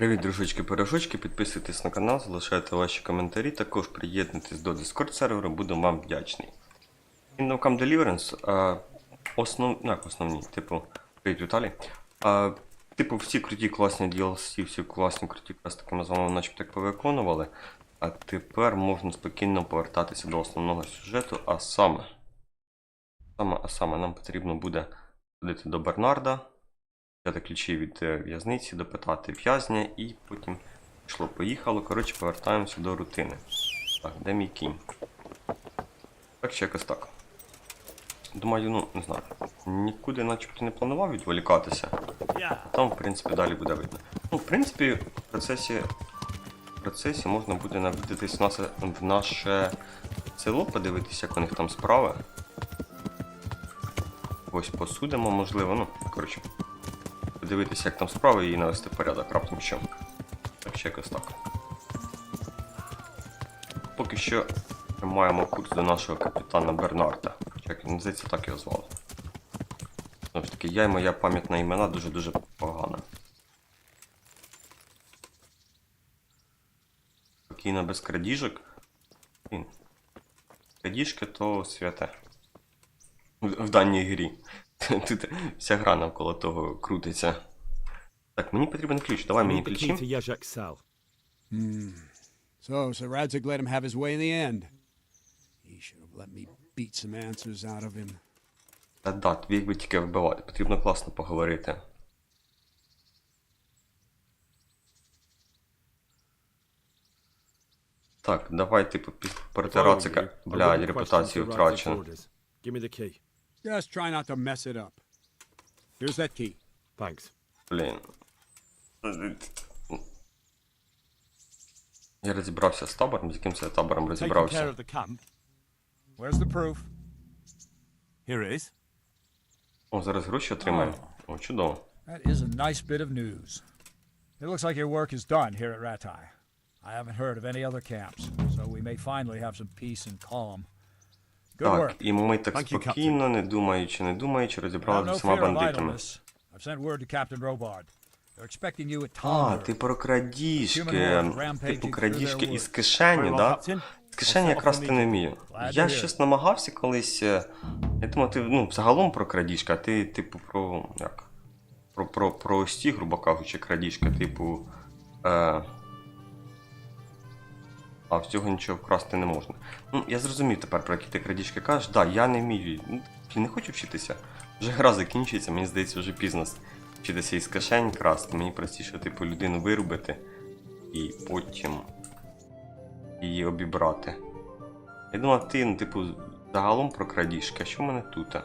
Привіт, дружочки-пирожочки, підписуйтесь на канал, залишайте ваші коментарі, також приєднуйтесь до Discord серверу, буду вам вдячний. Kingdom основні, типу, привіт, Віталій. Типу, всі круті класні DLC, всі класні круті квестики ми з вами начебто повиконували, а тепер можна спокійно повертатися до основного сюжету, а саме нам потрібно буде ходити до Бернарда, взяти ключі від в'язниці, допитати в'язня і потім пішло-поїхало. Коротше, повертаємося до рутини. Так, де мій кінь? Так чи якось так. Думаю, ну, не знаю, нікуди начебто не планував відволікатися. Там, в принципі, далі буде видно. Ну, в принципі, в процесі можна буде навідатись в наше село, подивитися, як у них там справи. Ось посудимо, можливо, ну, коротше. Подивитися, як там справи і навести порядок, раптом що. Так, ще якось так. Поки що маємо курс до нашого капітана Бернарда. Як він, здається, так його звали. Знову ж таки, я і моя пам'ять на імена дуже-дуже погана. Спокійно, без крадіжок. Крадіжки то святе. В даній грі. Тут вся гра навколо того крутиться. Так, мені потрібен ключ. Давай мені ключі. So Radzig let him have his way in the end. He should have let me beat some answers out of him. Та, тобі якби тільки вбивати. Потрібно класно поговорити. Так, давай, типу, проти Рацика. Блядь, репутацію втрачено. Just try not to mess it up. Here's that key. Thanks. Блін. Я розібрався з табором, з яким це табором розібрався. Where's the proof? Here is. О, зараз гроші отримаємо. О, чудово. That is a nice bit of news. It looks like your work is done here at Ratai. I haven't heard of any other camps, so we may finally have some peace and calm. Good work. Так, і ми так спокійно, не думаючи, розібралися з всіма бандитами. I've sent word to Captain Robard. They're expecting you at А, Talmud. ти про крадіжки. Типу крадіжки із кишені, да? З кишені я красти не вмію. Я щось намагався колись. Я думав, ти, ну, загалом про крадіжки, а ти, типу, про. Як? Про ось ті, грубо кажучи, крадіжки, типу. А всього нічого вкрасти не можна. Ну, я зрозумів тепер, про які ти крадіжки кажеш. Да, я не вмію. Ну, не хочу вчитися. Вже гра закінчується, мені здається, вже пізно вчитися із кишень красти. Мені простіше, типу, людину вирубити і потім її обібрати. Я думав, ти, ну, типу, загалом про крадіжки. А що в мене тут?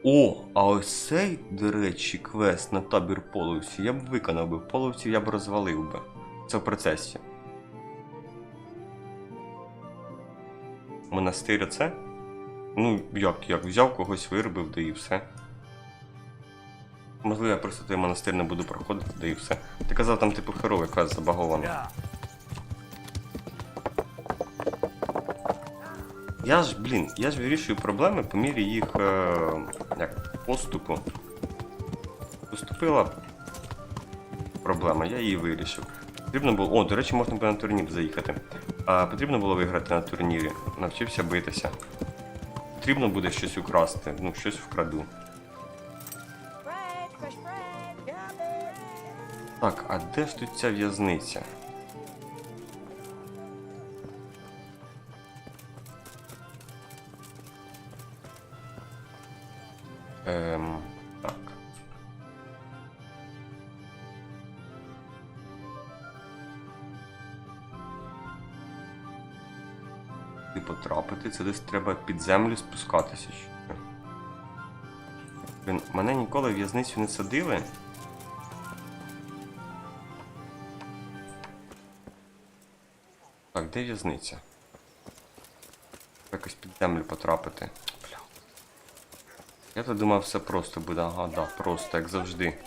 О, а ось цей, до речі, квест на табір половців я б виконав би. Половців я б розвалив би. Це в процесі. Монастир оце? Ну, як? Взяв когось, виробив, да і все. Можливо, я просто той монастир не буду проходити, да і все. Ти казав, там типу херовий квест забагований. Я ж вирішую проблеми по мірі їх поступу. Поступила проблема, я її вирішив. Потрібно було. О, до речі, можна було на турнір заїхати. Потрібно було виграти на турнірі. Навчився битися. Потрібно буде щось украсти. Ну, щось вкраду. Так, а де ж тут ця в'язниця? Так. Потрапити, це десь треба під землю спускатися. Блін, мене ніколи в в'язницю не садили. Так, де в'язниця? Якось під землю потрапити. Бля. Я то думав, все просто буде. Ага, да, просто, як завжди.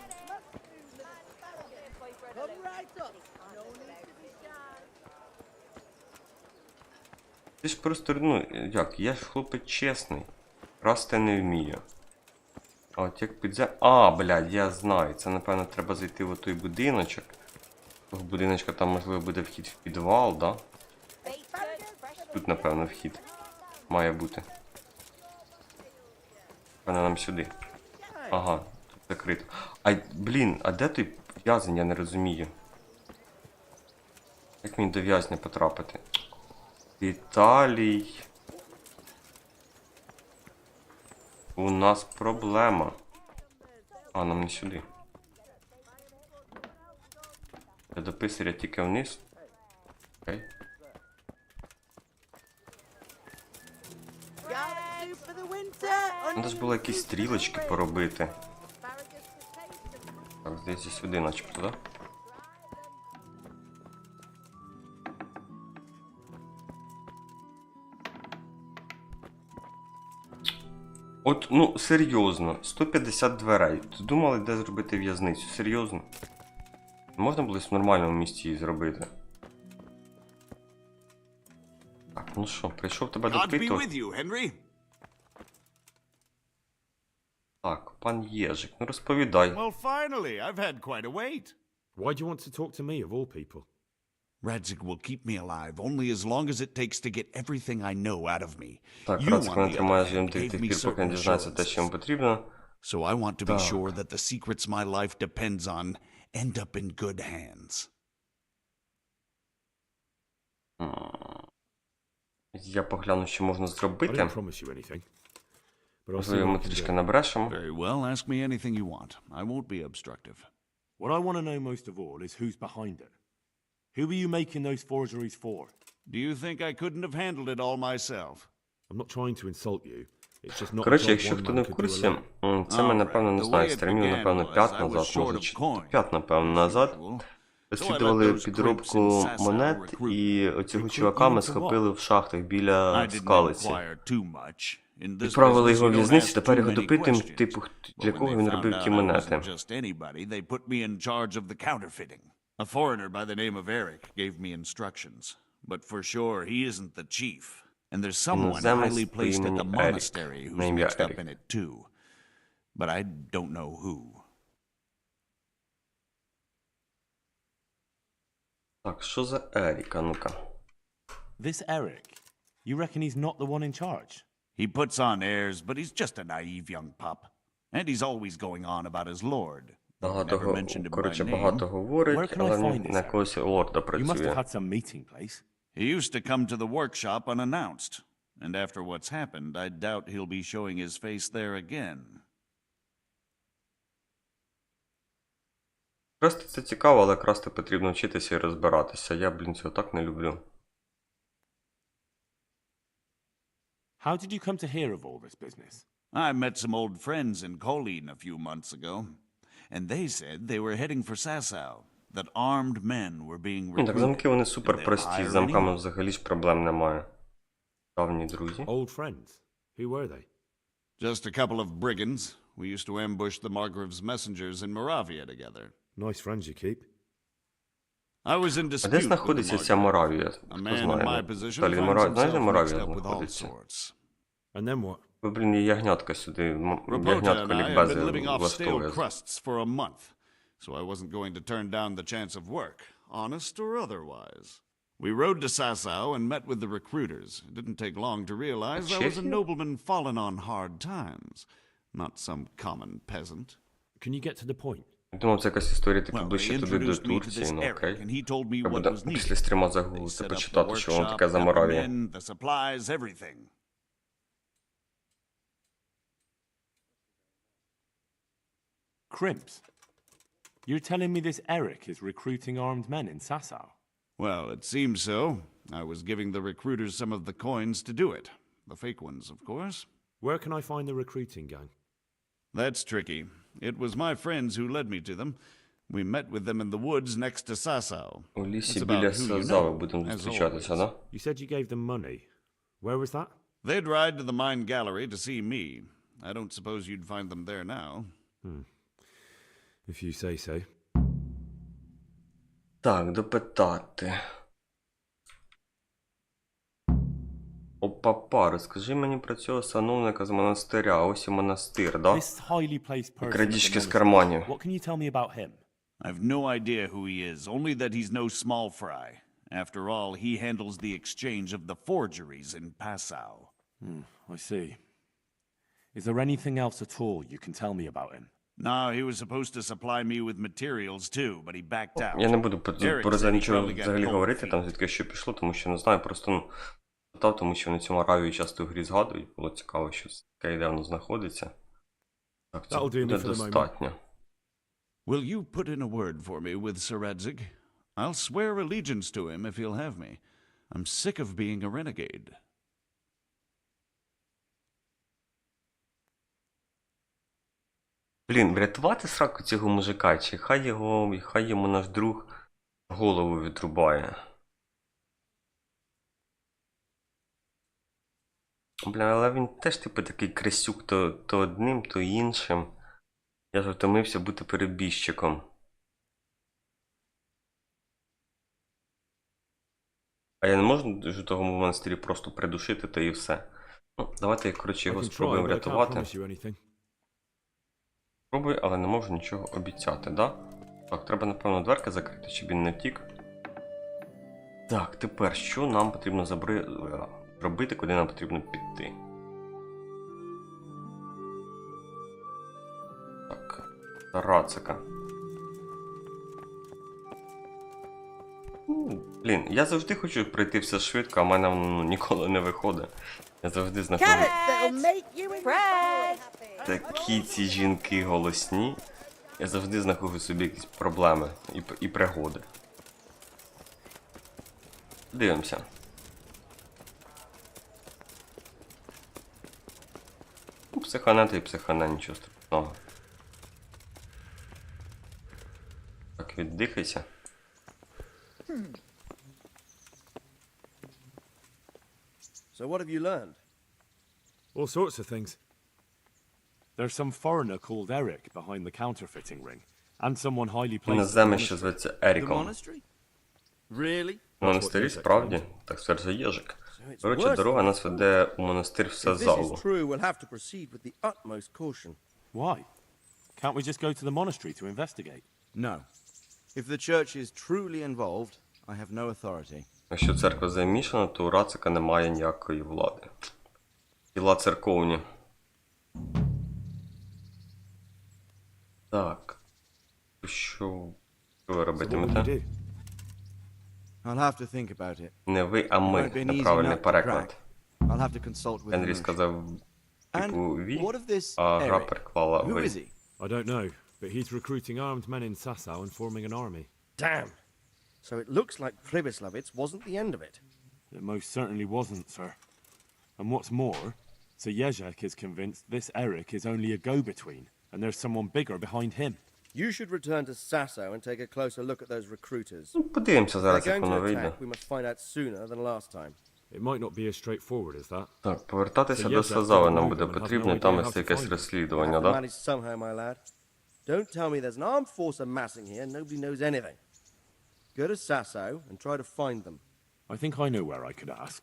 Ти ж просто, ну, як, я ж хлопець чесний. Красти не вмію. А от як підзе... А, блядь, я знаю. Це, напевно, треба зайти в той будиночок. Того будиночка там, можливо, буде вхід в підвал, да? Тут, напевно, вхід. Має бути. Певно, нам сюди. Ага, тут закрито. А, блін, а де той в'язень, я не розумію. Як мені до в'язня потрапити? Віталій. У нас проблема. А, нам не сюди. Я до писаря тільки вниз. Окей. Треба ж було якісь стрілочки поробити. Так, здається, сюди начебто, да? От, ну, серйозно, 150 дверей. Думали, де зробити в'язницю? Серйозно? Можна було в нормальному місці її зробити? Так, ну що, прийшов тебе допитувати. Так, пан Єжик, ну розповідай. Well, finally, I've had quite a wait. Why do you want to talk to me, of all people? Radzig will keep me alive only as long as it takes to get everything I know out of me. Так, You, Рацик on мене the тримає other живим hand, до gave тих me пір, поки не certain дізнається те, що йому assurances. потрібно. So I want to be Так. sure that the secrets my life depends on end up in good hands. Я погляну, що можна I зробити. don't promise you anything. But I'll see Можливо, what ми I can трішки do. набрешемо. Very well, ask me anything you want. I won't be obstructive. What I want to know most of all is who's behind it. Who are you making those forgeries for? Do you think I couldn't have handled it all myself? I'm not trying to insult you. It's just not a Коротше, job якщо one хто man не в could do курсі, alone. це ми, напевно, не знаю, стрімів, напевно, 5 назад, може, чи 5, напевно, назад. Розслідували підробку монет, і оцього чувака ми схопили в шахтах I біля didn't скалиці. inquire too much. In this Відправили business, його в you don't в'язницю, ask тепер too його many допитуємо, questions. типу, для But when кого they він found робив out ті I монети. wasn't just anybody, they put me in charge of the counterfeiting. A foreigner by the name of Eric gave me instructions. But for sure, he isn't the chief. And there's someone Іноземець highly по placed at імені the Ерік. monastery На who's ім'я mixed up Ерік. in it too. But I don't know who. Так, що за Еріка, ну-ка. This Eric. You reckon he's not the one in charge? He puts on airs, but he's just a naive young pup. And he's always going on about his lord. Багато, Never mentioned him by коротше, name. багато Where говорить, can I але find він this на Eric? якогось лорда You must have працює. had some meeting place. He used to come to the workshop unannounced. And after what's happened, I doubt he'll be showing his face there again. Красти це цікаво, але красти потрібно вчитися і розбиратися. Я, блін, цього так не люблю. How did you come to hear of all this business? I met some old friends in Colleen a few months ago, and they said they were heading for Sasau, that armed men were being Так, recruited. замки вони супер and they'll прості, з hire замками anyone. взагалі ж проблем немає. Давні друзі. Old friends. Who were they? Just a couple of brigands. We used to ambush the Margrave's messengers in Moravia together. Nice friends you keep. I was in А dispute де with the знаходиться ця Margrave. Моравія? A Хто man in my знає? position Далі, finds знаєте, himself Моравія mixed up with all знаходиться? sorts. And then what? Ви, блін, і ягнятка сюди, Rapota ягнятко and I had лікбези been living off stale влаштовує. crusts for a month, so I wasn't going to turn down the chance of work, honest or otherwise. We rode to Sasau and met with the recruiters. It didn't take long to realize I was a Чехия? nobleman fallen on hard times, not some common peasant. Can you get to the point? Думав, це якась історія таки Well, ближче they туди до introduced me to Турції, this ну Eric, окей. and he told me Я what буду was після needed. стріма They загуглити, set up the почитати, що воно workshop, таке за got the Моравія. men, the supplies, everything. Crimps. You're telling me this Eric is recruiting armed men in Sasau? Well, it seems so. I was giving the recruiters some of the coins to do it. The fake ones, of course. Where can I find the recruiting gang? That's tricky. It was my friends who led me to them. We met with them in the woods next to Sasau. У лісі It's біля about who you Сазави know, будемо as зустрічатися, always. да? You said you gave them money. Where was that? They'd ride to the mine gallery to see me. I don't suppose you'd find them there now. If you say so. Так, допитати. Оп. папа, розкажи мені про цього сановника з монастиря. Ось і монастир, да? This highly placed person. at the Крадіжки з monastery. карманів. What can you tell me about him? I've no idea who he is, only that he's no small fry. After all, he handles the exchange of the forgeries in Passau. I see. Is there anything else at all you can tell me about him? No, he was supposed to supply me with materials too, but he backed out. Я не буду Derek про said це he нічого probably got взагалі cold говорити, feet. там звідки що пішло, тому що не знаю, просто, ну, питав, тому що на цьому Аравії часто в грі згадують, було цікаво, що це таке і де воно знаходиться. Так, це That'll do me буде for the moment. достатньо. Will you put in a word for me with Sir Edzig? I'll swear allegiance to him if he'll have me. I'm sick of being a renegade. Блін, врятувати сраку цього мужика, чи хай йому наш друг голову відрубає. Бля, але він теж типу такий крисюк, то одним, то іншим. Я ж втомився бути перебіжчиком. А я не можу в тому монастирі просто придушити та і все. Ну, давайте, коротше, I його can try, спробуємо but I can't врятувати. promise you anything. Спробую, але не можу нічого обіцяти, да? Так, треба, напевно, дверки закрити, щоб він не втік. Так, тепер що нам потрібно зробити, куди нам потрібно піти? Так, Рацика. Блін, я завжди хочу пройти все швидко, а в мене воно ніколи не виходить. Я завжди знаходжу такі ці жінки голосні. Я завжди знаходжу собі якісь проблеми і пригоди. Дивимося. Психона та й психона, нічого страшного. Так, віддихайся. So what have you learned? All sorts of things. There's some foreigner called Eric behind the counterfeiting ring, and someone highly placed. at the Іноземець, що monastery. зветься The Еріком. monastery? Really? В монастирі справді, так стверджує Єжик. So it's Коротше, worse дорога than нас веде у монастир If this Всезалу. is true, we'll have to proceed with the utmost caution. Why? Can't we just go to the monastery to investigate? No. If the church is truly involved, I have no authority. Якщо церква замішана, то у Рацика немає ніякої влади. Тіла церковні. Так. Що ви So what will you робитимете? do? I'll have to think about it. Не ви, а ми. Won't be an easy Неправильний nut to переклад. crack. I'll have to consult with Генрі Anush. сказав, And типу, ві, what of this а гра Eric? переклала Who ви. is he? I don't know, but he's recruiting armed men in Sasau and forming an army. Damn. So it looks like Pribyslavitz wasn't the end of it. It most certainly wasn't, sir. And what's more, Sir Jezek is convinced this Eric is only a go-between, and there's someone bigger behind him. You should return to Sasso and take a closer look at those recruiters. Ну, подивимося If зараз, they're як going воно to вийде. attack, we must find out sooner than last time. It might not be as straightforward as that. Так, повертатися Це до є Сазави закон, нам буде але потрібно, і have там no є idea how якесь to find it. розслідування, Have to да? manage somehow, my lad. Don't tell me there's an armed force amassing here and nobody knows anything. Go to Sasso and try to find them. I think I know where I could ask.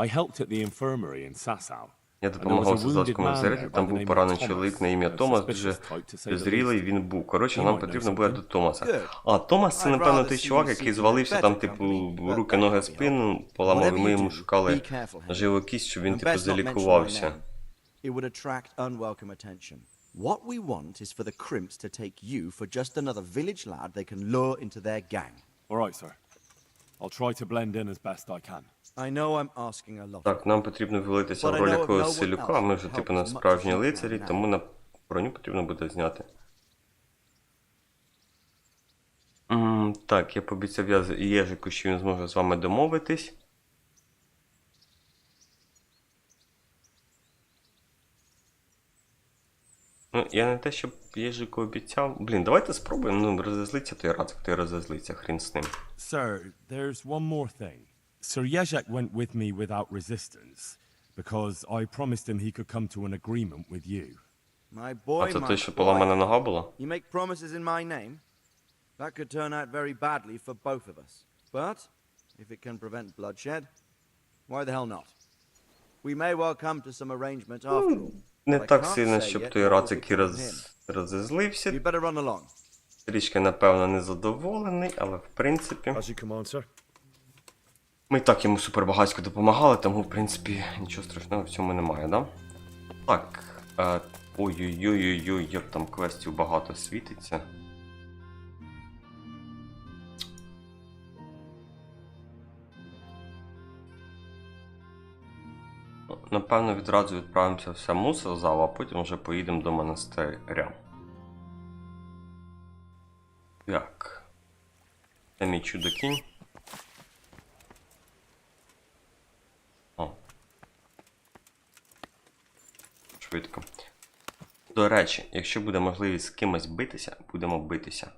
I helped at the infirmary in Sasau. Я допомагав Сазавському озереті, там був поранений чоловік на ім'я Томас, дуже підозрілий він був. Коротше, нам потрібно буде до Томаса. А, Томас це, напевно, той чувак, який звалився там, типу, руки, ноги, спину, поламав, і ми йому шукали живокість, щоб він, типу, залікувався. It would attract unwelcome attention. What we want is for the crimps to take you for just another village lad they can lure into their gang. All right, sir. I'll try to blend in as best I can. I know I'm asking a lot. Так, нам потрібно влитися в роль якогось селюка, а ми вже, типу, на справжні лицарі, тому на броню потрібно буде зняти. Так, я пообіцяв Єжику, що він зможе з вами домовитись. Ну, я не те, щоб Єжику обіцяв. Блін, давайте спробуємо, ну, розозлиться той Рацик, той розозлиться, хрін з ним. Sir, there's one more thing. Sir Jezek went with me without resistance, because I promised him he could come to an agreement with you. My А boy, це my той, що boy. поламана нога була? You make promises in my name? That could turn out very badly for both of us. But if it can prevent bloodshed, why the hell not? We may well come to some arrangement after all. Не But I так can't сильно, say щоб yet той what will Рацик і become of him. розізлився. You'd better run along. Трішки, напевно, незадоволений, але в принципі... As you command, sir. Ми і так йому супербагатсько допомагали, тому, в принципі, нічого страшного в цьому немає, да? Так. Ой-ой-ой-ой-ой, як там квестів багато світиться. Напевно, відразу відправимося в саму залу, а потім вже поїдемо до монастиря. Так. Це мій чудо-кінь. О. Швидко. До речі, якщо буде можливість з кимось битися, будемо битися.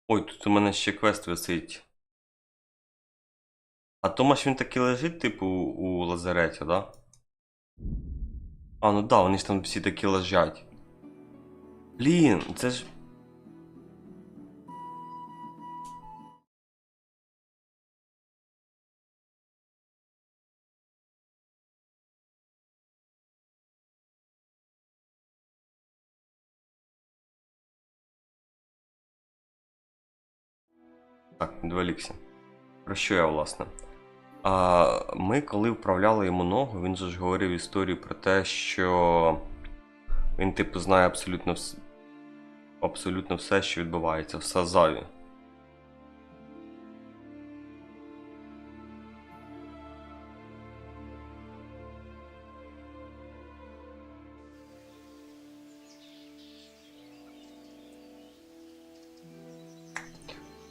Ой, тут у мене ще квест висить. А Томаш він таки лежить, типу, у лазареті, да? А, ну да, вони ж там всі таки лежать. Блін, це ж... Так, відволікся. Про що я, власне? Ми, коли вправляли йому ногу, він же ж говорив історію про те, що він, типу, знає абсолютно все, що відбувається в Сазаві.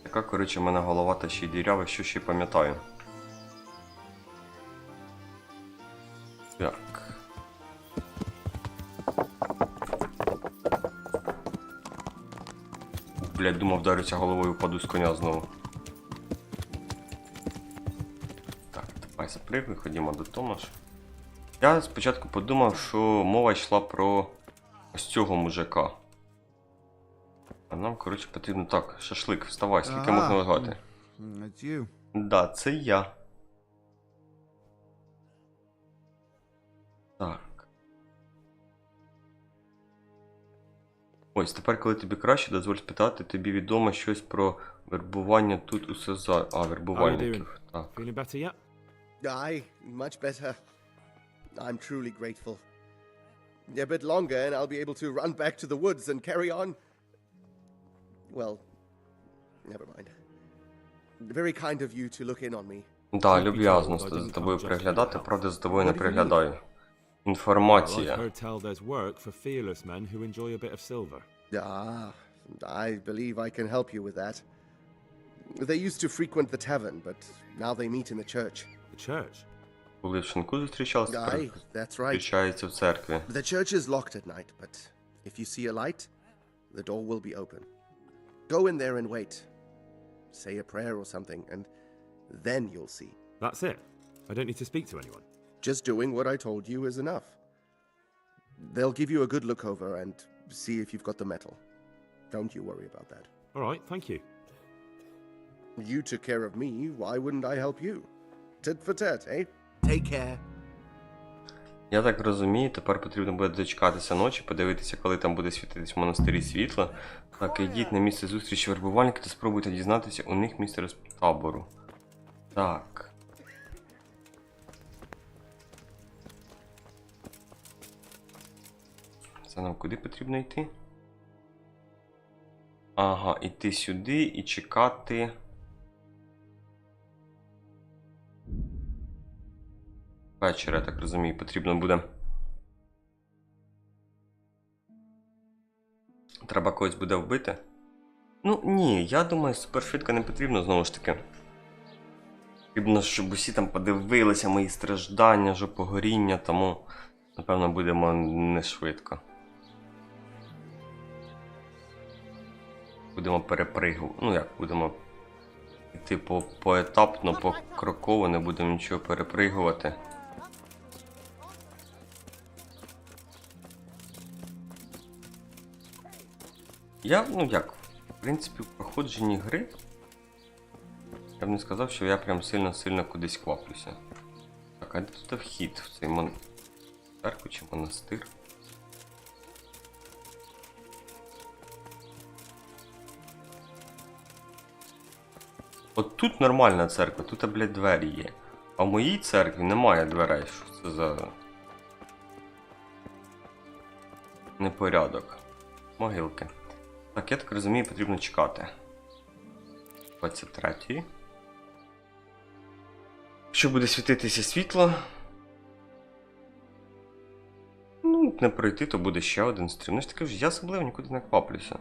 Така, коротше, в мене голова та ще й дірява, що ще пам'ятаю. Так. Блядь, думав, вдарюся головою, впаду з коня знову. Так, давай запригуй, ходімо до Томаша. Я спочатку подумав, що мова йшла про ось цього мужика. А нам, коротше, потрібно так, шашлик, вставай, скільки можна лежати. That's you. Да, це я. Так. Ось, тепер, коли тобі краще, дозволь спитати, тобі відомо щось про вербування тут у Сезар. А, вербувальників. Так. Feeling better yet? Aye, much better. I'm truly grateful. A bit longer and I'll be able to run back to the woods and carry on. Well, never mind. Very kind of you to look in on me. Да, люб'язно за тобою приглядати, правда за тобою не приглядаю. Інформація. I've heard tell there's work for fearless men who enjoy a bit of silver. Ah, I believe I can help you with that. They used to frequent the tavern, but now they meet in the church. The church? Коли в шинку зустрічалися, тепер Aye, that's right. зустрічаються в церкві. The church is locked at night, but if you see a light, the door will be open. Go in there and wait. Say a prayer or something, and then you'll see. That's it? I don't need to speak to anyone? Just doing what I told you is enough. They'll give you a good look over and see if you've got the metal. Don't you worry about that. All right, thank you. You took care of me, why wouldn't I help you? Tit for tat, eh? Take care. Я так розумію, тепер потрібно буде дочекатися ночі, подивитися, коли там буде світитись в монастирі світло. Так, ідіть на місце зустрічі вербувальників та спробуйте дізнатися у них місце табору. Так. Це нам куди потрібно йти? Ага, йти сюди і чекати. Вечір, я так розумію, потрібно буде. Треба когось буде вбити? Ну, ні, я думаю, супершвидко не потрібно, знову ж таки. Потрібно, щоб усі там подивилися мої страждання, жопогоріння, тому, напевно, будемо не швидко. Будемо перепригувати. Ну як, будемо йти поетапно, покроково, не будемо нічого перепригувати. Я, ну як, в принципі, в проходженні гри Я б не сказав, що я прям сильно-сильно кудись кваплюся. Так, а де тут вхід в цей церкву чи монастир? От тут нормальна церква, тут, блядь, двері є. А в моїй церкві немає дверей. Що це за непорядок? Могилки. Так, я так розумію, потрібно чекати. 23-ї. Якщо буде світитися світло, ну, не пройти, то буде ще один стрім. Ну ж таки, я особливо нікуди не кваплюся.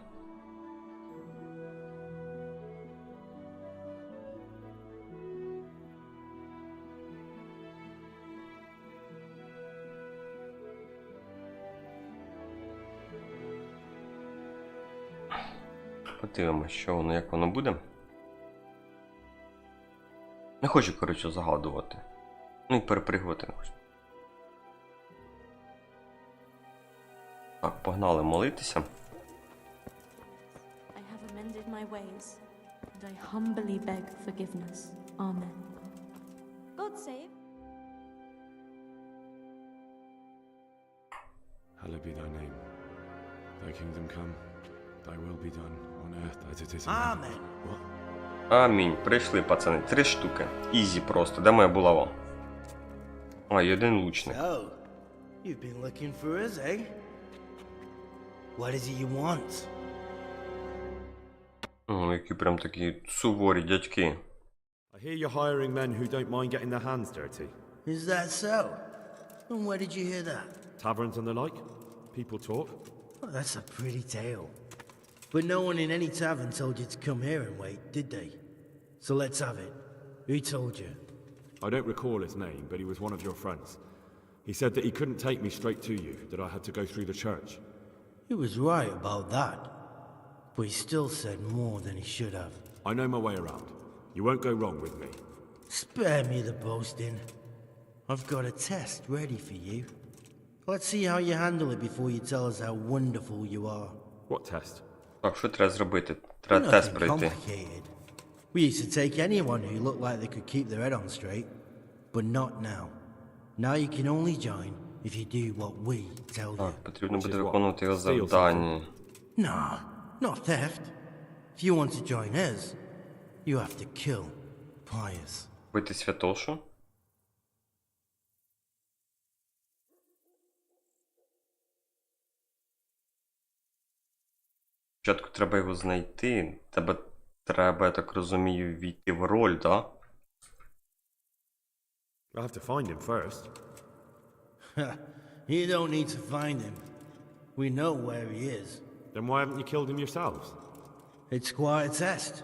Подивимось, що воно, як воно буде. Не хочу, коротше, загадувати. Ну і перепригувати не хочу. Так, погнали молитися. I have amended my ways, and I humbly beg forgiveness. Amen. God save. Hallowed be thy name. Thy kingdom come. Thy will be done on earth as it is in Amen. heaven. What? Амінь. Прийшли, пацани. 3 штуки. Ізі просто. Де моя булава? А, і один лучник. So, you've been looking for us, eh? What is it you want? О, які прям такі суворі дядьки. I hear you're hiring men who don't mind getting their hands dirty. Is that so? And where did you hear that? Taverns and the like. People talk. Well, that's a pretty tale. But no one in any tavern told you to come here and wait, did they? So let's have it. Who told you? I don't recall his name, but he was one of your friends. He said that he couldn't take me straight to you, that I had to go through the church. He was right about that. But he still said more than he should have. I know my way around. You won't go wrong with me. Spare me the boasting. I've got a test ready for you. Let's see how you handle it before you tell us how wonderful you are. What test? Так, що треба зробити? Треба тест Nothing пройти. complicated. We used to take anyone who looked like they could keep their head on straight, but not now. Now you can only join if you do what we tell you. Так, потрібно Which буде is what? виконувати його Steal завдання. Nah, not theft. If you want to join us, you have to kill Pius. Бити святошу. Спочатку треба його знайти. Тебе треба, я так розумію, війти в роль, да? I have to find him first. You don't need to find him. We know where he is. Then why haven't you killed him yourselves? It's quite a test.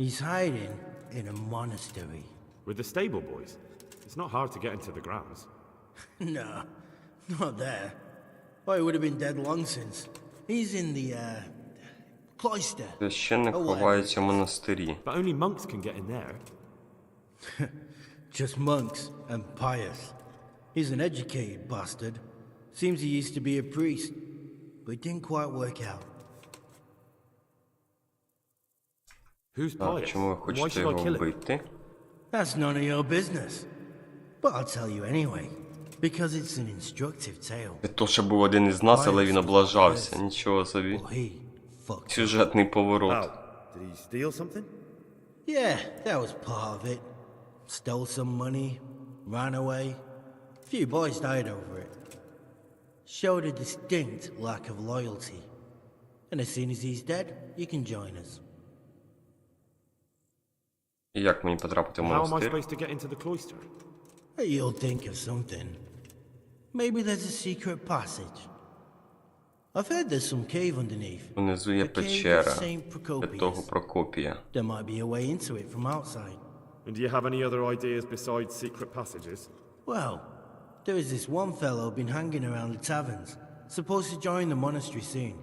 He's hiding in a monastery. With the stable boys? It's not hard to get into the grounds. No, not there. Oh, he would have been dead long since. He's in the, cloister. Священник Oh, whatever. ховається в монастирі. But only monks can get in there. Just monks and Pius. He's an educated bastard. Seems he used to be a priest, but it didn't quite work out. Who's Так, Pius? чому ви And why хочете should I його kill him? вбити? That's none of your business. But I'll tell you anyway, because it's an instructive tale. Це то, що був один із нас, але він облажався. Нічого собі. Well, he fucked. Сюжетний поворот. How? Did he steal something? Yeah, that was part of it. Stole some money, ran away. A few boys died over it. Showed a distinct lack of loyalty. And as soon as he's dead, you can join us. І як мені потрапити в How am I монастир? supposed to get into the cloister? You'll think of something. Maybe there's a secret passage. I've heard there's some cave underneath. Внизу є The cave of печера Saint святого Procopius. Прокопія. There might be a way into it from outside. And do you have any other ideas besides secret passages? Well, there is this one fellow been hanging around the taverns, supposed to join the monastery soon.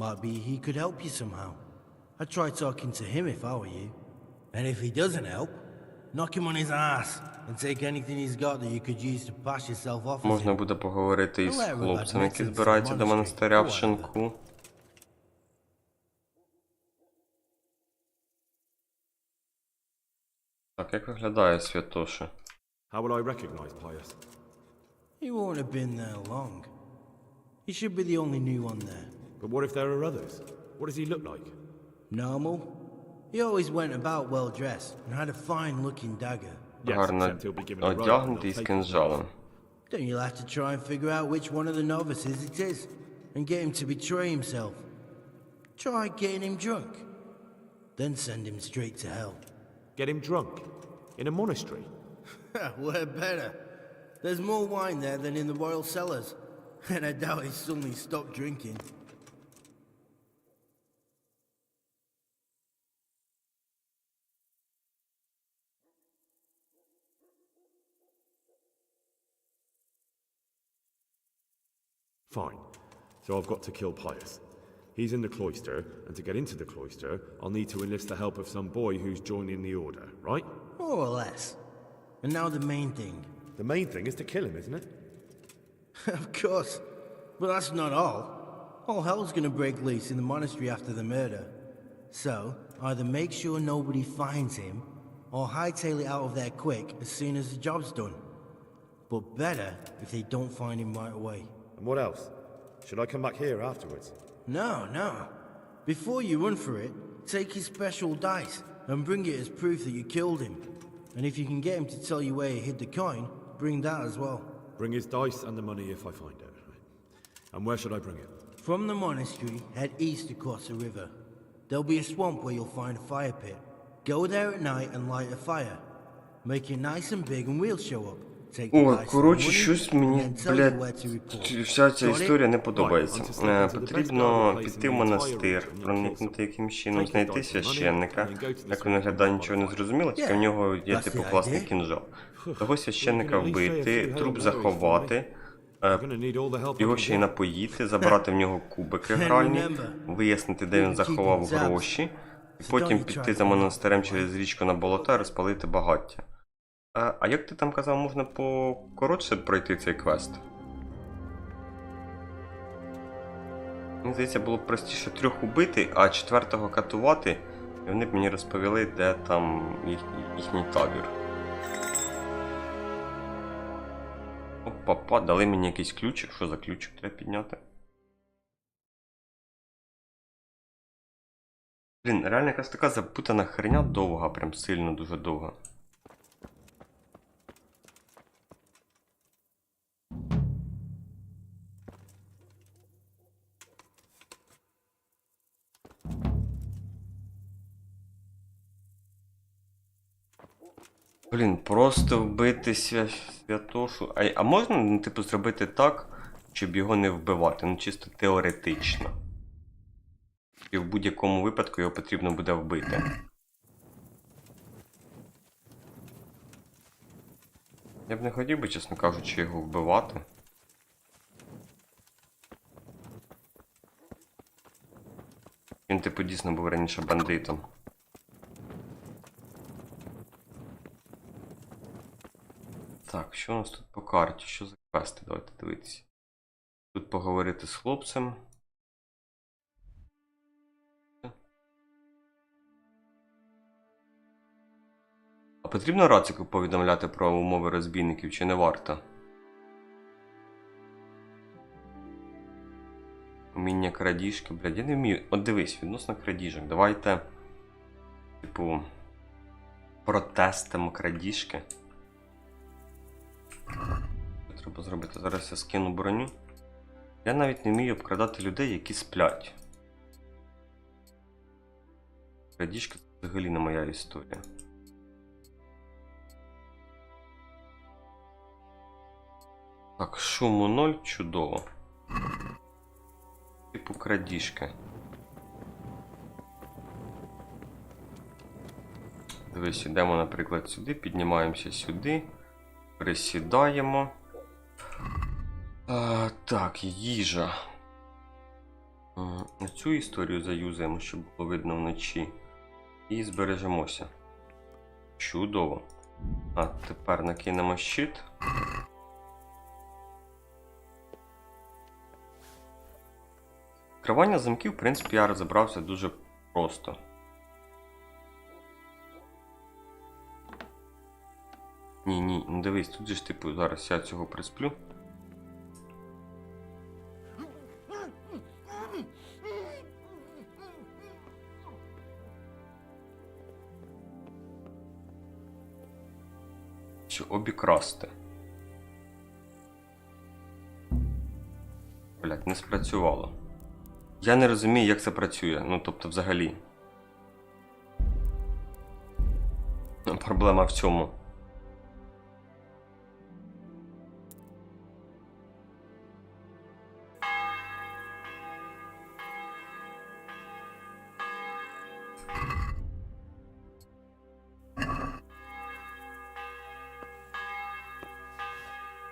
Might be he could help you somehow. I'd try talking to him if I were you. And if he doesn't help, knock him on his ass and take anything he's got that you could use to pass yourself off as Можна him. буде поговорити із Давай, хлопцем, Роберт, який ми це збирається до монастиря в монастир. шинку. Так, як виглядає святоша? How would I recognize Pius? He won't have been there long. He should be the only new one there. But what if there are others? What does he look like? Normal. He always went about well dressed and had a fine looking dagger. Yes, Гарно except he'll be given a robe and одягнутий they'll з take it. кинджалом. Then you'll have to try and figure out which one of the novices it is and get him to betray himself. Try getting him drunk. Then send him straight to hell. Get him drunk? In a monastery? We're better. There's more wine there than in the royal cellars. And I doubt he suddenly stopped drinking. Fine. So I've got to kill Pius. He's in the cloister, and to get into the cloister, I'll need to enlist the help of some boy who's joining the order, right? More or less. And now the main thing. The main thing is to kill him, isn't it? Of course. But that's not all. All hell's gonna break loose in the monastery after the murder. So, either make sure nobody finds him, or hightail it out of there quick as soon as the job's done. But better if they don't find him right away. And what else? Should I come back here afterwards? No. Before you run for it, take his special dice and bring it as proof that you killed him. And if you can get him to tell you where he hid the coin, bring that as well. Bring his dice and the money if I find it. And where should I bring it? From the monastery, head east across the river. There'll be a swamp where you'll find a fire pit. Go there at night and light a fire. Make it nice and big and we'll show up. О, коротше, щось мені, блядь, вся ця історія не подобається. Потрібно піти в монастир, проникнути якимось чином, знайти священника. Як він виглядає, нічого не зрозуміло, тільки в нього є типу класний кінжал. Того священника вбити, труп заховати, його ще й напоїти, забрати в нього кубики гральні, вияснити, де він заховав гроші, і потім піти за монастирем через річку на болота і розпалити багаття. А як ти там казав, можна покоротше пройти цей квест? Мені здається, було б простіше 3 убити, а 4-го катувати, і вони б мені розповіли, де там їхній табір. Опа, дали мені якийсь ключик. Що за ключик треба підняти? Блін, реально якась така запутана херня довга, прям сильно дуже довга. Блін, просто вбити святошу. А можна, ну, типу, зробити так, щоб його не вбивати? Ну, чисто теоретично. І в будь-якому випадку його потрібно буде вбити. Я б не хотів би, чесно кажучи, його вбивати. Він, типу, дійсно був раніше бандитом. Так, що у нас тут по карті? Що за квести? Давайте дивитися. Тут поговорити з хлопцем. А потрібно Рацику повідомляти про умови розбійників, чи не варто? Уміння крадіжки, блядь, я не вмію. От дивись, відносно крадіжок. Давайте, типу, протестимо крадіжки. Що треба зробити? Зараз я скину броню. Я навіть не вмію обкрадати людей, які сплять. Крадіжка – це взагалі не моя історія. Так, шуму 0, чудово. Типу крадіжки. Дивись, йдемо, наприклад, сюди, піднімаємося сюди, присідаємо. Так, їжа. Цю історію заюзаємо, щоб було видно вночі. І збережемося. Чудово. А тепер накинемо щит. Відкривання замків, в принципі, я розібрався дуже просто. Ні, ну дивись, тут же ж типу зараз я цього присплю. Що обікрасти. Блять, не спрацювало. Я не розумію, як це працює. Ну, тобто, взагалі. Проблема в цьому.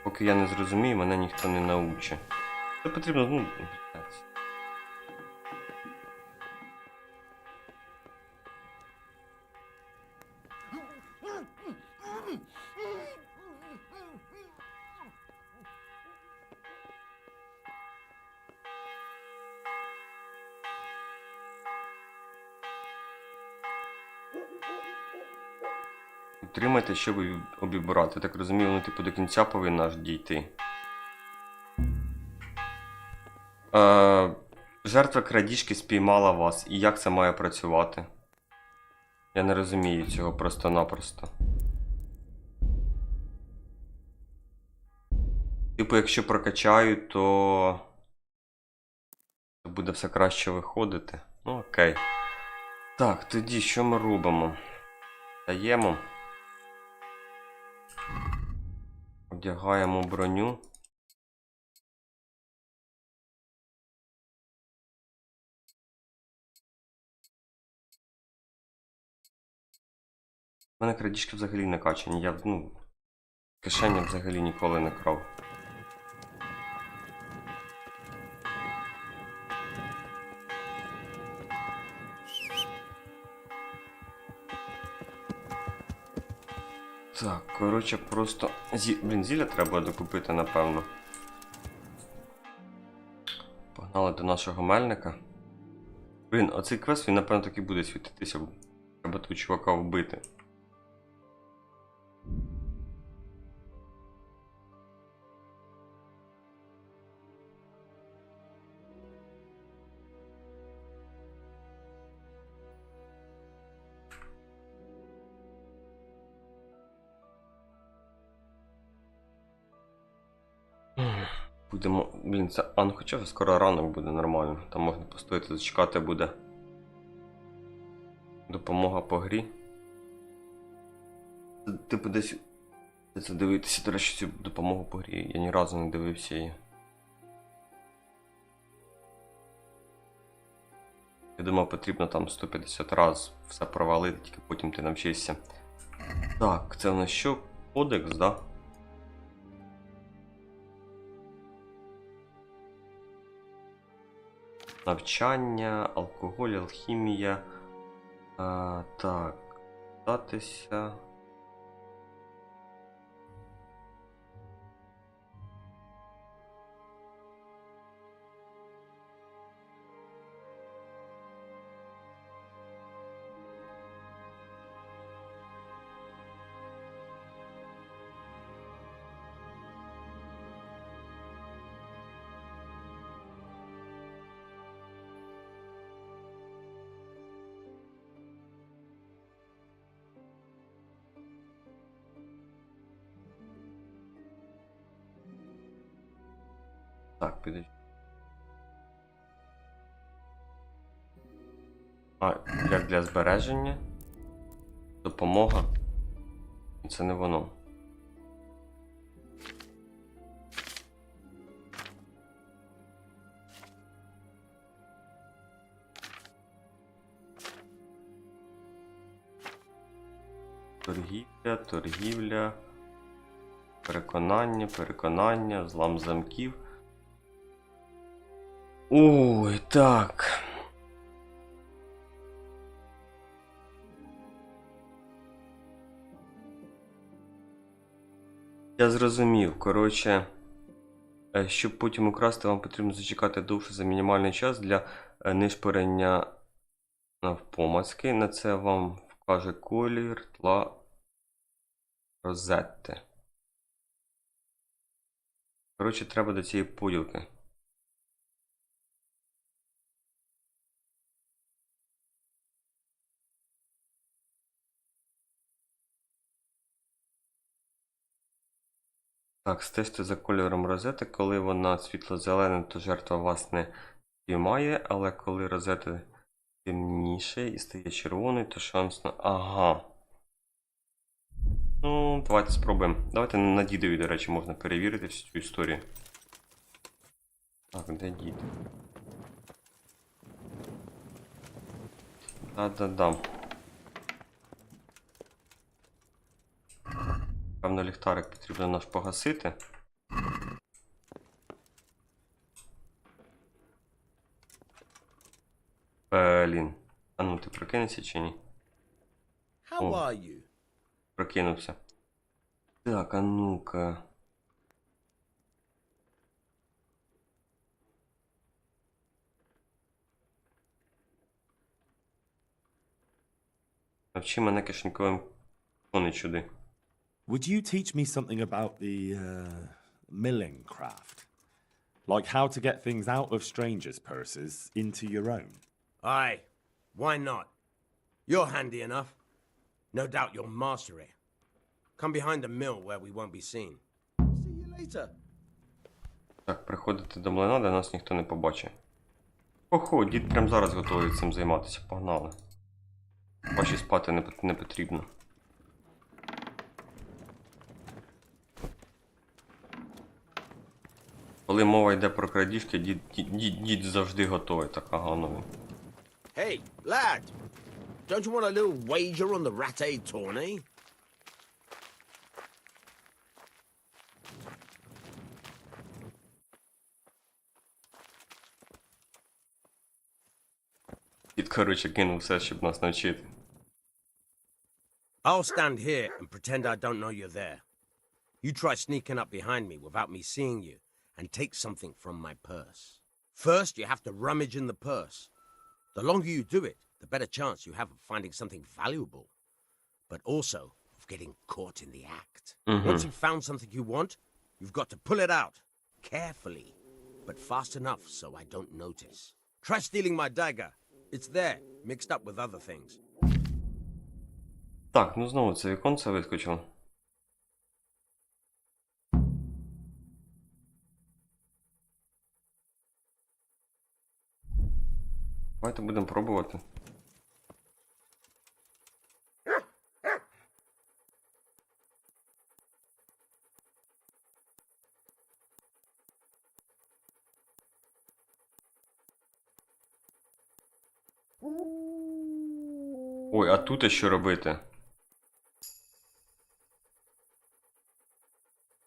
Поки я не зрозумію, мене ніхто не научить. Це потрібно, ну, блядь. Утримайте, щоб обібрати. Так розумію, воно типу до кінця повинна аж дійти. Жертва крадіжки спіймала вас. І як це має працювати? Я не розумію цього просто-напросто. Типу, якщо прокачаю, то буде все краще виходити. Ну, окей. Так, тоді що ми робимо? Даємо. Одягаємо броню. У мене крадіжки взагалі не качані. Я, ну, кишені взагалі ніколи не крав. Так, коротше, просто... Блін, зілля треба докупити, напевно. Погнали до нашого мельника. Блін, оцей квест, він, напевно, таки буде світитися. Треба того чувака вбити. Будемо... Блін, це... ну хоча вже скоро ранок буде нормально. Там можна постояти, зачекати буде. Допомога по грі. Типу десь... Це дивитися, до речі, цю допомогу по грі. Я ні разу не дивився її. Я думав, потрібно там 150 разів все провалити, тільки потім ти навчишся. Так, це в нас що? Кодекс, да? Навчання, алкоголь, алхімія. Так, статися. Так, підожди. Як для збереження. Допомога. І це не воно. Торгівля. Переконання, злам замків. Ой, так. Я зрозумів. Коротше, щоб потім украсти, вам потрібно зачекати довше за мінімальний час для нишпорення навпомацьки. На це вам вкаже колір, тла Розетти. Коротше, треба до цієї поділки. Так, стежте за кольором розети. Коли вона світло-зелена, то жертва вас не спіймає, але коли розета темніше і стає червоною, то шанс на... Ага. Ну, давайте спробуємо. Давайте на дідові, до речі, можна перевірити всю цю історію. Так, де дід? Да-да-да. Певно, ліхтарик потрібно наш погасити. Блін. А ну, ти прокинешся чи ні? How are you? Прокинувся. Так, а ну-ка. Навчи мене кишеньковим чуди. Would you teach me something about the milling craft? Like how to get things out of strangers' purses into your own? Aye, why not? You're handy enough. No doubt you'll master it. Come behind the mill where we won't be seen. See you later. Так, приходити до млина, де нас ніхто не побачить. Охо, дід прямо зараз готовий цим займатися. Погнали. Бачу, спати не потрібно. Коли мова йде про крадіжки, дід завжди готовий. Так, ага, ну. Hey, lad! Don't you want a little wager on the ratte tourney? Дід, коротше, кинув все, щоб нас навчити. I'll stand here and pretend I don't know you're there. You try sneaking up behind me without me seeing you and take something from my purse. First, you have to rummage in the purse. The longer you do it, the better chance you have of finding something valuable, but also of getting caught in the act. Once you've found something you want, you've got to pull it out, carefully, but fast enough so I don't notice. Try stealing my dagger. It's there, mixed up with other things. Так, ну знову це віконце вискочило. Давайте будемо пробувати. Ой, а тут що робити?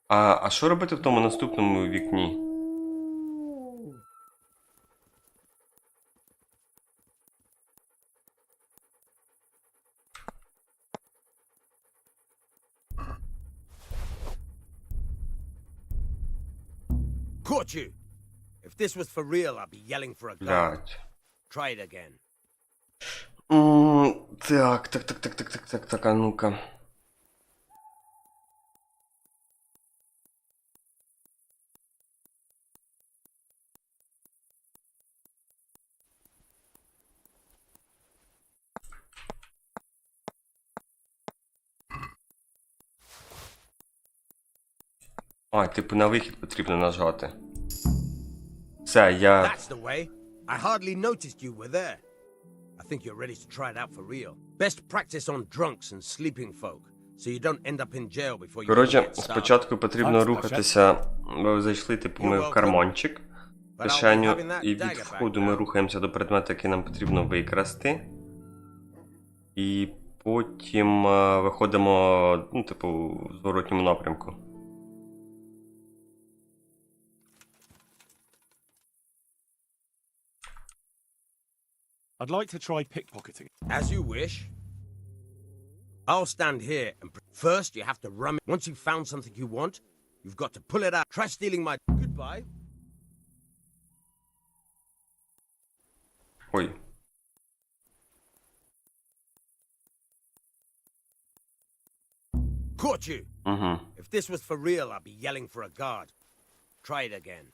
А що робити в тому наступному вікні? Caught you! If this was for real, I'd be yelling for a gun. Блядь. Try it again. Так, а ну-ка. А, типу на вихід потрібно нажати. Все, я... That's the way. I hardly noticed you were there. I think you're ready to try it out for real. Best practice on drunks and sleeping folk, so you don't end up in jail before you Коротше, get started. спочатку потрібно рухатися, ви зайшли, типу, ми в карманчик, кишеню, і від входу ми рухаємося до предмету, який нам потрібно викрасти. І потім виходимо, ну, типу, в зворотньому напрямку. I'd like to try pickpocketing. As you wish. I'll stand here and first you have to rummage. Once you've found something you want, you've got to pull it out. Try stealing my... Goodbye. Ой. Caught Got you. If this was for real, I'd be yelling for a guard. Try it again.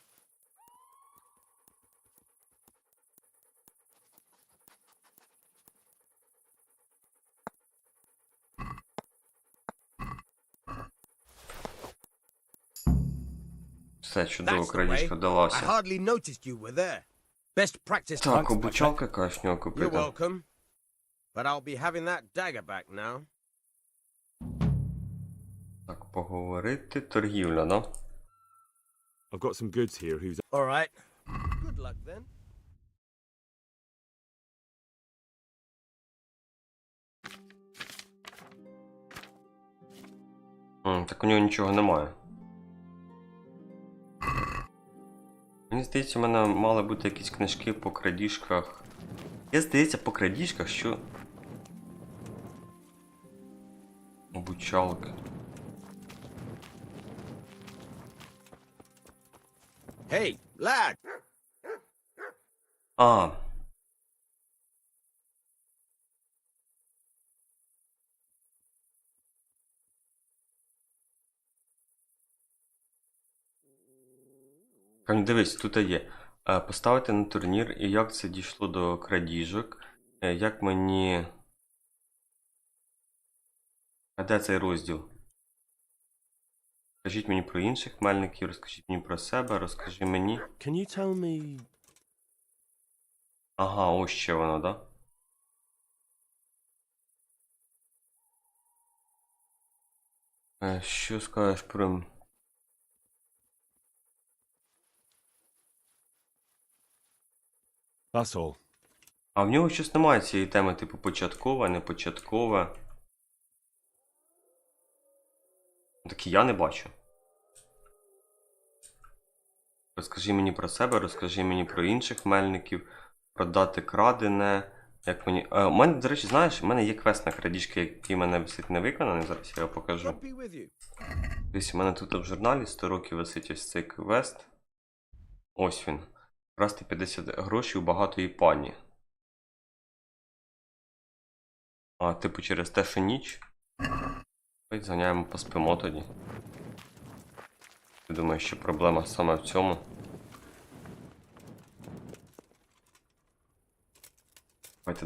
Все, чудово, That's the way. крадіжка I вдалася. hardly noticed you were there. Best practice. Так, обучалка якась в нього You're купити. welcome. But I'll be having that dagger back now. Так, поговорити. Торгівля, да? I've got some goods here whose All right. Good luck then. Так у нього нічого немає. Мені здається, у мене мали бути якісь книжки по крадіжках. Я здається, по крадіжках, що... Обучалки. Hey, lad. А. Дивись, тут є. Поставити на турнір, і як це дійшло до крадіжок. Як мені... А де цей розділ? Розкажіть мені про інших мельників, розкажіть мені про себе, розкажи мені... Can you tell me... Ага, ось ще воно, да? Що скажеш про... That's all. А в нього щось немає цієї теми, типу початкове, не початкове. Так і я не бачу. Розкажи мені про себе, розкажи мені про інших мельників, продати крадене, як мені... у мене, до речі, знаєш, у мене є квест на крадіжки, який в мене висить не виконаний, зараз я його покажу. Ось у мене тут в журналі 100 років висить ось цей квест. Ось він. Красти 50 грошей у багатої пані. А, типу через те, що ніч. Ось зганяємо, поспимо тоді. Ти думаєш, що проблема саме в цьому? Давайте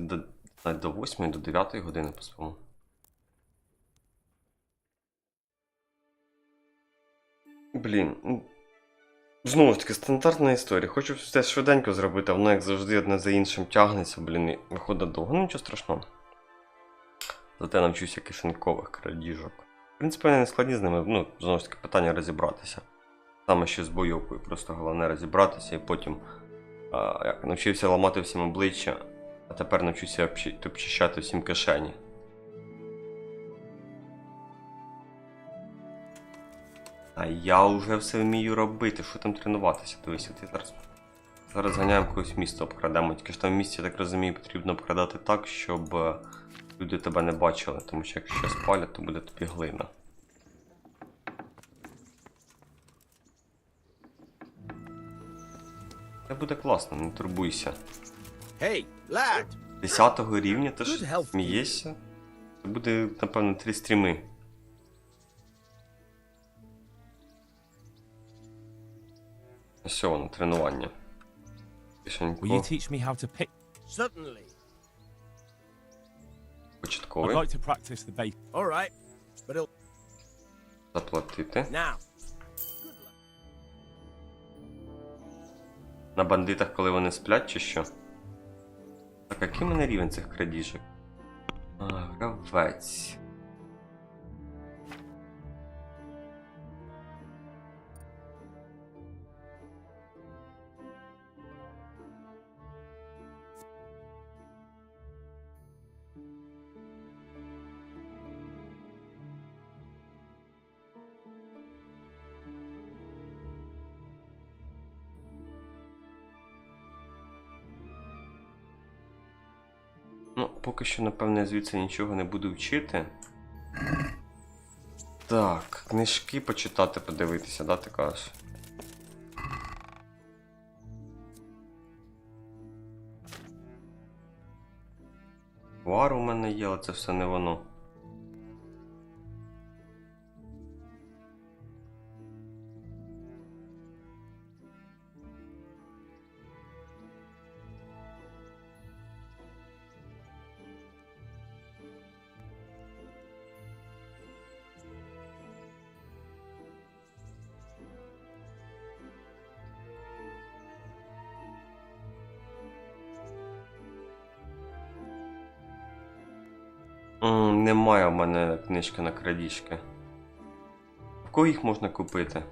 до 8 до 9 години поспимо. Блін. Знову ж таки, стандартна історія. Хочу все швиденько зробити, а воно як завжди одне за іншим тягнеться, блін, і виходить довго. Ну нічого страшного. Зате навчуся кишенькових крадіжок. В принципі, вони не складні з ними, ну, знову ж таки, питання розібратися. Саме ще з бойовкою, просто головне розібратися і потім як навчився ламати всім обличчя, а тепер навчуся обчищати всім кишені. А я вже все вмію робити, що там тренуватися? Дивися, ти зараз ганяємо когось місто обкрадемо. Тільки ж там в місті, я так розумію, потрібно обкрадати так, щоб люди тебе не бачили, тому що якщо спалять, то буде тобі глина. Це буде класно, не турбуйся. Hey, lad. 10-го рівня ти ж смієшся? Це буде, напевно, 3 стріми. Ось воно, тренування. Will you teach me how to pick? Certainly. Початковий. I'd like to practice the base. All right. But it'll... Заплатити. Now. На бандитах, коли вони сплять, чи що? Так, який в мене рівень цих крадіжок? Гравець. Ну, поки що, напевно, я звідси нічого не буду вчити. Так, книжки почитати, подивитися, да, ти кажеш? Вар у мене є, але це все не воно. Немає в мене книжки на крадіжки. В кого їх можна купити?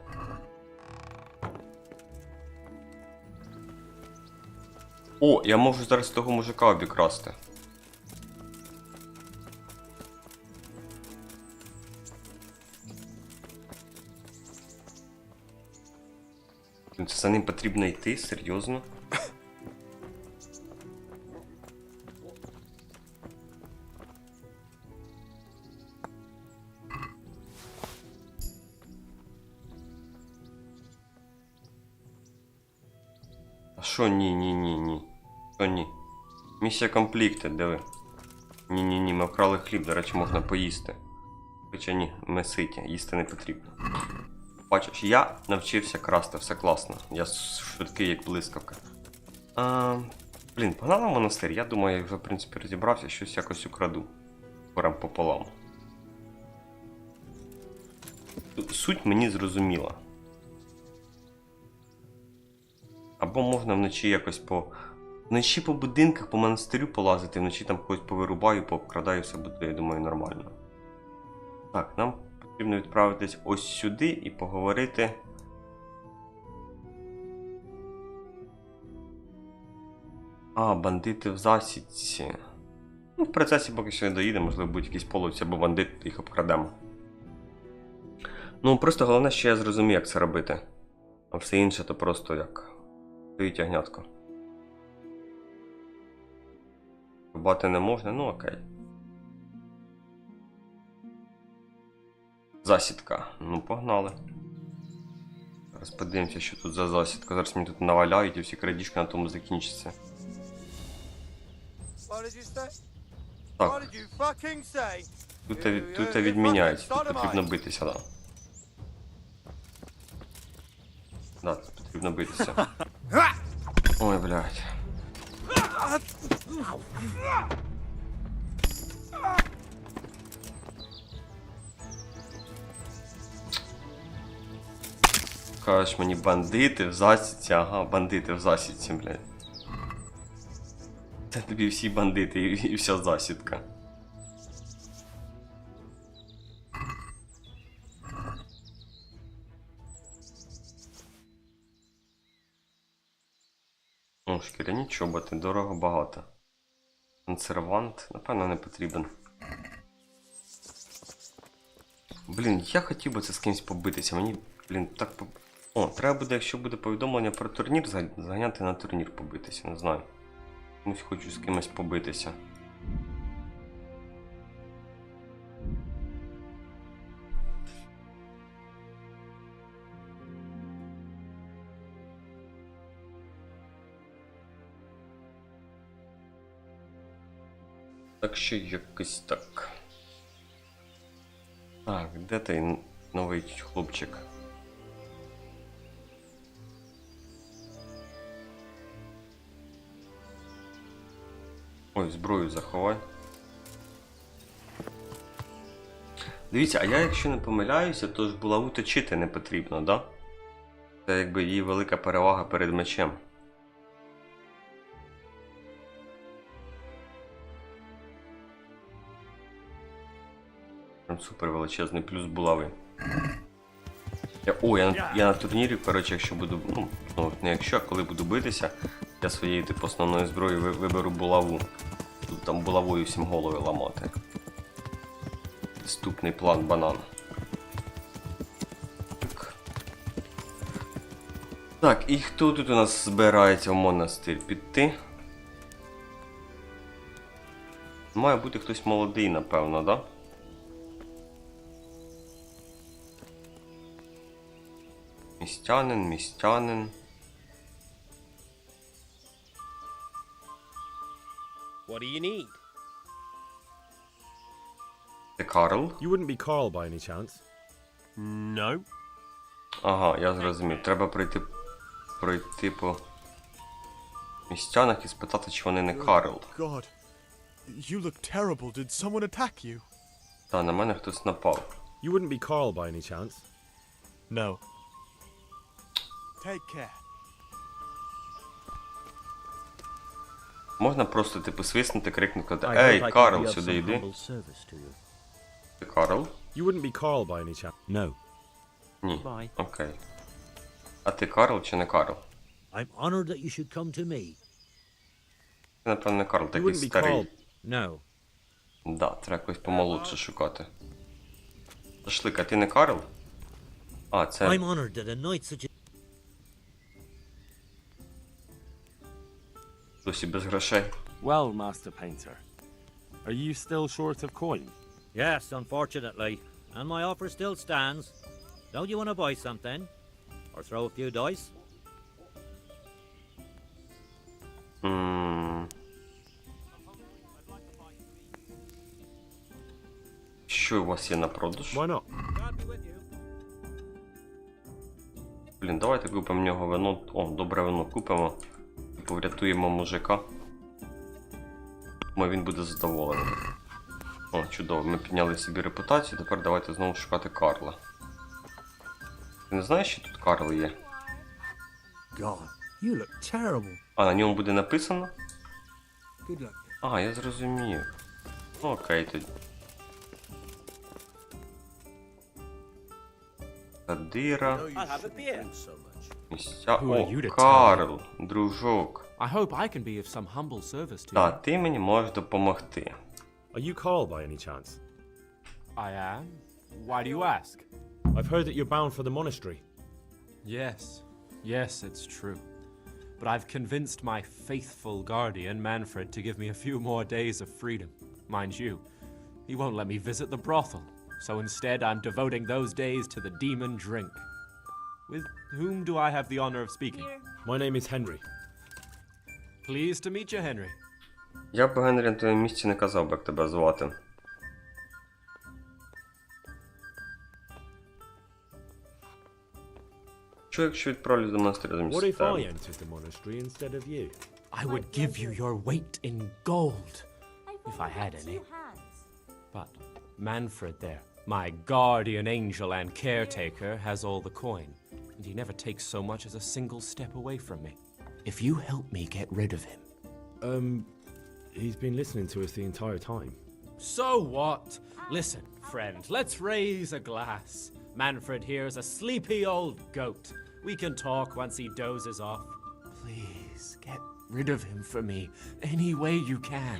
О, я можу зараз того мужика обікрасти. Це за ним потрібно йти, серйозно? А що ні? Що ні? Місія комплікти, диви. Ні, ми вкрали хліб, до речі, можна поїсти. Хоча ні, ми ситі, їсти не потрібно. Бачиш, я навчився красти, все класно. Я швидкий, як блискавка. Блін, погнали в монастир. Я думаю, я вже, в принципі, розібрався, щось якось украду. Прям пополам. Суть мені зрозуміла. Або можна вночі якось вночі по будинках, по монастирю полазити, вночі там когось повирубаю, пообкрадаю, все буде, я думаю, нормально. Так, нам потрібно відправитись ось сюди і поговорити. Бандити в засідці. Ну, в процесі поки що не доїде, можливо, будуть якісь половці або бандити, їх обкрадемо. Ну, просто головне, що я зрозумів, як це робити. А все інше то просто як стоїть ягнятко. Рубати не можна, ну окей. Засідка. Ну, погнали. Зараз подивимося, що тут за засідка. Зараз мені тут наваляють і всі крадіжки на тому закінчаться. Так. Тут відміняють. Тут потрібно битися, да. Да, тут потрібно битися. Ой, блядь. Кажеш мені бандити в засідці, ага, бандити в засідці, блядь. Це тобі всі бандити і вся засідка. О, шкіряні чоботи, дорого багато. Консервант, напевно, не потрібен. Блін, я хотів би це з кимось побитися, мені, блін, так О, треба буде, якщо буде повідомлення про турнір, заганяти на турнір побитися, не знаю. Комусь хочу з кимось побитися. Так що якось так. Так, де той новий хлопчик? Ой, зброю заховай. Дивіться, а я, якщо не помиляюся, то ж булаву точити не потрібно, да? Це якби її велика перевага перед мечем. Прям супер величезний плюс булави. Я на турнірі, коротше, якщо буду, ну, не якщо, а коли буду битися, я своєю типу основною зброєю виберу булаву. Тут там булавою всім голови ламати. Підступний план банан. Так, і хто тут у нас збирається в монастир піти? Має бути хтось молодий, напевно, да? Містянин. What do you need? Це Карл? You wouldn't be Carl by any chance? No. Ага, я зрозумів. Треба пройти по містянах і спитати, чи вони не Карл. God, you look terrible. Did someone attack you? Та, на мене хтось напав. You wouldn't be Carl by any chance? No. Take care. Можна просто, типу, свиснути, крикнути, ей, Карл, сюди йди. Ти Карл? You wouldn't be Carl by any chance? No. Ні. Окей. А ти Карл чи не Карл? I'm honored that you should come to me. Ти, напевно, не Карл, You такий wouldn't be старий. Carl. No. Да, треба якось помолодше шукати. Зашлика, ти не Карл? А, це... I'm honored that a knight such as... Досі без грошей. Well, Master Painter, are you still short of coin? Yes, unfortunately. And my offer still stands. Don't you want to buy something? Or throw a few dice? Що у вас є на продаж? Why not? Блін, давайте купимо в нього вино. О, добре вино купимо. І поврятуємо мужика. Думаю, він буде задоволений. О, чудово, ми підняли собі репутацію, тепер давайте знову шукати Карла. Ти не знаєш, що тут Карл є? God, you look terrible. А, на ньому буде написано? Good luck. А, я зрозумів. Окей, тоді. Кадира. Місця. О, Карл, дружок. I hope I can be of some humble service to you. Та, ти мені можеш допомогти. Are you Carl by any chance? I am. Why do you ask? I've heard that you're bound for the monastery. Yes, it's true. But I've convinced my faithful guardian, Manfred, to give me a few more days of freedom. Mind you, he won't let me visit the brothel, so instead I'm devoting those days to the demon drink. With whom do I have the honor of speaking? My name is Henry. Pleased to meet you, Henry. Я б, Генрі, на твоєму місці не казав, як тебе звати. Що, якщо відправлю до монастиря замість What if I тебе? entered the monastery instead of you? I would give you your weight in gold, if I had any. But Manfred there, my guardian angel and caretaker, has all the coin, and he never takes so much as a single step away from me. If you help me get rid of him... He's been listening to us the entire time. So what? Listen, friend, let's raise a glass. Manfred here's a sleepy old goat. We can talk once he dozes off. Please, get rid of him for me, any way you can.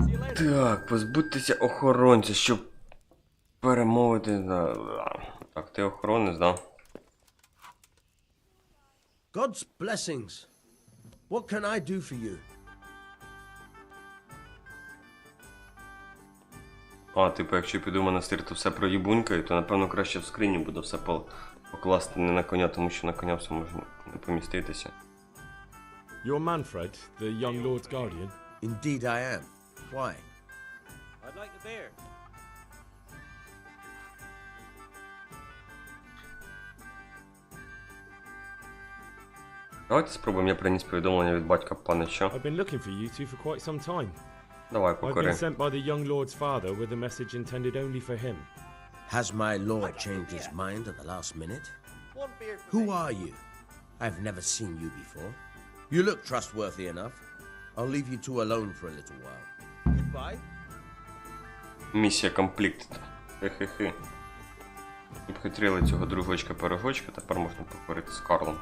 See you later. Так, позбудьтеся охоронця, щоб перемовити на... Так, ти охоронець, да? God's blessings. What can I do for you? А, типу, якщо я піду в монастир, то все проїбунькаю, то напевно краще в скрині буду все покласти не на коня, тому що на коня все може не поміститися. You're Manfred, the young lord's guardian? Indeed I am. Why? I'd like a beer. Давайте спробуємо, я приніс повідомлення від батька панича. I've been looking for you two for quite some time. Давай, I've покори. been sent by the young lord's father with a message intended only for him. Has my lord changed his mind at the last minute? Who are you? I've never seen you before. You look trustworthy enough. I'll leave you two alone for a little while. Goodbye. Місія комплект. Хе-хе-хе. Обхитрили цього дружочка-пирожочка, тепер можна поговорити з Карлом.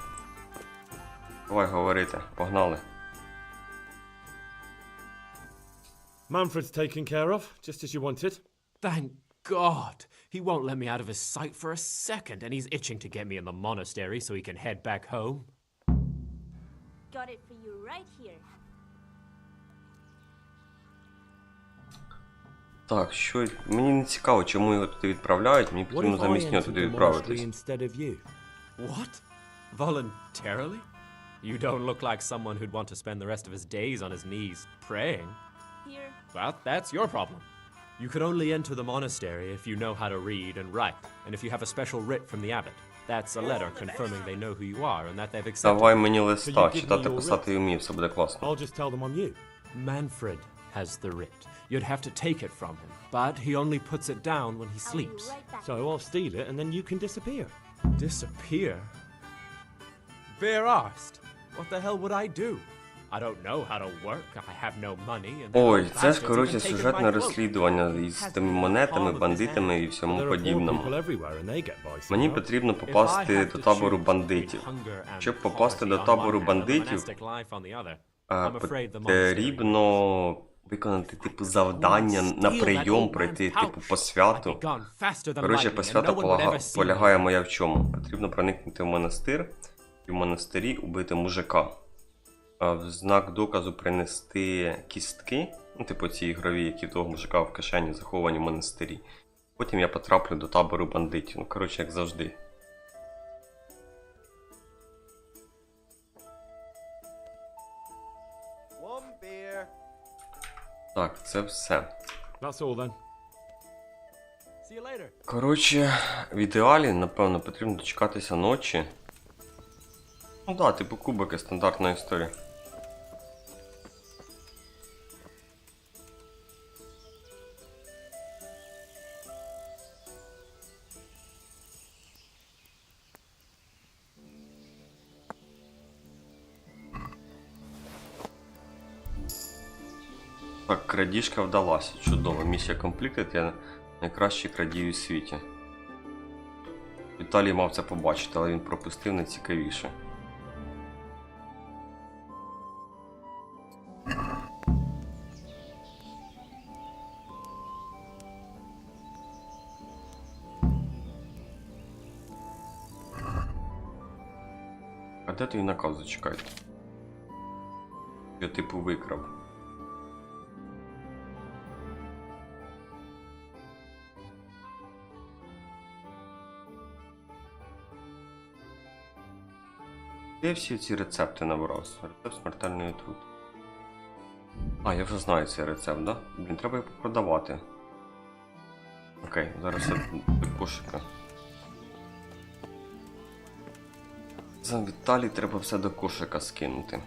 Давай говорити, погнали. Manfred's taken care of, just as you wanted. Thank God! He won't let me out of his sight for a second, and he's itching to get me in the monastery so he can head back home. Got it for you right here. Так, що... Мені не цікаво, чому його туди відправляють, мені What потрібно if I замість нього entered туди the monastery відправитись. instead of you? What? Voluntarily? You don't look like someone who'd want to spend the rest of his days on his knees praying. Here. Well, that's your problem. You can only enter the monastery if you know how to read and write, and if you have a special writ from the abbot. That's a letter confirming they know who you are and that they've accepted. Давай мені листа, So you give me читати, your писати і вмію, все буде класно. I'll just tell them I'm you. Manfred has the writ. You'd have to take it from him, but he only puts it down when he sleeps. So I'll steal it and then you can disappear. Disappear? Wer arst? What the hell would I do? I don't know how to work, I have no money, and Ой, це ж, коротше, сюжетне розслідування із тими монетами, бандитами і всьому подібному. Мені потрібно попасти до табору бандитів. Щоб попасти до табору бандитів, потрібно виконати, типу, завдання на прийом, пройти, типу, посвяту. Коротше, посвята полягає моя в чому? Потрібно проникнути в монастир і в монастирі убити мужика. В знак доказу принести кістки, ну, типу ці ігрові, які в того мужика в кишені заховані в монастирі. Потім я потраплю до табору бандитів. Ну, коротше, як завжди. Так, це все. Коротше, в ідеалі, напевно, потрібно дочекатися ночі. Ну так, типу кубики, стандартна історія. Так, крадіжка вдалася. Чудово. Місія completed, я найкращий крадій у світі. Віталій мав це побачити, але він пропустив найцікавіше. А де той наказ, зачекайте? Я типу викрав. Я всі ці рецепти набрав. Рецепт смертельної отрути. А, я вже знаю цей рецепт, да? Блін, треба його продавати. Окей, зараз я до кошика. За Віталій треба все до кошика скинути.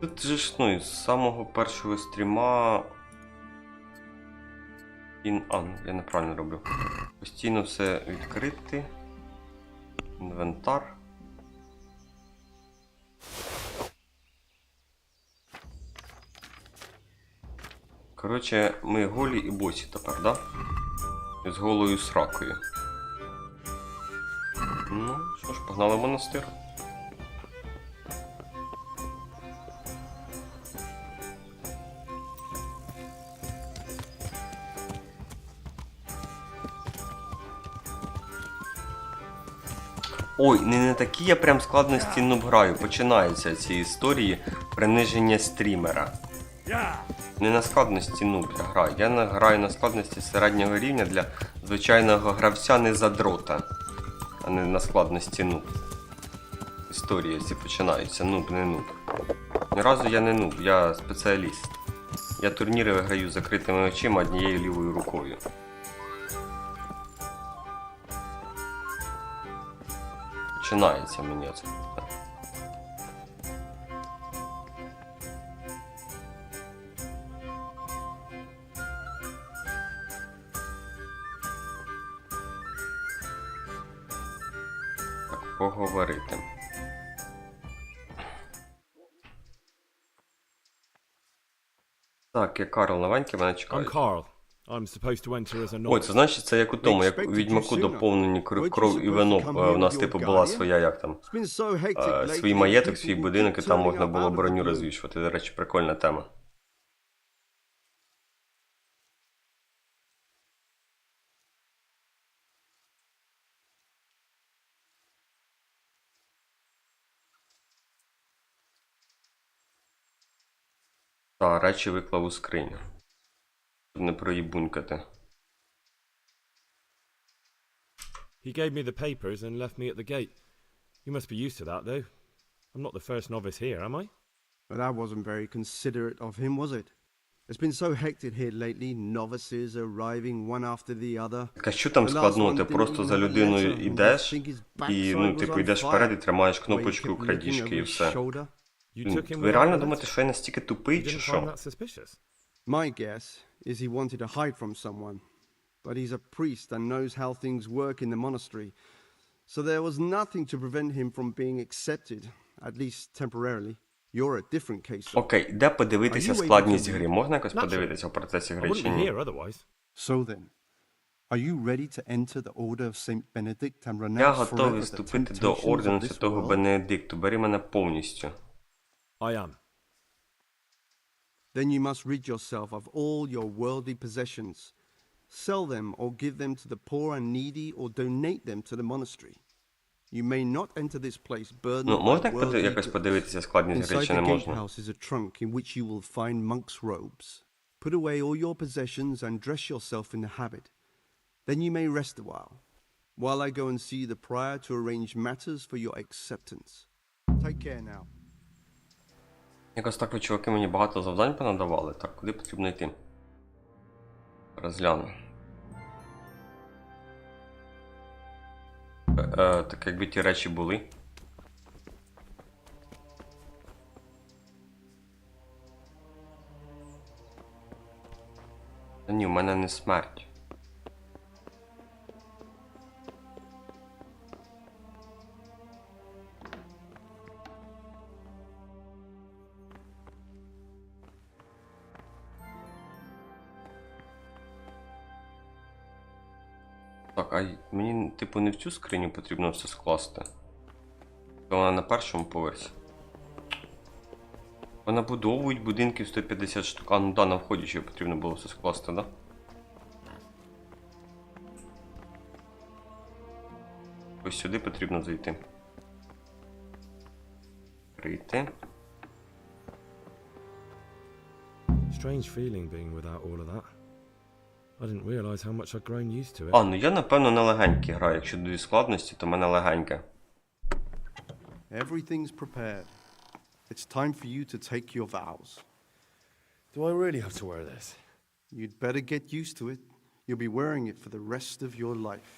Тут же ж, ну, з самого першого стріма... я неправильно роблю. Постійно все відкрити. Інвентар. Коротше, ми голі і босі тепер, да? З голою сракою. Ну, що ж, погнали в монастир. Ой, не такі я прям складності нуб граю. Починаються ці історії приниження стрімера. Не на складності нуб я граю. Я граю на складності середнього рівня для звичайного гравця не задрота. А не на складності нуб. Історії всі починаються. Нуб, не нуб. Ні разу я не нуб, я спеціаліст. Я турніри виграю з закритими очима однією лівою рукою. Починається мені це. Так, поговорити. Так, я Карл новенький, мене чекають. Ой, це значить, це як у тому, як у Відьмаку доповнені кров і вино, в нас типу була своя, як там, свій маєток, свій будинок, і там можна було броню розвішувати. До речі, прикольна тема. Та, речі виклав у скриню. Не проїбунькати. He gave me the papers and left me at the gate. You must be used to that, though. I'm not the first novice here, am I? But that wasn't very considerate of him, was it? It's been so hectic here lately, novices arriving one after the other. Так, а що там складно? Ти просто за людиною йдеш, і, ну, типу, йдеш вперед і тримаєш кнопочку крадіжки і все. Ви реально думаєте, що я настільки тупий, чи що? My guess is he wanted to hide from someone. But he's a priest and knows how things work in the monastery. So there was nothing to prevent him from being accepted at least temporarily. You're a different case. Окей, де подивитися складність гри? Можна якось подивитися в процесі гри чи ні? So then, are you ready to enter the order of Saint Benedict and renounce Я forever готовий the вступити до temptations ордену of this Святого world? Бенедикту. Бери мене повністю. I am. Then you must rid yourself of all your worldly possessions. Sell them or give them to the poor and needy or donate them to the monastery. You may not enter this place burdened Ну, by можна worldly якось goods. подивитися складність гри Inside чи the не можна? gatehouse is a trunk in which you will find monks' robes. Put away all your possessions and dress yourself in the habit. Then you may rest a while I go and see the prior to arrange matters for your acceptance. Take care now. Якось так ви, чуваки, мені багато завдань понадавали. Так, куди потрібно йти? Розгляну. Так якби ті речі були. Та ні, в мене не смерть. Так, а мені, типу, не в цю скриню потрібно все скласти. Вона на першому поверсі. Вона будовують будинків 150 штук. А, ну да, на вході ще потрібно було все скласти, да? Ось сюди потрібно зайти. Прийти. Strange feeling being without all of that. I didn't realize how much I'd grown used to it. А, ну я напевно на легенькій граю. Якщо до складності, то в мене легенька. Everything's prepared. It's time for you to take your vows. Do I really have to wear this? You'd better get used to it. You'll be wearing it for the rest of your life.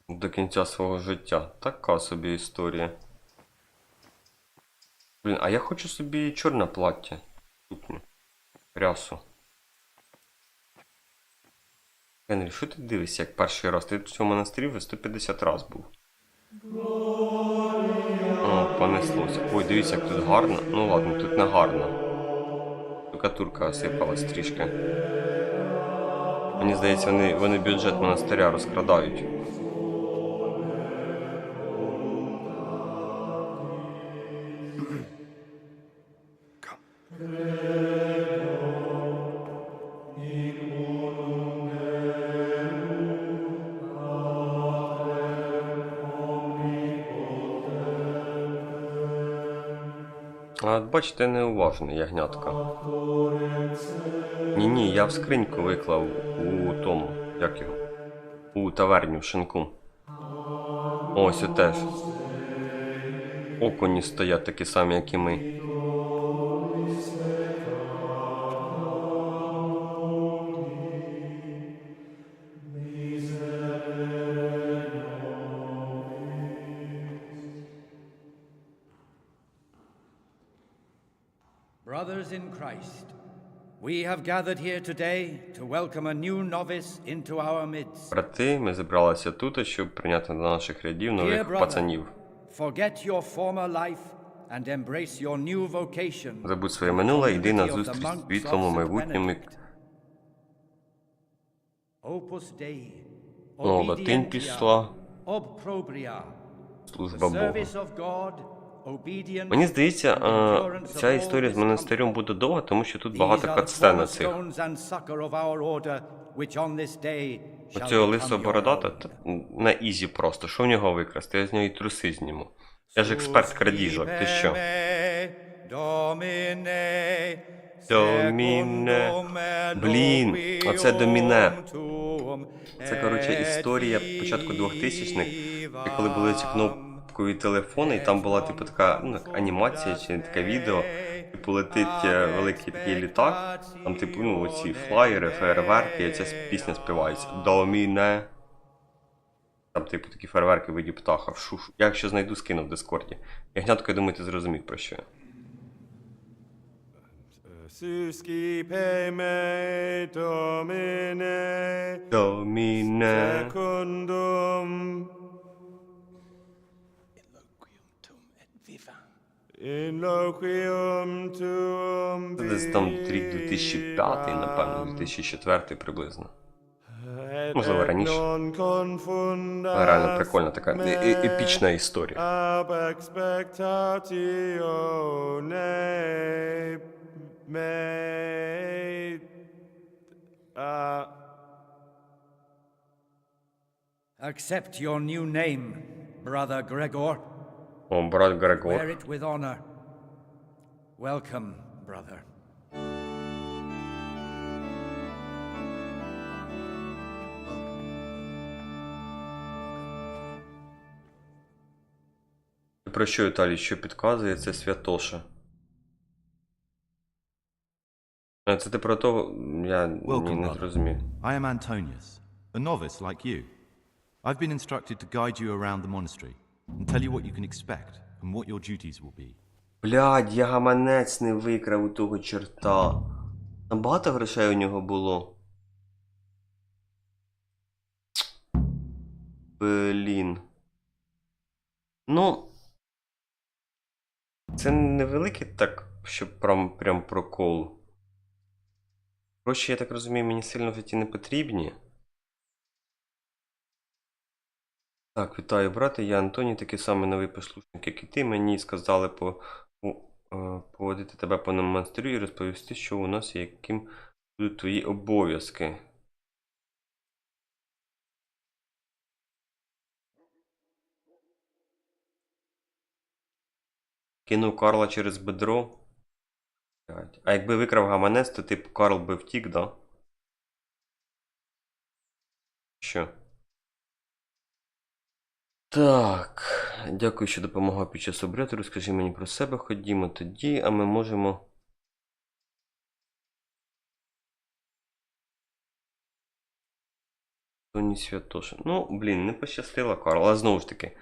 До кінця свого життя. Така собі історія. Блін, а я хочу собі чорне плаття. Сукню. Рясу. Генрі, що ти дивишся, як перший раз? Ти в цьому монастирі вже 150 раз був. О, понеслося. Ой, дивіться, як тут гарно. Ну ладно, тут не гарно. Штукатурка осипалась трішки. Мені здається, вони бюджет монастиря розкрадають. А бачите, неуважний ягнятка. Ні, я в скриньку виклав у тому, як його? У таверні, в шинку. Ось теж. Окуні стоять такі самі, як і ми. Brothers in Christ, we have gathered here today to welcome a new novice into our midst. Брати, ми зібралися тут, щоб прийняти до наших рядів нових пацанів. Forget your former life and embrace your new vocation. Забудь своє минуле, йди на зустріч світлому майбутньому. Opus Dei. О, латинь пішла. Служба Богу. Мені здається, ця історія з монастирем буде довга, тому що тут багато катсцен цих. Оцього лисого бородата на ізі просто. Що в нього викрасти? Я з нього і труси зніму. Я ж експерт крадіжок, ти що? Доміне. Блін, оце доміне. Це, коротше, історія початку 2000-х, коли були ці кнопкові телефони, і там була, типу, така, ну, анімація чи таке відео. Типу, летить великий такий літак, там, типу, ну, оці флаєри, фейерверки, і ця пісня співається. Доміне. Там, типу, такі фейерверки в виді птаха. Шушу. Я якщо знайду, скину в Дискорді. Ягнятко, я думаю, ти зрозумів, про що я. Suscipe me, Domine, Domine, secundum, in loquium tuum Це десь там рік 2005, напевно, 2004 приблизно. Можливо, раніше. Але реально прикольна така епічна історія. ab expectatione made Accept your new name, brother Gregor. О, брат Грегор. Wear it with honor. Welcome, brother. Про що, Віталій, що підказує, це Святоша. Це ти про того, я не зрозумів. I am Antonius, a novice like you. I've been instructed to guide you around the monastery and tell you what you can expect and what your duties will be. Блядь, я гаманець не викрав у того черта. Там багато грошей у нього було. Блін. Ну... Це невеликий так, щоб прям прокол. Гроші, я так розумію, мені сильно в житті не потрібні. Так, вітаю, брате, я Антоній, такий самий новий послушник, як і ти. Мені сказали поводити тебе по монастирю і розповісти, що у нас є, яким будуть твої обов'язки. Кинув Карла через бедро. А якби викрав гаманець, то типу Карл би втік, да? Що? Так. Дякую, що допомагав під час обряду. Розкажи мені про себе. Ходімо тоді, а ми можемо... Тоні Святоша. Ну, блін, не пощастило Карл. Але знову ж таки,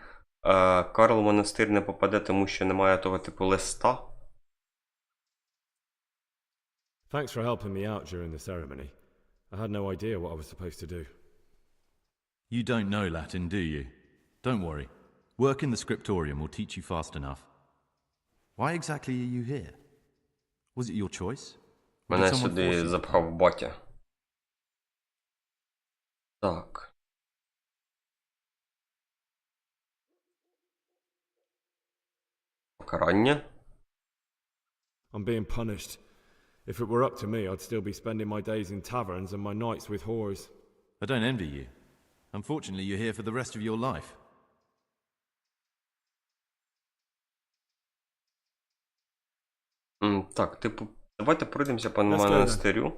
Карл в монастир не попаде, тому що немає того типу листа. Thanks for helping me out during the ceremony. I had no idea what I was supposed to do. You don't know Latin, do you? Don't worry. Work in the scriptorium will teach you fast enough. Why exactly are you here? Was it your choice? Мене сюди запхав батя. Так. Покарання. I'm being punished. If it were up to me, I'd still be spending my days in taverns and my nights with whores. I don't envy you. Unfortunately, you're here for the rest of your life. Так, типу, давайте пройдемося по монастирю,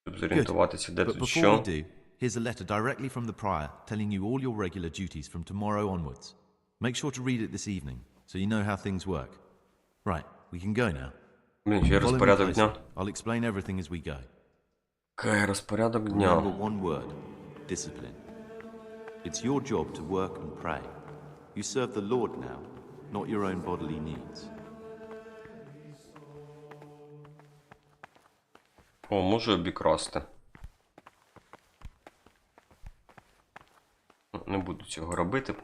щоб зорієнтуватися, де тут що. Before we do, here's a letter directly from the prior telling you all your regular duties from tomorrow onwards. Make sure to read it this evening, so you know how things work. Right, we can go now. Блін, є розпорядок дня. I'll explain everything as we go. Окей, розпорядок дня. Remember one word, discipline. It's your job to work and pray. You serve the Lord now, not your own bodily needs. О, можу обікрасти. Не буду цього робити.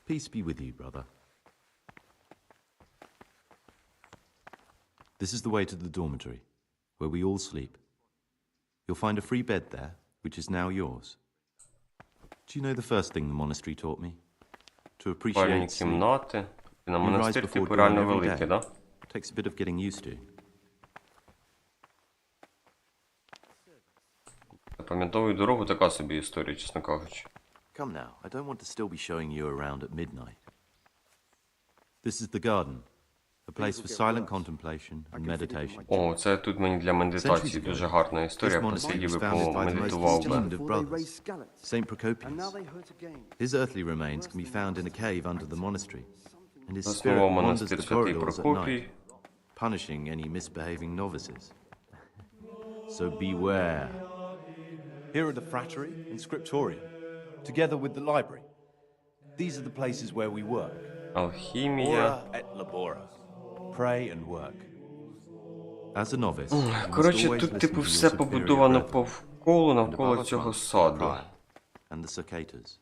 Peace be with you, brother. This is the way to the dormitory, where we all sleep. You'll find a free bed there, which is now yours. Do you know the first thing the monastery taught me? To appreciate sleep. Кімнати. На You rise монастир before типу dawn реально every великий, day. да? Takes a bit of getting used to. Запам'ятовую дорогу, така собі історія, чесно кажучи. Come now, I don't want to still be showing you around at midnight. This is the garden, a place for silent contemplation and meditation. О, це тут мені для медитації дуже гарна історія, посидів і помедитував би. Saint Procopius. His earthly remains can be found in a cave under the monastery, and his spirit wanders the corridors at night, punishing any misbehaving novices. So beware. Here are the frattery and scriptorium, together with the library. These are the places where we work. Алхімія. Ora et labora. Pray and work. As a novice, Коротше, тут типу все побудовано навколо цього саду. And the cicadas.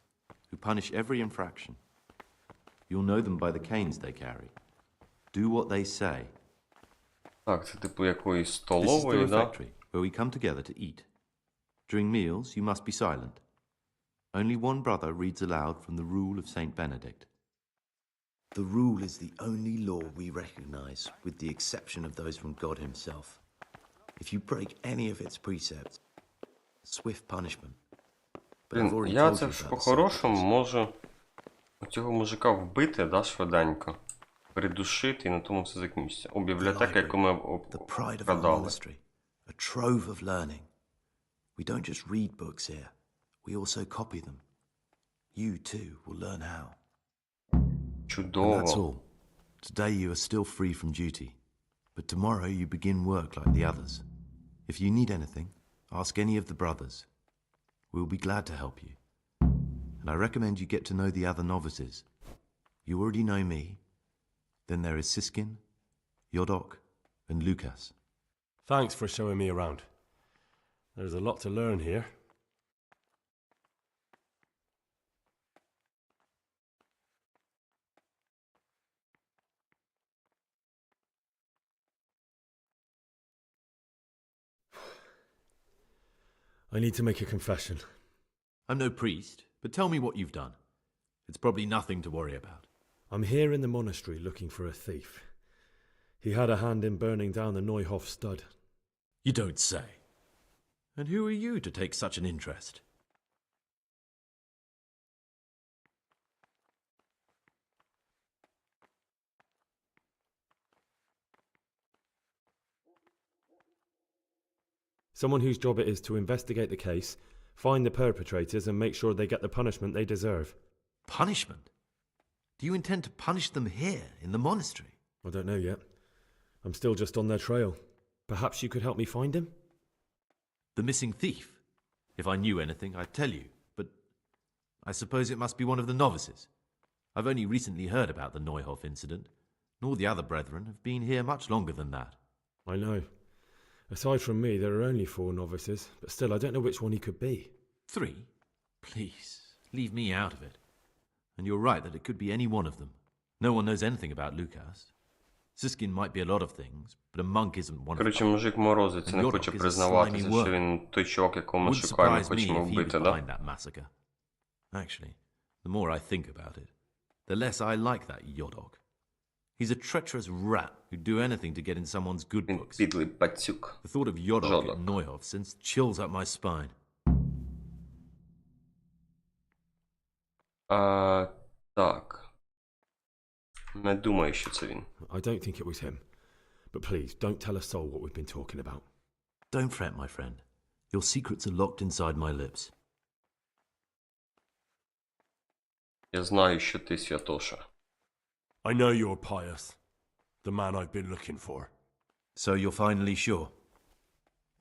who punish every infraction. You'll know them by the canes they carry. Do what they say. Так, це типу якоїсь This is the столової, да? refectory, where we come together to eat. During meals, you must be silent. Only one brother reads aloud from the rule of Saint Benedict. The rule is the only law we recognize, with the exception of those from God himself. If you break any of its precepts, swift punishment. But I've already Я told це you ж about the по-хорошому можу цього мужика вбити, да, швиденько. Придушити і на тому все закінчиться. О, бібліотека, яку ми the pride of our продали. monastery, a trove of learning. We don't just read books here, we also copy them. You too will learn how. Чудово. And that's all. Today you are still free from duty, but tomorrow you begin work like the others. If you need anything, ask any of the brothers. We'll be glad to help you. And I recommend you get to know the other novices. You already know me. Then there is Siskin, Yodok, and Lukas. Thanks for showing me around. There's a lot to learn here. I need to make a confession. I'm no priest, but tell me what you've done. It's probably nothing to worry about. I'm here in the monastery looking for a thief. He had a hand in burning down the Neuhof stud. You don't say. And who are you to take such an interest? Someone whose job it is to investigate the case, find the perpetrators, and make sure they get the punishment they deserve. Punishment? Do you intend to punish them here, in the monastery? I don't know yet. I'm still just on their trail. Perhaps you could help me find him? The missing thief? If I knew anything, I'd tell you, but I suppose it must be one of the novices. I've only recently heard about the Neuhof incident, and all the other brethren have been here much longer than that. I know. Aside from me, there are only 4 novices, but still, I don't know which one he could be. 3? Please, leave me out of it. And you're right that it could be any one of them. No one knows anything about Lukas. Siskin might be a lot of things, but a monk isn't one of them. Коротше, мужик морозиться, не хоче признаватися, що він той чувак, якого ми шукаємо, хочемо вбити, да? Actually, the more I think about it, the less I like that Yodok. He's a treacherous rat who'd do anything to get in someone's good books. Підлий пацюк. The thought of Yodok at Neuhof sends chills up my spine. Так. Не думаю, що це він. I don't think it was him. But please, don't tell a soul what we've been talking about. Don't fret, my friend. Your secrets are locked inside my lips. Я знаю, що ти святоша. I know you're pious. The man I've been looking for. So you're finally sure?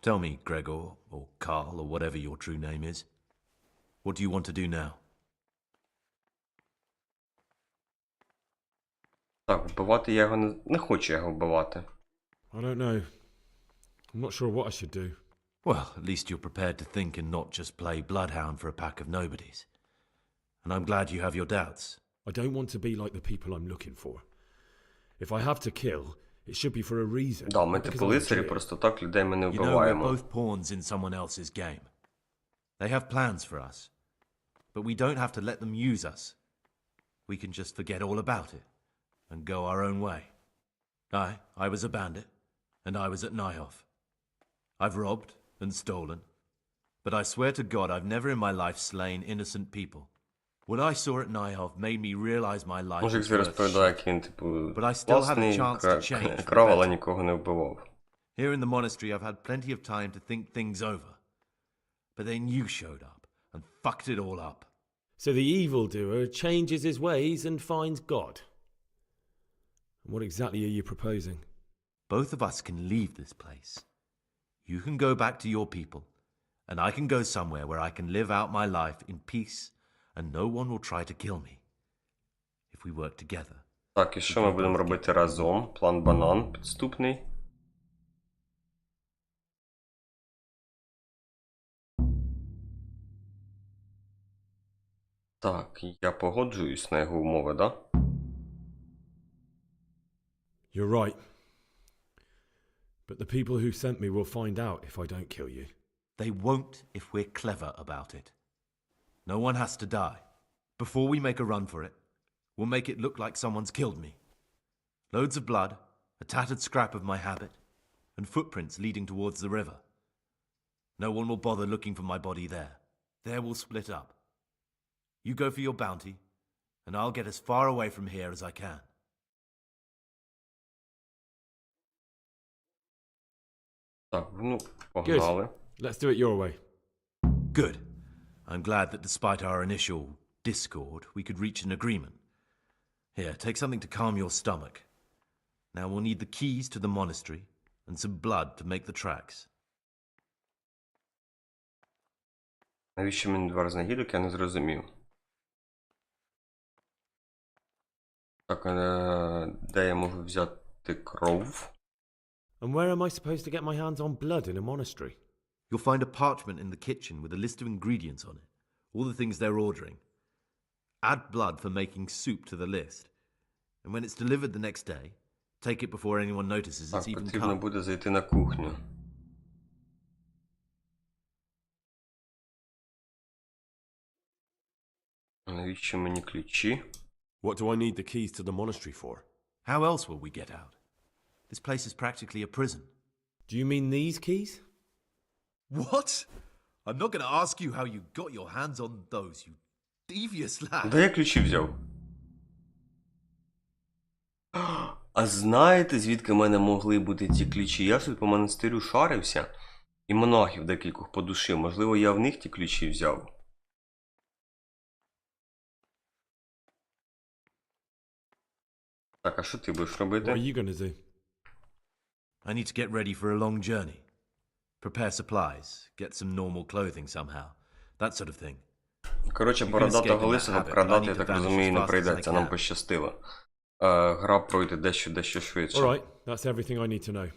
Tell me, Gregor, or Carl, or whatever your true name is. What do you want to do now? Так, вбивати я його не хочу його вбивати. I don't know. I'm not sure what I should do. Well, at least you're prepared to think and not just play bloodhound for a pack of nobodies. And I'm glad you have your doubts. I don't want to be like the people I'm looking for. If I have to kill, it should be for a reason. Да, ми типу лицарі, просто так людей ми не You know, we're вбиваємо. both pawns in someone else's game. They have plans for us. But we don't have to let them use us. We can just forget all about it and go our own way. I was a bandit, and I was at Neuhof. I've robbed and stolen, but I swear to God I've never in my life slain innocent people. What I saw at Neuhof made me realize my life Мужик was звір worth розповідає, shit. як він, типу, But I still have a власний, chance to change. for крав, але better. нікого не вбивав. Here in the monastery I've had plenty of time to think things over. But then you showed up and fucked it all up. So the evildoer changes his ways and finds God. And what exactly are you proposing? Both of us can leave this place. You can go back to your people, and I can go somewhere where I can live out my life in peace, and no one will try to kill me. If we work together. Так, і що ми будемо робити разом? План банан підступний. Так, я погоджуюсь на його умови, да? You're right. But the people who sent me will find out if I don't kill you. They won't if we're clever about it. No one has to die. Before we make a run for it, we'll make it look like someone's killed me. Loads of blood, a tattered scrap of my habit, and footprints leading towards the river. No one will bother looking for my body there. There we'll split up. You go for your bounty, and I'll get as far away from here as I can. Так, ну, погнали. Let's do it your way. Good. I'm glad that despite our initial discord, we could reach an agreement. Here, take something to calm your stomach. Now we'll need the keys to the monastery and some blood to make the tracks. Навіщо мені два рознагідок, я не зрозумів. Так, де я можу взяти кров? And where am I supposed to get my hands on blood in a monastery? You'll find a parchment in the kitchen with a list of ingredients on it, all the things they're ordering. Add blood for making soup to the list, and when it's delivered the next day, take it before anyone notices it's even Потрібно come. буде зайти на кухню. Навіщо мені ключі? What do I need the keys to the monastery for? How else will we get out? This place is practically a prison. Do you mean these keys? What? I'm not going to ask you how you got your hands on those, you devious lad. Де я ключі взяв? А знаєте, звідки в мене могли бути ці ключі? Я тут по монастирю шарився і монахів декількох подушив. Можливо, я в них ті ключі взяв. Так, а що ти будеш робити? What are you gonna do? I need to get ready for a long journey. Prepare supplies, get some normal clothing somehow. That sort of thing. Коротше, бородатого лисого вкрадати, я так розумію, не прийдеться, нам пощастило. Гра пройде дещо швидше. Alright, that's everything I need to know.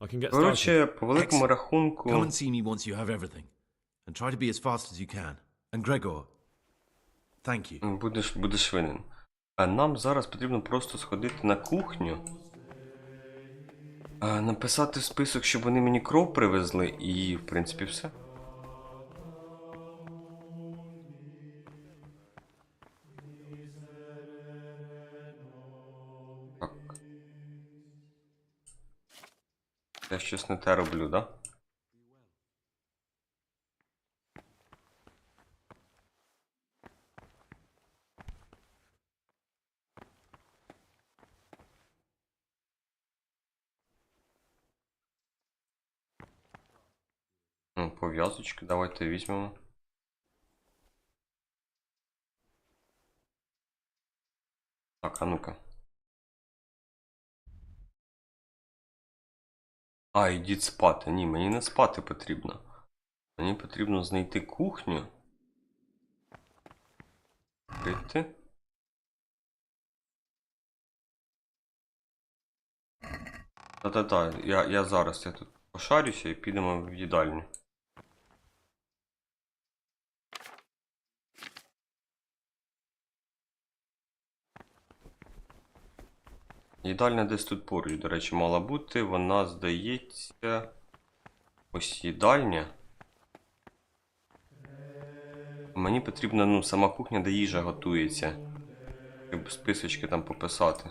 I can get started. Коротше, по великому рахунку... Come and see me once you have everything. And try to be as fast as you can. And Gregor, thank you. Будеш винен. А нам зараз потрібно просто сходити на кухню. Написати список, щоб вони мені кров привезли, і, в принципі, все. Так. Я щось не те роблю, да? Пов'язочки, давайте візьмемо. Так, а ну-ка. Ідіть спати. Ні, мені не спати потрібно. Мені потрібно знайти кухню. Прийти. Та-та-та, я зараз тут пошарюся і підемо в їдальню. Їдальня десь тут поруч, до речі, мала бути. Вона, здається... Ось їдальня. Мені потрібна, ну, сама кухня, де їжа готується. Щоб списочки там пописати.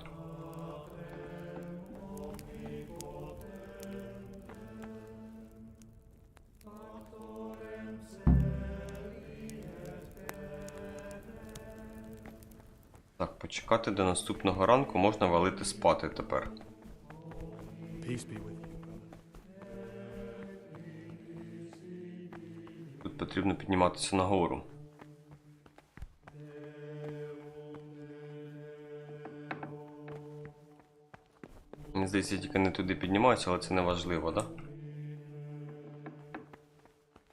Так, почекати до наступного ранку, можна валити спати тепер. Тут потрібно підніматися нагору. Мені здається, я тільки не туди піднімаюся, але це не важливо, да?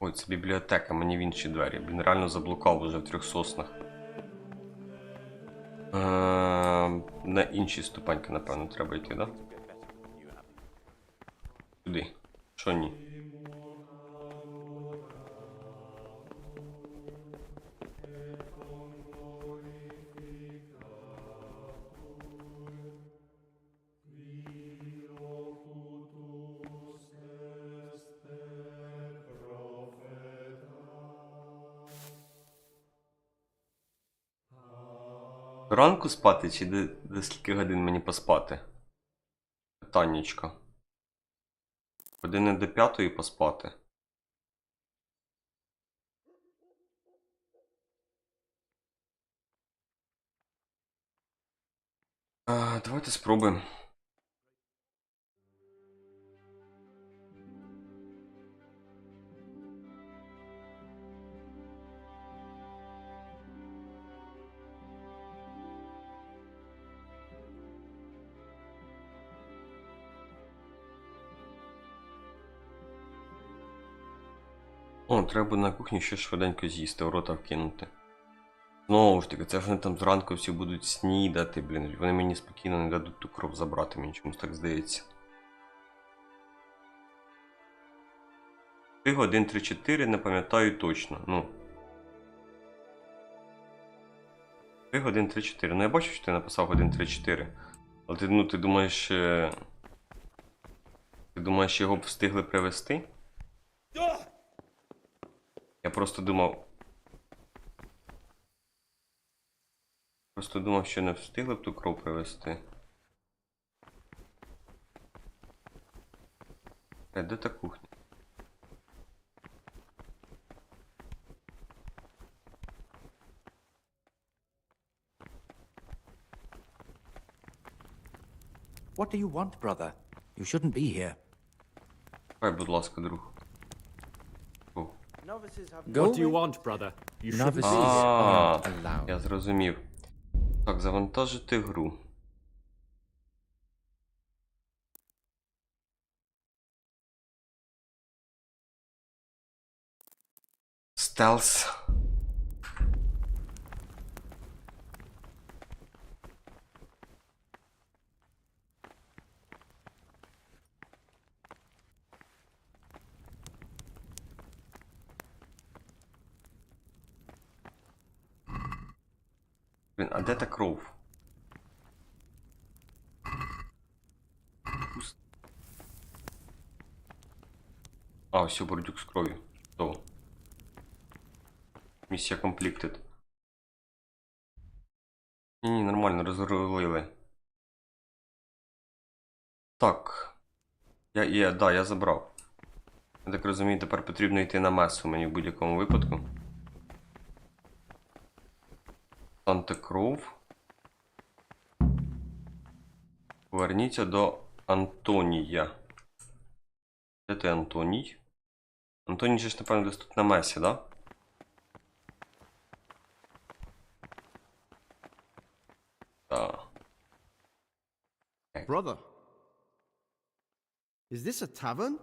Ой, це бібліотека, мені в інші двері. Блін, реально заблукав уже в Трьох Соснах. На інші ступеньки, напевно, треба йти, да? Туди. Що ні? Ранку спати чи до скільки годин мені поспати? Питаннячко. Години до 5 поспати. Давайте спробуємо. О, треба на кухні ще швиденько з'їсти, в рота вкинути. Знову ж таки, це ж вони там зранку всі будуть снідати, блін. Вони мені спокійно не дадуть ту кров забрати, мені чомусь так здається. 3 годин 3-4, не пам'ятаю точно, ну. 3 годин 3-4. Ну я бачу, що ти написав годин 3-4. Але ти, ти думаєш... Ти думаєш, його б встигли привезти? Я просто думав... що не встигли б ту кров привезти. Де та кухня? What do you want, brother? You shouldn't be here. Хай, будь ласка, друг. О. What do you want, brother? You shouldn't be here. Я зрозумів. Так, завантажити гру. Стелс. Блін, а де та кров? А, все, бордюк з кров'ю. Готово. Місія компліктед. Ні, нормально, розрулили. Так. Я забрав. Я так розумію, тепер потрібно йти на месу мені в будь-якому випадку. Антикров. Поверніться до Антонія. Де ти, Антоній? Антоній же ж, напевно, десь тут на месі, да? Так. Brother, is this a tavern?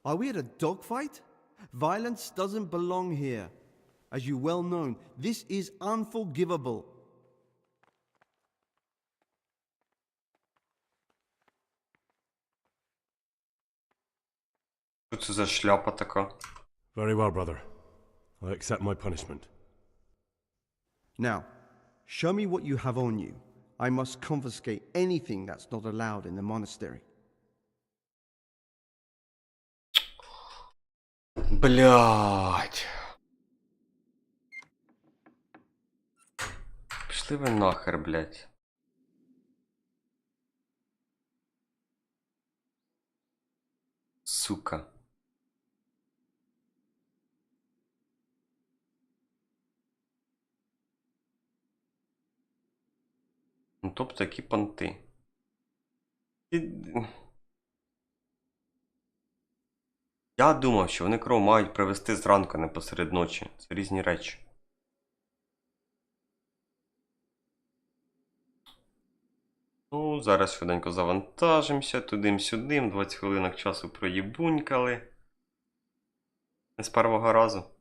Are we at a dogfight? Violence doesn't belong here. As you well know, this is unforgivable. Що це за шляпа така? Very well, brother. I accept my punishment. Now, show me what you have on you. I must confiscate anything that's not allowed in the monastery. Блядь. Пішли ви нахер, блядь. Сука. Ну, тобто, які понти. Я думав, що вони кров мають привезти зранку, а не посеред ночі. Це різні речі. Ну, зараз швиденько завантажимося, туди-сюди, 20 хвилинок часу проїбунькали. Не з першого разу.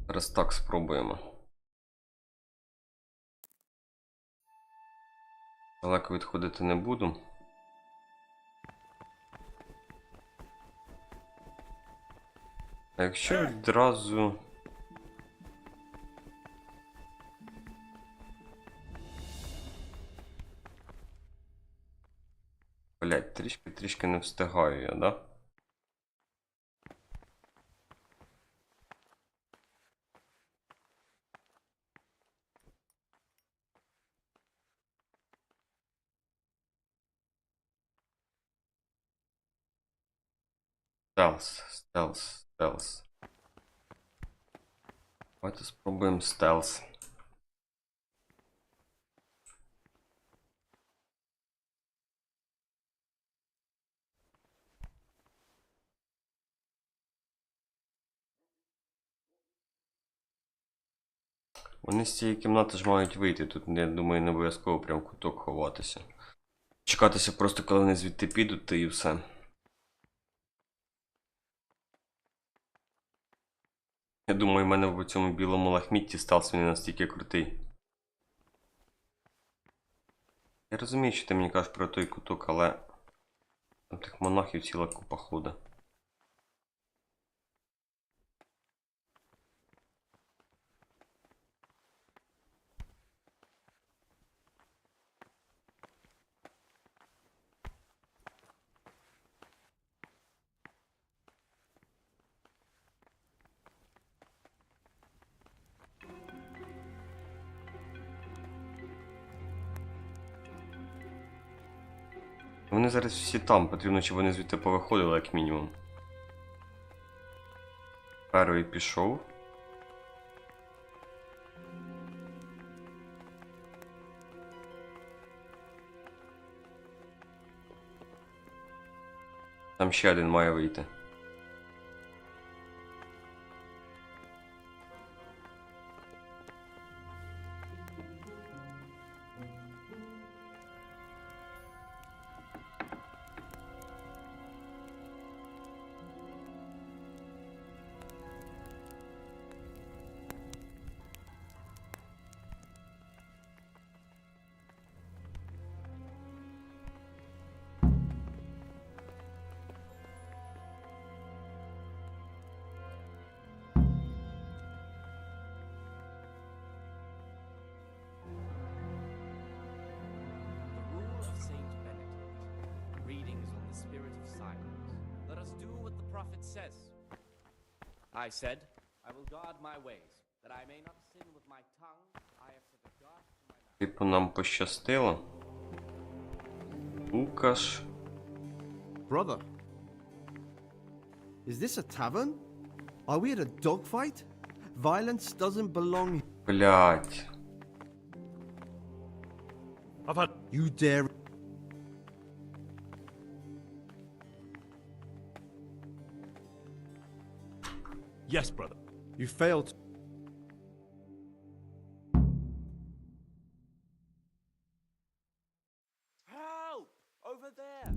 Зараз так спробуємо. Далеко відходити не буду. А якщо відразу... Блять, трішки не встигаю я, да? Стелс. Давайте спробуємо стелс. Вони з цієї кімнати ж мають вийти. Тут, я думаю, не обов'язково прям куток ховатися. Чекатися просто, коли вони звідти підуть, та і все. Я думаю, в мене в цьому білому лахмітті стелс він настільки крутий. Я розумію, що ти мені кажеш про той куток, але там тих монахів ціла купа ходить. Вони зараз всі там, потрібно, щоб вони звідти повиходили, як мінімум. Перший пішов. Там ще один має вийти. I said, I will guard my ways, that I may not sin with my tongue. I have set a guard to my mouth. Типу нам пощастило. Лукаш. Brother, is this a tavern? Are we at a dogfight? Violence doesn't belong. Блять. You dare. Yes, brother. You failed. Help! Over there!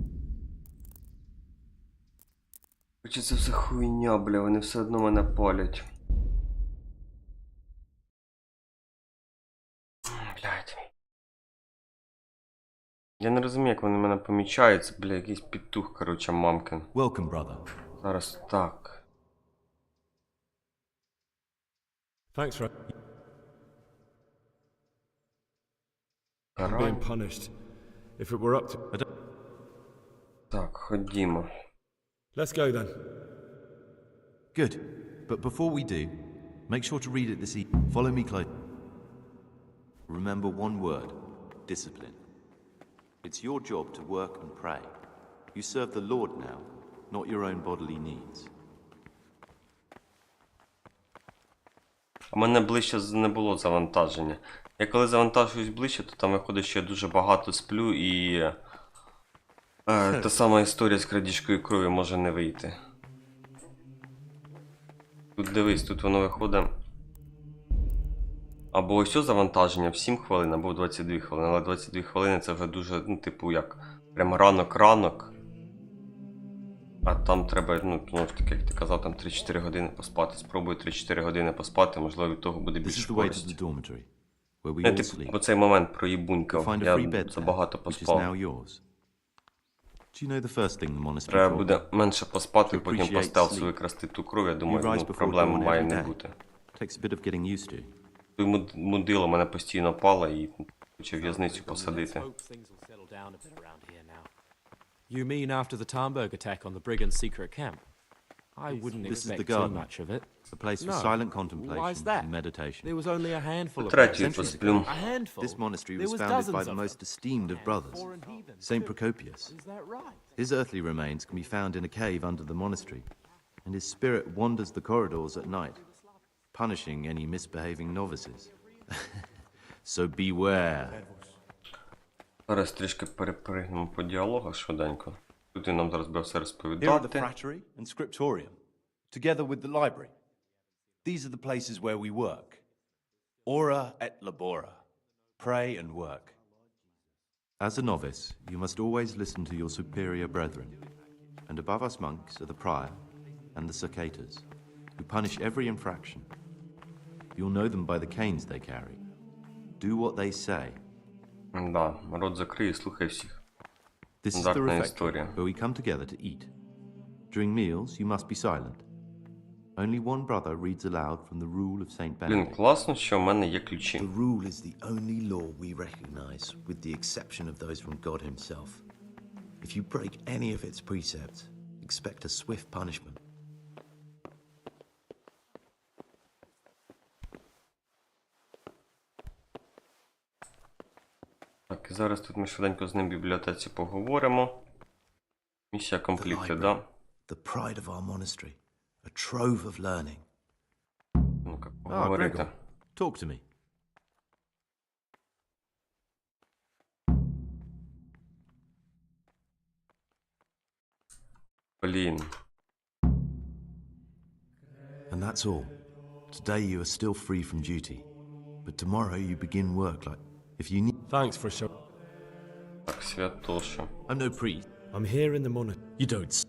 Чи це все хуйня, бля, вони все одно мене палять. Блять. Я не розумію, як вони мене помічають, це, бля, якийсь петух, короче, мамкин. Welcome, brother. Зараз так. Thanks for I'm being punished. If it were up to... Так, ходімо. Let's go then. Good. But before we do, make sure to read it this evening. Follow me close. Remember one word. Discipline. It's your job to work and pray. You serve the Lord now, not your own bodily needs. У мене ближче не було завантаження. Я коли завантажуюсь ближче, то там виходить, що я дуже багато сплю і та сама історія з крадіжкою крові може не вийти. Тут дивись, тут воно виходить або ось завантаження в 7 хвилин, або в 22 хвилини. Але 22 хвилини це вже дуже, ну, типу, як прям ранок-ранок. А там треба, ну, знову ж таки, як ти казав, там 3-4 години поспати. Спробую 3-4 години поспати, можливо, від того буде більше користі. Я, типу, оцей момент проїбунькав, я забагато поспав. Треба буде менше поспати, потім по стелсу викрасти ту кров, я думаю, ну, проблем має не бути. Той мудило мене постійно пало і хоче в'язницю посадити. You mean after the Tarnberg attack on the Brigands' secret camp? I wouldn't This is the expect too garden, much of it. a place for No. silent Why is contemplation that? and meditation. There was only a handful of Третій centuries посплю. ago. A handful. This monastery There was was founded by dozens the of most esteemed of brothers, foreign heathens, Saint too. Procopius. Is that right? His earthly remains can be found in a cave under the monastery, and his spirit wanders the corridors at night, punishing any misbehaving novices. So beware. Зараз трішки перепригнемо по діалогах швиденько. Тут він нам зараз буде все Here are the розповідати. frattery and scriptorium, together with the library. These are the places where we work. Ora et labora. Pray and work. As a novice, you must always listen to your superior brethren, and above us monks are the prior and the cicatas, who punish every infraction. You'll know them by the canes they carry. Do what they say. Да, рот закрий і слухай всіх. This is the Стандартна refectory, історія. where we come together to eat. During meals, you must be silent. Only one brother reads aloud from the rule of Saint Блін, Benedict. класно, що в мене є ключі. The rule is the only law we recognize, with the exception of those from God himself. If you break any of its precepts, expect a swift punishment. Так, і зараз тут ми швиденько з ним в бібліотеці поговоримо. Місія комплікти, да? The pride of our monastery, a trove of learning. Ну-ка, Ah, поговорити. Gregor, talk to me. Блін. And that's all. Today you are still free from duty. But tomorrow you begin work like... If you need... Thanks for showing. Так, святоша. I'm no priest. I'm here in the monastery. You don't...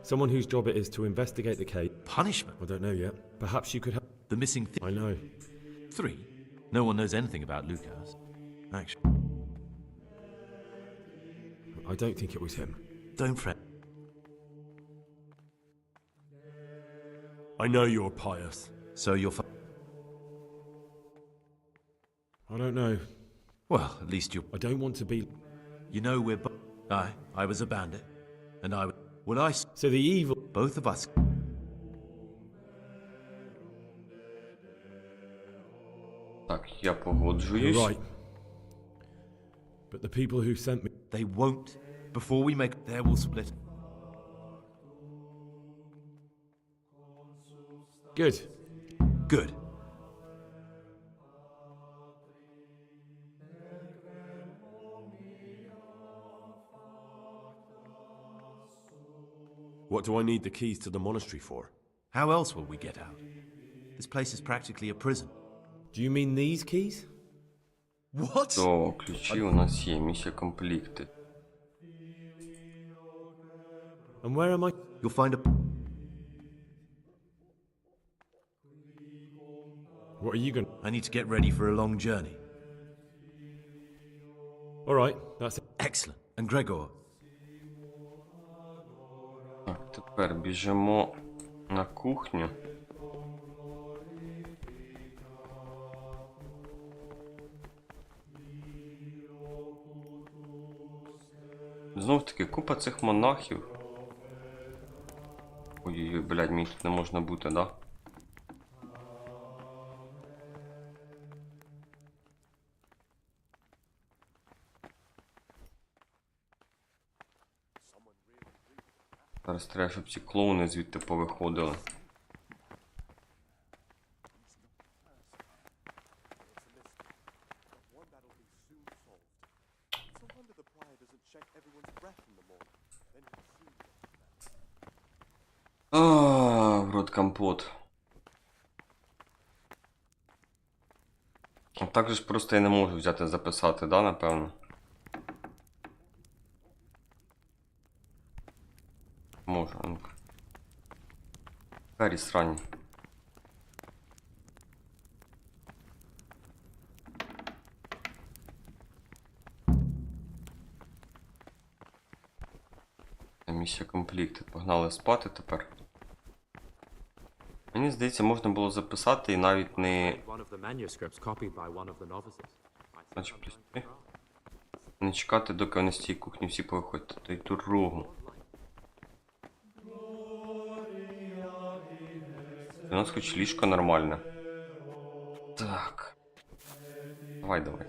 Someone whose job it is to investigate the case. Punishment? I don't know yet. Perhaps you could help. The missing thing. I know. 3. No one knows anything about Lucas. Actually, I don't think it was him. don't fret. I know you're pious. So you're I don't know. Well, at least you... I don't want to be... You know we're... I was a bandit. And I... Well, So the evil... Both of us... Так, я погоджуюсь. You're right. But the people who sent me... They won't. Before we make... There will split. Good. Good. What do I need the keys to the monastery for? How else will we get out? This place is practically a prison. Do you mean these keys? What? То, ключі у нас є, місія комплікти. And where am I? You'll find a... What are you going... I need to get ready for a long journey. All right, that's it. Excellent. And Gregor, Так, тепер біжимо на кухню. Знов таки, купа цих монахів. Ой-ой-ой, блядь, мені тут не можна бути, да? Зараз треба, щоб ці клоуни звідти повиходили. В рот компот. А так же ж просто я не можу взяти записати, да, напевно? Можу, а ну-ка. Карі срані. Місія комплікти. Погнали спати тепер. Мені здається, можна було записати і навіть не... Значить, плюс 3. Не чекати, доки вони з цієї кухні всі повиходять. Та й дорогу. У нас хоч ліжко нормальне. Так. Давай, давай.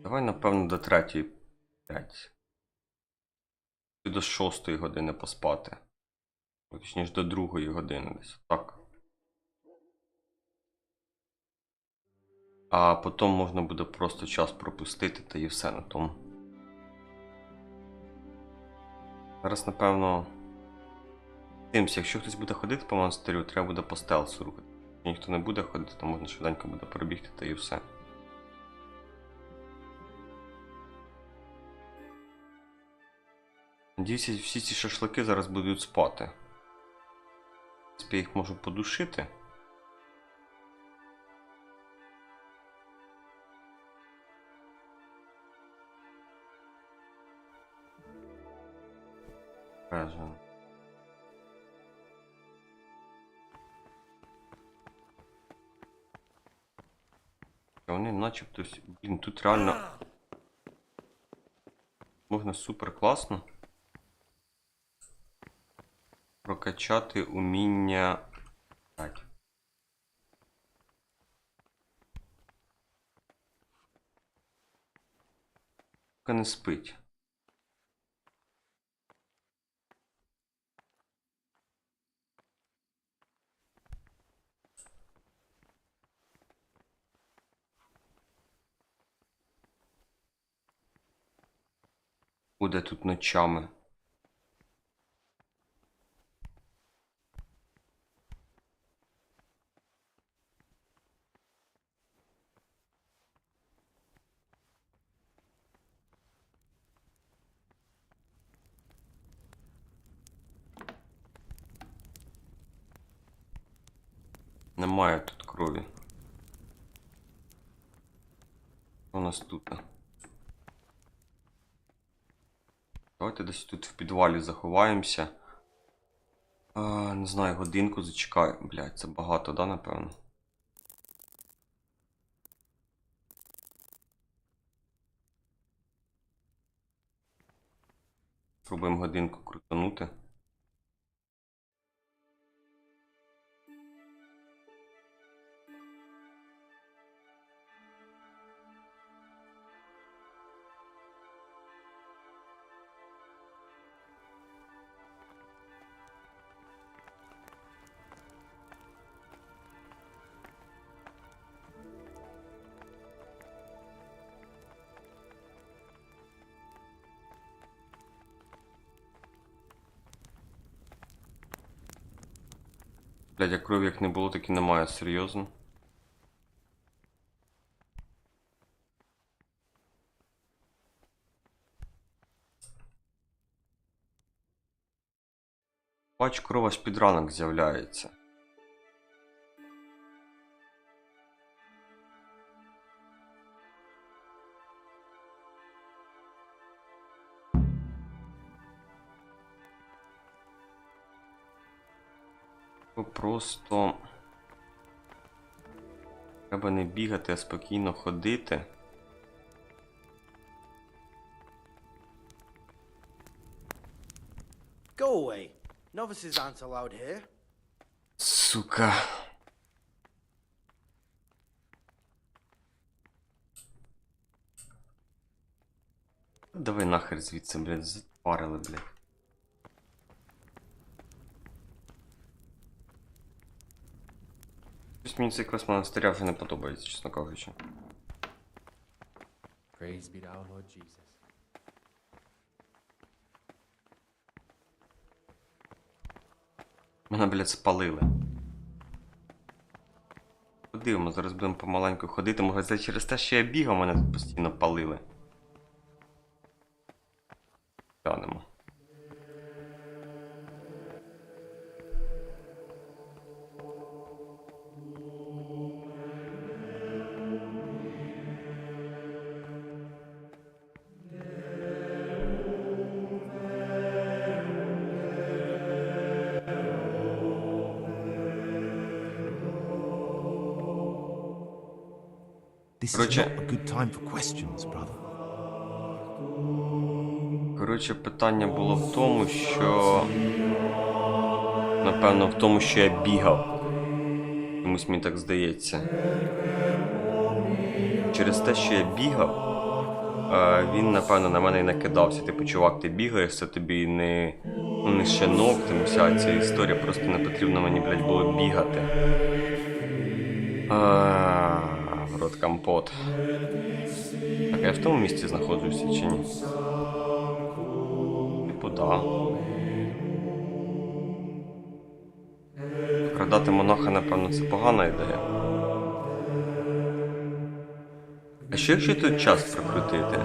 Давай, напевно, до 3:05. 5. До 6 години поспати. Точніше, до 2 години десь. Так. А потім можна буде просто час пропустити та і все на тому. Зараз, напевно, дивимося, якщо хтось буде ходити по монастирю, треба буде по стелсу рухати. Якщо ніхто не буде ходити, то можна швиденько буде пробігти та і все. Надіюся, всі ці шашлики зараз будуть спати. Я їх можу подушити. Бежано. Вони начебто... Блін, тут реально... Можна супер класно прокачати уміння... Так. Поки не спить. Буде тут ночами. Немає тут крові. Що у нас тут? Давайте десь тут в підвалі заховаємося. Не знаю, годинку зачекаю. Блядь, це багато, да, напевно? Спробуємо годинку крутанути. Блядь, а крові як не було, так і немає, серйозно. Бач, кров аж під ранок з'являється. Просто треба не бігати, а спокійно ходити. Go away. Novices aren't allowed here. Сука. Давай нахер звідси, блядь, запарили, блядь. Щось мені цей клас монастиря вже не подобається, чесно кажучи. Praise be to our Lord Jesus. Мене, блядь, спалили. Подивимо, зараз будемо помаленьку ходити. Може це через те, що я бігав, мене тут постійно палили. Глянемо. This is not a good time for questions, brother. Коротше, питання було в тому, що... Напевно, в тому, що я бігав. Чомусь мені так здається. Через те, що я бігав, він, напевно, на мене і накидався. Типу, чувак, ти бігаєш, це тобі не... Ну, не щенок, там вся ця історія, просто не потрібно мені, блядь, було бігати. В рот компот. Так, я в тому місці знаходжуся чи ні? Типу, да. Продати монаха, напевно, це погана ідея. А що якщо тут час прокрутити?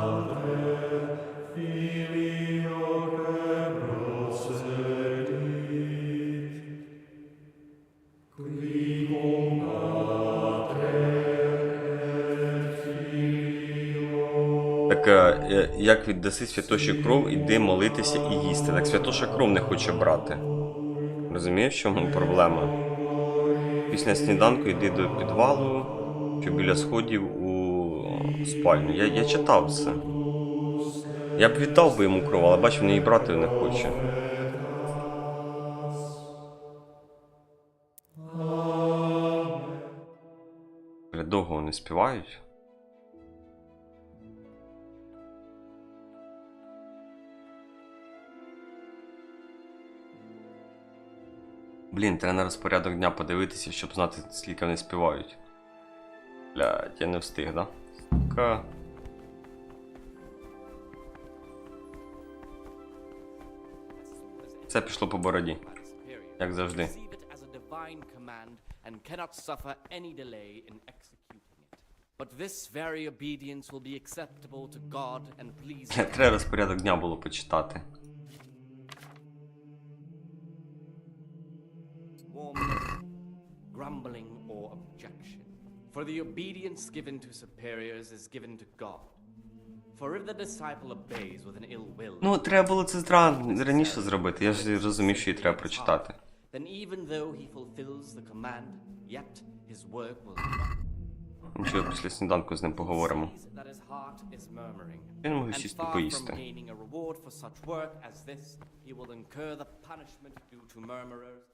Так, як віддаси святоші кров, іди молитися і їсти. Так святоша кров не хоче брати. Розумієш, в чому проблема? Після сніданку йди до підвалу, що біля сходів у спальню. Я читав це. Я б віддав би йому кров, але бачу, він її брати не хоче. Довго вони співають. Блін, треба на розпорядок дня подивитися, щоб знати, скільки вони співають. Блядь, я не встиг, да? Сука. Це пішло по бороді. Як завжди. Треба розпорядок дня було почитати. Grumbling or objection. For the obedience given to superiors is given to God. For if the disciple obeys with an ill will, Ну, треба було це раніше зробити. Я ж розумів, що її треба прочитати. then even though he fulfills the command, yet his work will not. Нічого, після сніданку з ним поговоримо. That his heart is murmuring. Я не можу And сісти far from поїсти. gaining a reward for such work as this, he will incur the punishment due to murmurers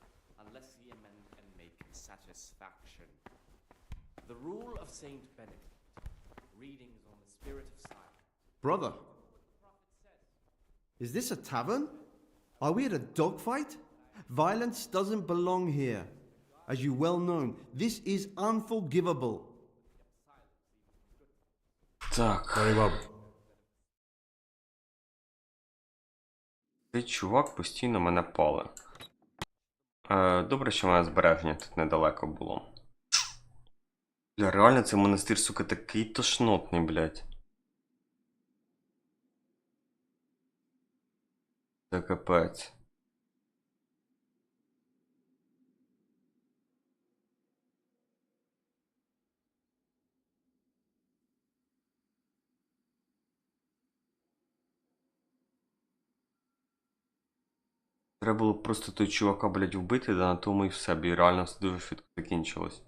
unless he amend and make satisfaction. The rule of Saint Benedict, readings on the spirit of silence. Brother, is this a tavern? Are we at a dogfight? Violence doesn't belong here. As you well know, this is unforgivable. Так. Цей чувак постійно мене пале. Добре, що в мене збереження тут недалеко було. Бля, реально цей монастир, сука, такий тошнотний, блядь. Це капець. Треба було просто той чувака, блядь, вбити, да на тому і все, бо і реально все дуже швидко закінчилось.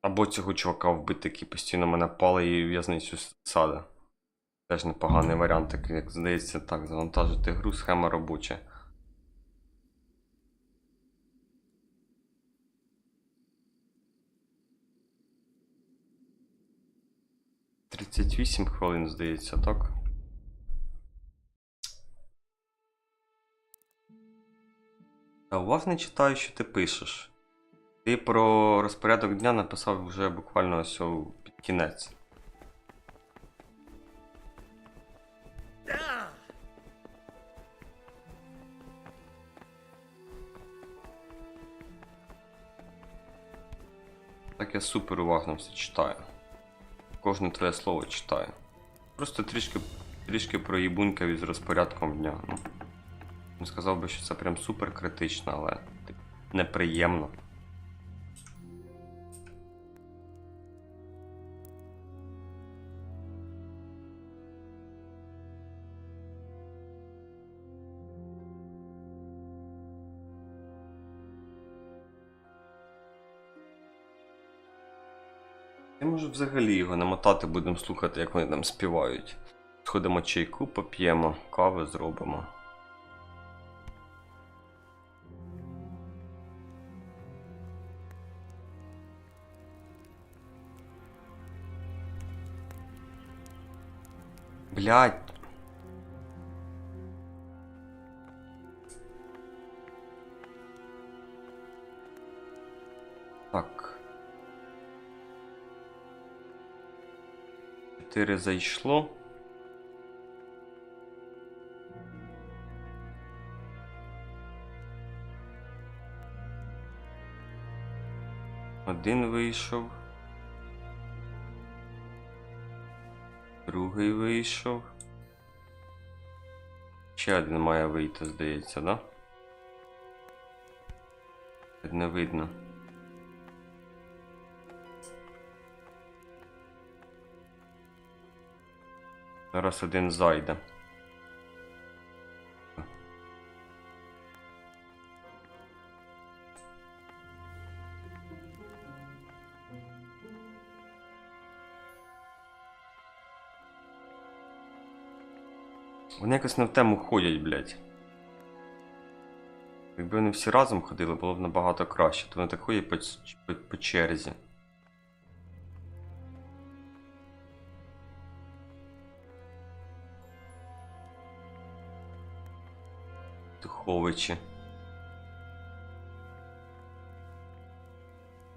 Або цього чувака вбити, який постійно мене палить і в'язницю саде. Теж непоганий варіант, так, як здається, так, завантажити гру, схема робоча. – 38 хвилин, здається, так? Я уважно читаю, що ти пишеш. Ти про розпорядок дня написав вже буквально ось під кінець. Так я супер уважно все читаю. Кожне твоє слово читаю. Просто трішки проїбунькав із розпорядком дня. Ну, не сказав би, що це прям супер критично, але неприємно. Я можу взагалі його намотати, будемо слухати, як вони там співають. Сходимо чайку, поп'ємо, кави зробимо. Блядь. Так. 4 зайшло. Один вийшов. Другий вийшов. Ще один має вийти, здається, да? Не видно. Зараз один зайде. Вони якось не в тему ходять, блядь. Якби вони всі разом ходили, було б набагато краще. То вони так ходять по черзі. Туховичі.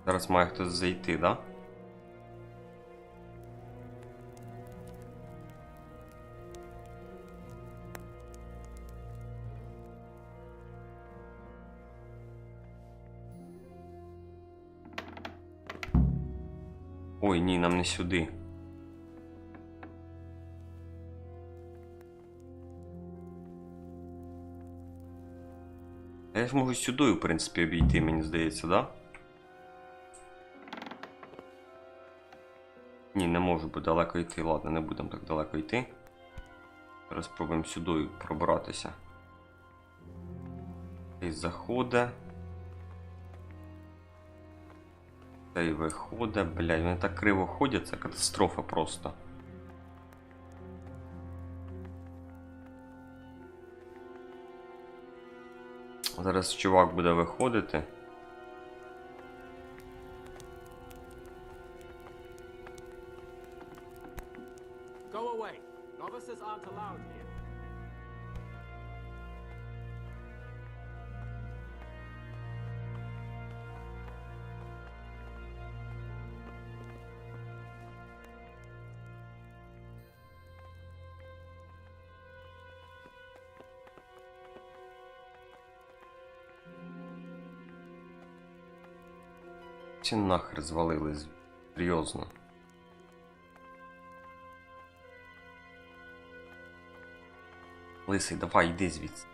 Зараз має хтось зайти, да? Ой, ні, нам не сюди. Я ж можу сюди, в принципі, обійти, мені здається, да? Ні, не можу, бо далеко йти. Ладно, не будемо так далеко йти. Зараз спробуємо сюди пробратися. Цей заходить. Цей виходить. Блядь, вони так криво ходять, це катастрофа просто. Зараз чувак буде виходити. Go away. Novices aren't allowed here. Ці нахер звалились. Серйозно. Лисий, давай, йди звідси.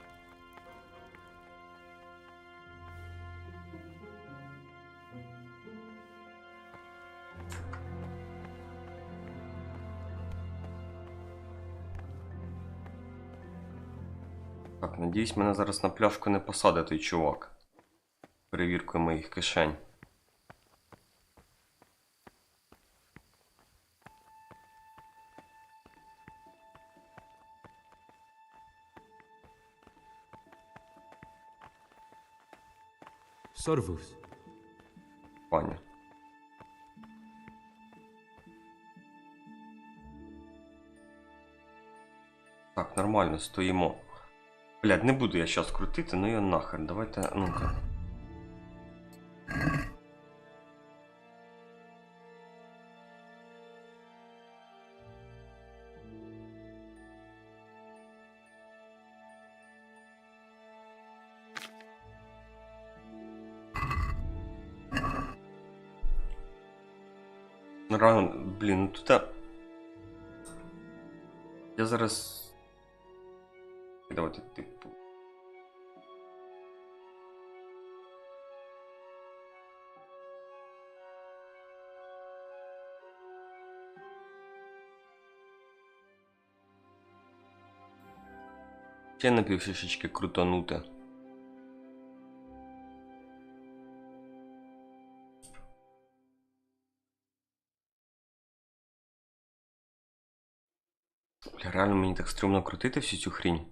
Так, надіюсь, мене зараз на пляшку не посадить той чувак. Перевіркою моїх кишень. Sorvus. Пані. Так, нормально, стоїмо. Блядь, не буду я щас крутити, ну я нахер. Давайте, ну-ка. Рано, блін, ну тут я зараз... Давайте, типу... Ще напівшишечки крутанути. Реально мені так стрімно крутити всю цю хрінь.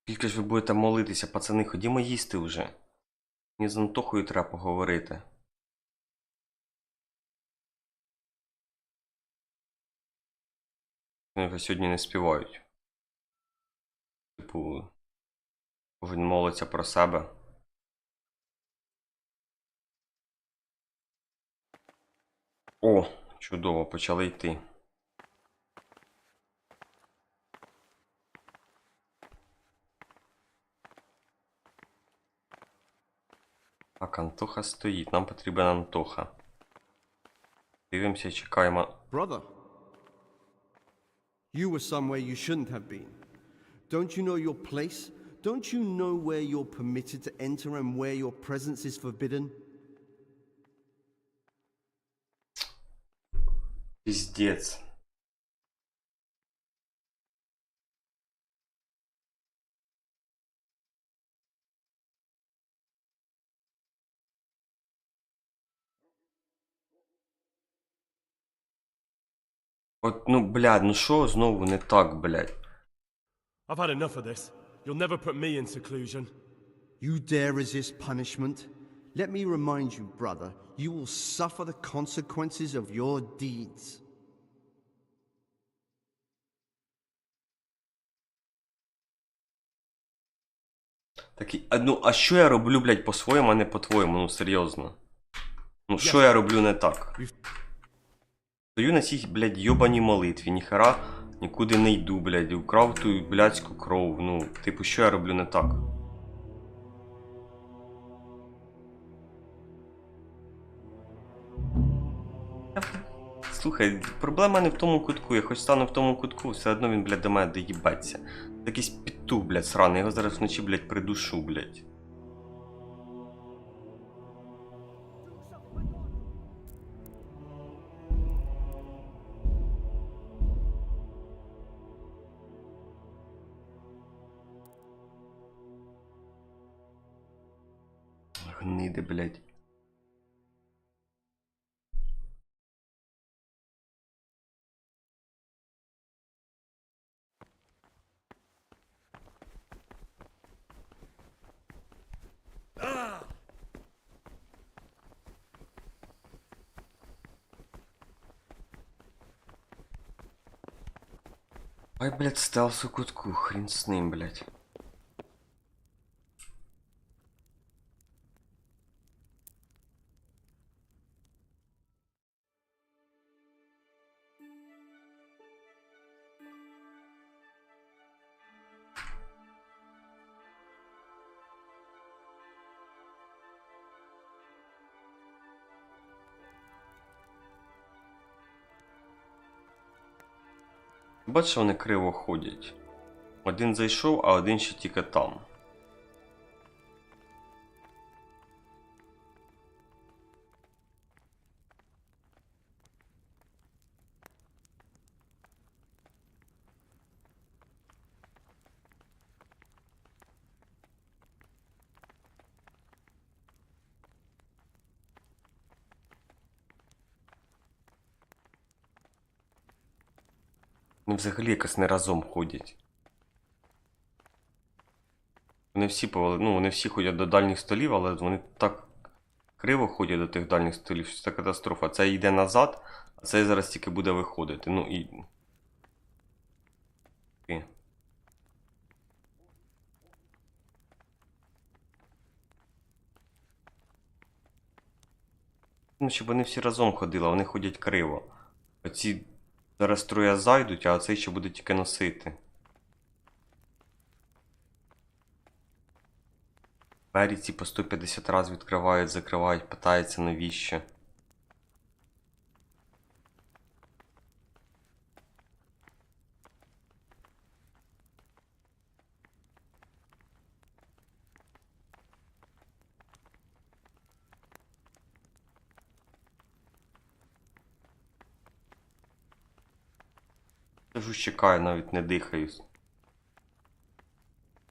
Скільки ж ви будете молитися, пацани, ходімо їсти вже. Мені з Антохою треба поговорити. Вони вже сьогодні не співають. Типу, він молиться про себе. О, чудово, почали йти. Так, Антоха стоїть, нам потрібен Антоха. Дивимося, чекаємо. Brother, you were somewhere you shouldn't have been. Don't you know your place? Don't you know where you're permitted to enter and where your presence is forbidden? Пиздец. От, ну, блядь, ну що знову не так, блядь? I've had enough of this. You'll never put me in seclusion. You dare resist punishment? Let me remind you, brother, you will suffer the consequences of your deeds. Такий, ну, а що я роблю, блядь, по-своєму, а не по-твоєму, ну, серйозно. Ну, що я роблю не так? Стою на цій, блядь, йобаній молитві, ніхера нікуди не йду, блядь, украв ту блядську кров, ну, типу, що я роблю не так? Слухай, проблема не в тому кутку, я хоч стану в тому кутку, все одно він, блядь, до мене доїбеться. Якийсь петух, блядь, сраний, я його зараз вночі, блядь, придушу, блядь. Гниди, блядь. Ай, блядь, стелс у кутку, хрен с ним, блядь. Бачиш, вони криво ходять. Один зайшов, а один ще тільки там. Вони взагалі якось не разом ходять. Вони всі вони всі ходять до дальніх столів, але вони так криво ходять до тих дальніх столів, що це катастрофа. Це йде назад, а це зараз тільки буде виходити. Ну і... Ну, щоб вони всі разом ходили, а вони ходять криво. Оці зараз троє зайдуть, а цей ще буде тільки носити. Двері ці по 150 разів відкривають, закривають, питаються навіщо. Сижу, чекаю, навіть не дихаю.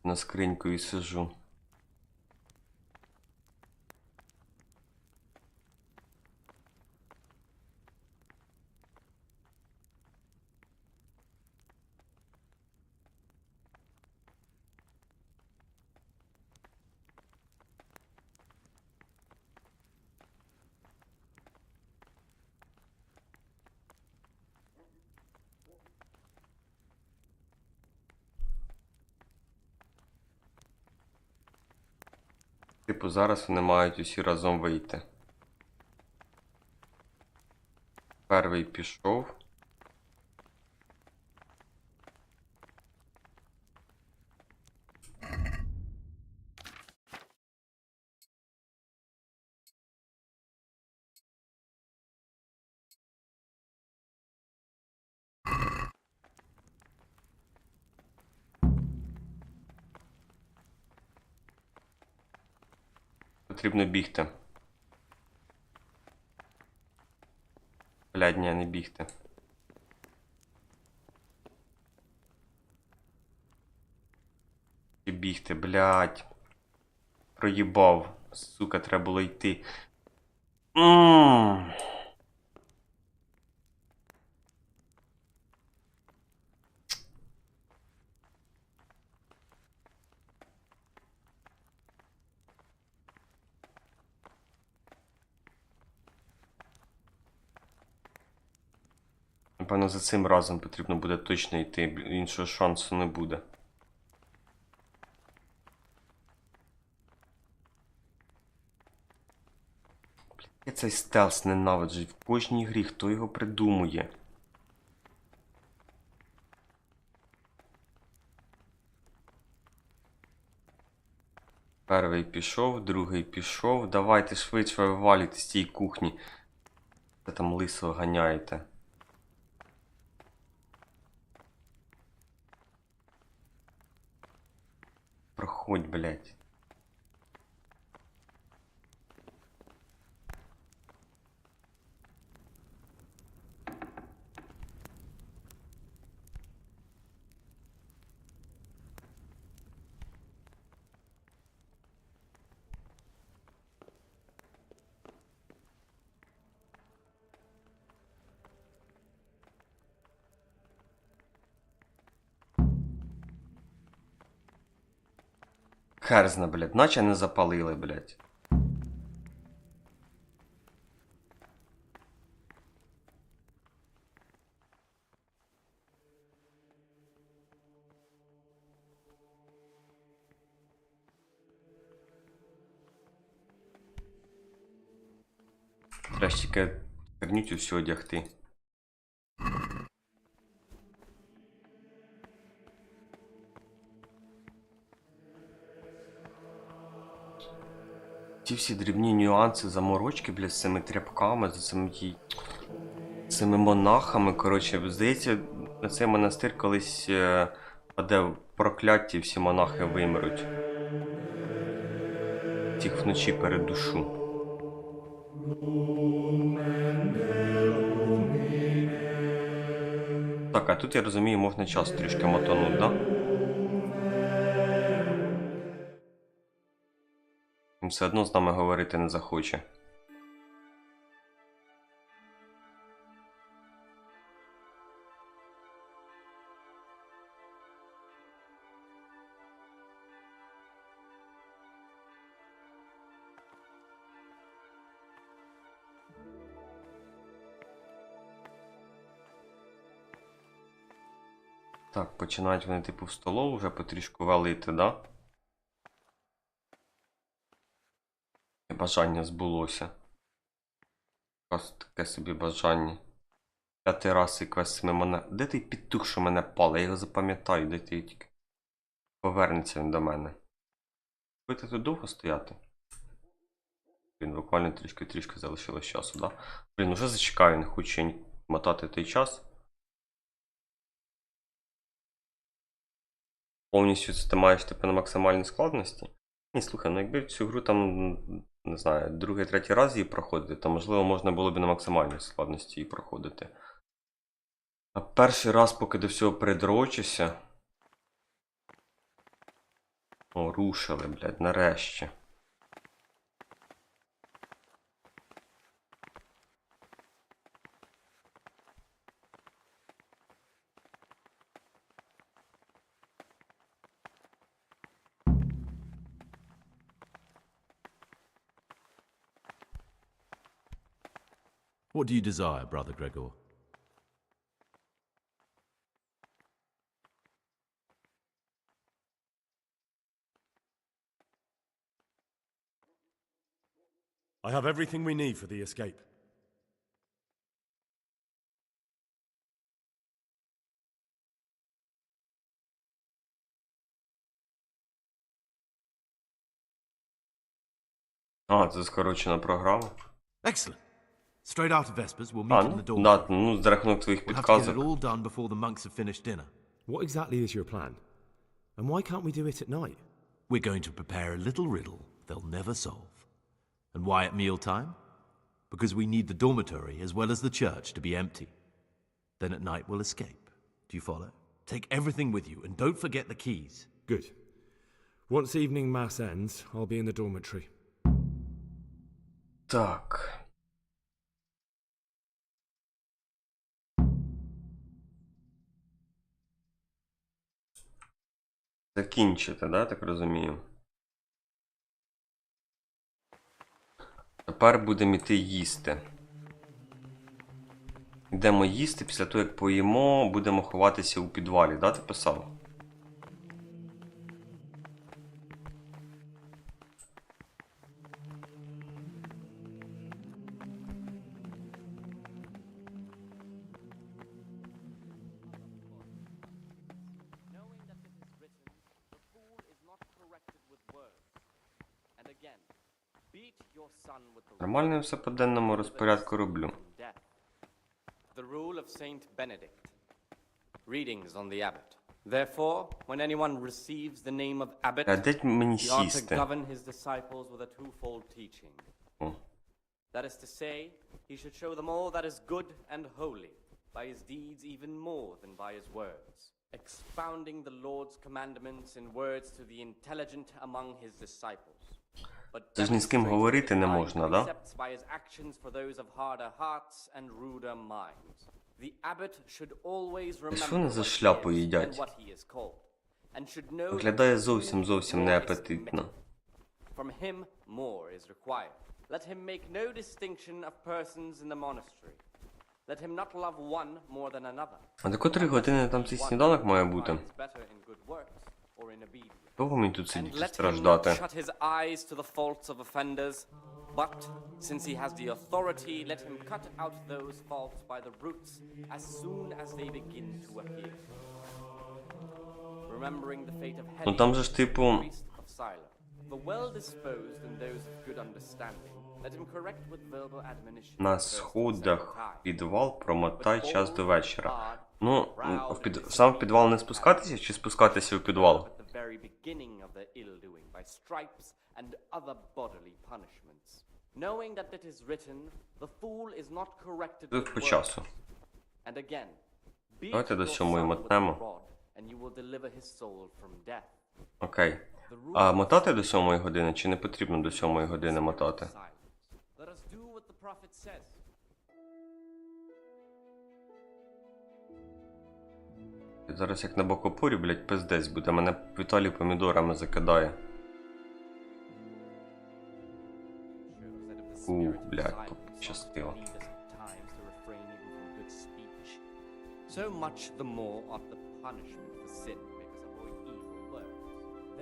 На скриньку і сижу. Типу, зараз вони мають усі разом вийти. Перший пішов. Потрібно бігти. Блядь, ні, не бігти. І бігти, блядь. Проїбав. Сука, треба було йти. Напевно, за цим разом потрібно буде точно йти, іншого шансу не буде. Я цей стелс ненавиджу в кожній грі, хто його придумує. Перший пішов, другий пішов. Давайте швидше вивалюйте з цієї кухні. Ви там лисого ганяєте. Проходь, блядь. Херзна, блядь, наче не запалили, блядь. Треба ж тільки херню цю всю одягти. Ті всі дрібні нюанси, заморочки, блядь, з цими тряпками, з цими монахами, коротше, здається, на цей монастир колись паде в прокляття, всі монахи вимруть. Тих вночі перед душу. Так, а тут, я розумію, можна час трішки мотануть, да? Він все одно з нами говорити не захоче. Так, починають вони типу в столову вже потрішку валити, да? І бажання збулося. Просто таке собі бажання. 5-й раз і квест мене. Де той петух, що мене палить? Я його запам'ятаю, де ти тільки. Повернеться він до мене. Будете тут довго стояти? Він буквально трішки залишилось часу, да? Блін, уже зачекаю, не хочу я мотати той час. Повністю це ти маєш типу на максимальній складності. Ні, слухай, ну якби в цю гру там, не знаю, другий, третій раз її проходити, то можливо можна було б на максимальній складності її проходити. А перший раз, поки до всього придрочуся. О, рушили, блядь, нарешті. What do you desire, Brother Gregor? I have everything we need for the escape. А, це скорочена програма. Excellent. Straight after Vespers, we'll meet in the dormitory. Ну, за рахунок твоїх We'll have to get it підказок. all done before the monks have finished dinner. What exactly is your plan? And why can't we do it at night? We're going to prepare a little riddle they'll never solve. And why at mealtime? Because we need the dormitory as well as the church to be empty. Then at night we'll escape. Do you follow? Take everything with you and don't forget the keys. Good. Once evening mass ends, I'll be in the dormitory. Так. Закінчити, да, так розумію? Тепер будемо йти їсти. Йдемо їсти, після того, як поїмо, будемо ховатися у підвалі, да, ти писав? Нормально я все по денному розпорядку роблю. The rule of Saint Benedict. Readings on the abbot. Therefore, when anyone receives the name of abbot, Дайте мені he ought to сісти. govern his disciples with a twofold teaching. О. That is to say, he should show them all that is good and holy, by his deeds even more than by his words, expounding the Lord's commandments in words to the intelligent among his disciples. Це ж ні з ким говорити не можна, да? By his actions for those of harder hearts and ruder minds. The abbot should always remember Що вони за what шляпу he is їдять? and what he is called, and should know Виглядає зовсім неапетитно. from him more is required. Let him make no distinction of persons in the monastery. Let him not love one more than another. А до котрої години там цей сніданок має бути? Better in good works or in obedience. Довго мені тут And сидіти let him not страждати? shut his eyes to the faults of offenders, but, since he has the authority, let him cut out those faults by the roots as soon as they begin to appear. Remembering the fate of Ну там же ж типу... priest of Siler, the well-disposed and those of good understanding, let him correct with verbal admonition. На сходах в підвал промотай час до вечора. Ну, сам в підвал не спускатися чи спускатися в підвал? The very beginning of their ill-doing by stripes and other bodily punishments. Knowing that it is written, the fool is not corrected Тут with по words. часу. And again, beat Давайте до your 7-ї son with a мотнемо. rod, and you will deliver his soul from death. Окей. А мотати до 7-ї години чи не потрібно до 7-ї години мотати? Let us do what the prophet says. Зараз як на бокопорі, блять, пиздець буде. Мене Віталій помідорами закидає. Блять, пощастило. So much the more ought the punishment for sin make us avoid evil words.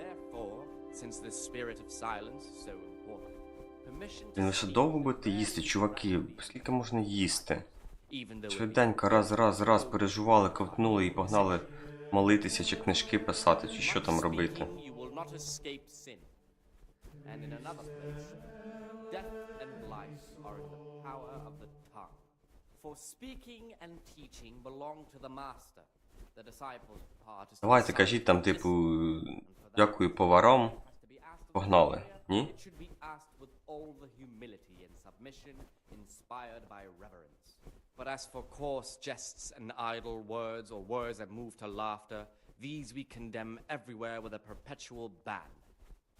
Therefore, since the spirit of silence is so important, permission to Ви ще довго будете їсти, чуваки? Скільки можна їсти? Швиденько, раз, пережували, ковтнули і погнали молитися, чи книжки писати, чи що там робити. you will not escape sin. And in another place, death and life are in the power of the tongue. For speaking and teaching belong to the master. The disciples' part is to Давайте, decide кажіть там, типу, дякую поварам, погнали, ні? It should be asked with all the humility and submission inspired by reverence. But as for coarse jests and idle words, or words that move to laughter, these we condemn everywhere with a perpetual ban.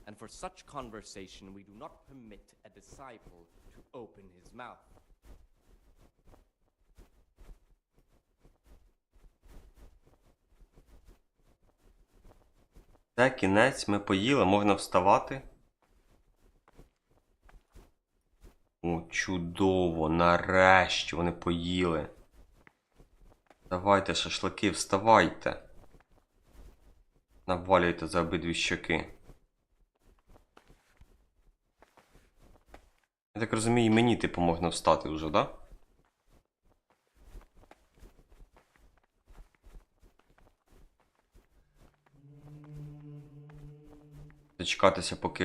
And for such conversation we do not permit a disciple to open his mouth. Це кінець, ми поїли, можна вставати. О, чудово, нарешті вони поїли. Давайте, шашлики, вставайте. Навалюйте за обидві щоки. Я так розумію, і мені, типу, можна встати вже, да? Дочекатися, поки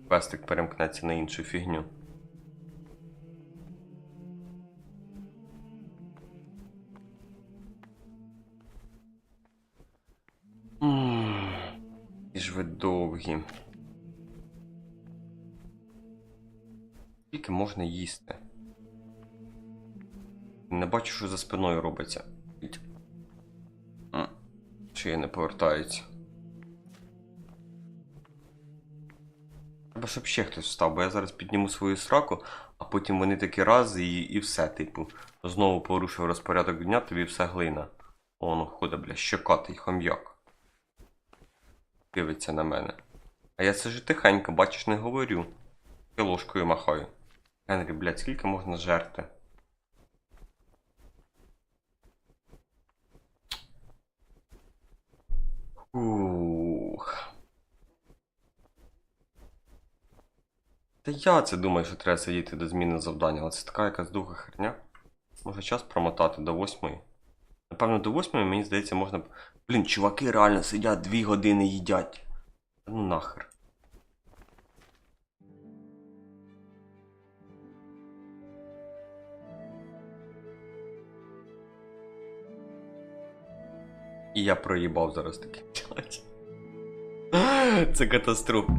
квестик перемкнеться на іншу фігню. І ж ви довгі. Скільки можна їсти? Не бачу, що за спиною робиться. Чи я не повертаюся? Треба, щоб ще хтось встав, бо я зараз підніму свою сраку, а потім вони такі раз і все, типу. Знову порушив розпорядок дня, тобі все глина. Воно ходить, бля, щокатий хом'як. Дивиться на мене. А я сижу тихенько, бачиш, не говорю. І ложкою махаю. Генрі, блядь, скільки можна жерти? Ух. Та я це думаю, що треба сидіти до зміни завдання, але це така якась довга херня. Може час промотати до 8. Напевно, до 8, мені здається, можна... Блін, чуваки реально сидять 2 години їдять. Ну нахер. І я проїбав зараз таки. Це катастрофа.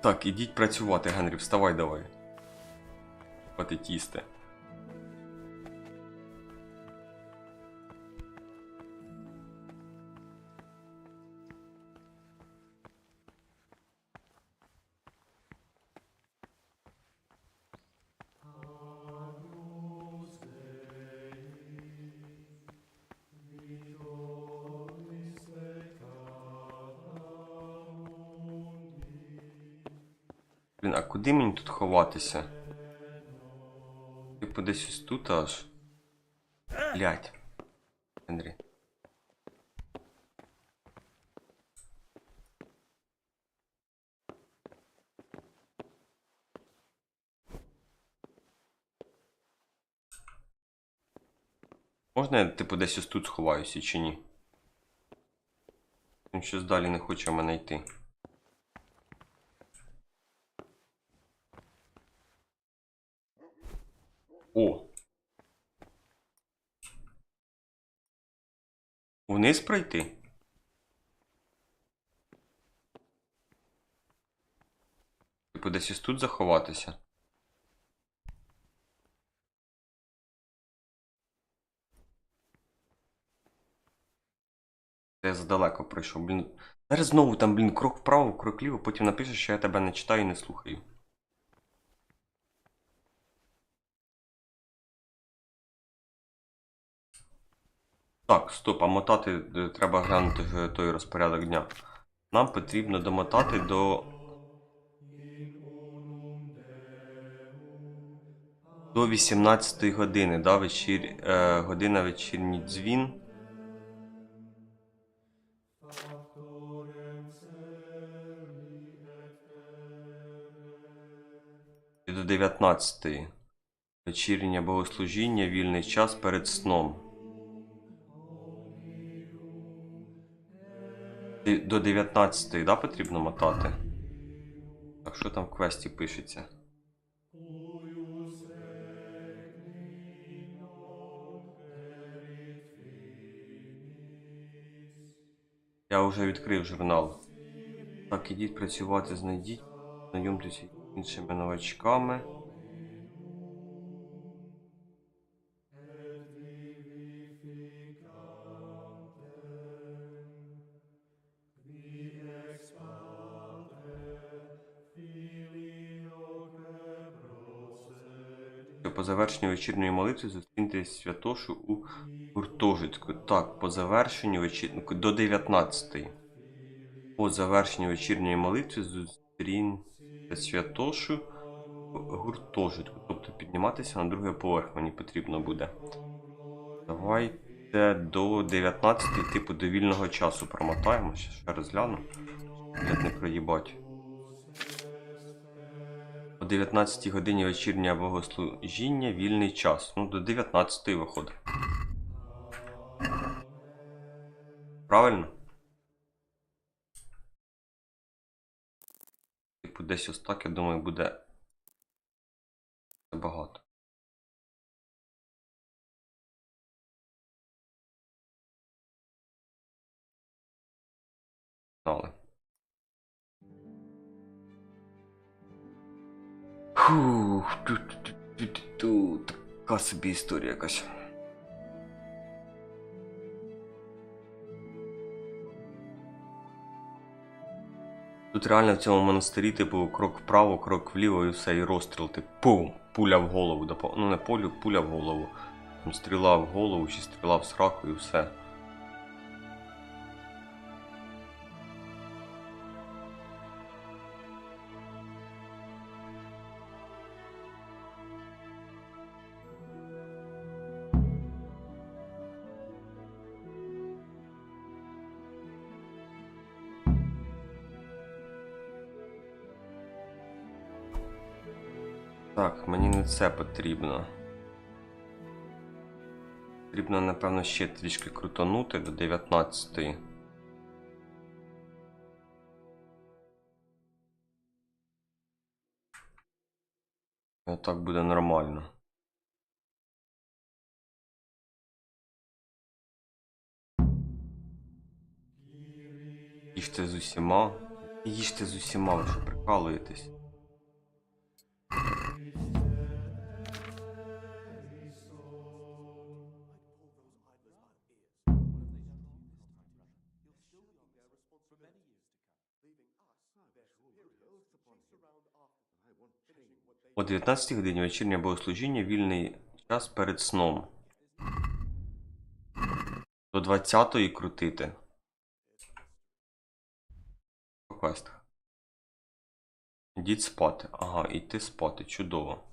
Так, ідіть працювати, Генрі, вставай давай. Хватить їсти. Блін, а куди мені тут ховатися? Типу десь ось тут аж. Блять. Генрі. Можна я, типу, десь ось тут сховаюся чи ні? Він щось далі не хоче мене йти. О! Вниз пройти? Типу десь ось тут заховатися? Я задалеко пройшов, блін. Зараз знову там, блін, крок вправо, крок вліво, потім напишеш, що я тебе не читаю і не слухаю. Так, стоп, а мотати треба глянути той розпорядок дня. Нам потрібно домотати до 18 години, да, година вечірній дзвін. І до 19. Вечірнє богослужіння, вільний час перед сном. До 19, да, потрібно мотати? Так, що там в квесті пишеться? Я вже відкрив журнал. Так, ідіть працювати, знайомтеся з іншими новачками. По завершенню вечірньої молитви зустріньте святошу у гуртожитку. Так, по завершенню вечірньої... До 19. По завершенню вечірньої молитви зустріньте святошу в гуртожитку. Тобто підніматися на другий поверх мені потрібно буде. Давайте до 19, типу до вільного часу промотаємо. Ще розгляну. Як не проїбать. 19 годині вечірнє богослужіння, вільний час. Ну, до 19 виходить. Правильно? Типу, десь ось так, я думаю, буде багато. Але. Фух, така собі історія якась. Тут реально в цьому монастирі, типу, крок вправо, крок вліво і все, і розстріл, типу, пум, пуля в голову, ну не пуля в голову, там стріла в голову чи стріла в сраку і все. Так, мені не це потрібно. Потрібно, напевно, ще трішки крутанути до 19-ї. Отак буде нормально. Їжте з усіма. Їжте з усіма, ви що прикалуєтесь. О 19 годині вечірнє богослужіння, вільний час перед сном. До 20-ї крутити. Квест. Ідіть спати. Ага, іти спати. Чудово.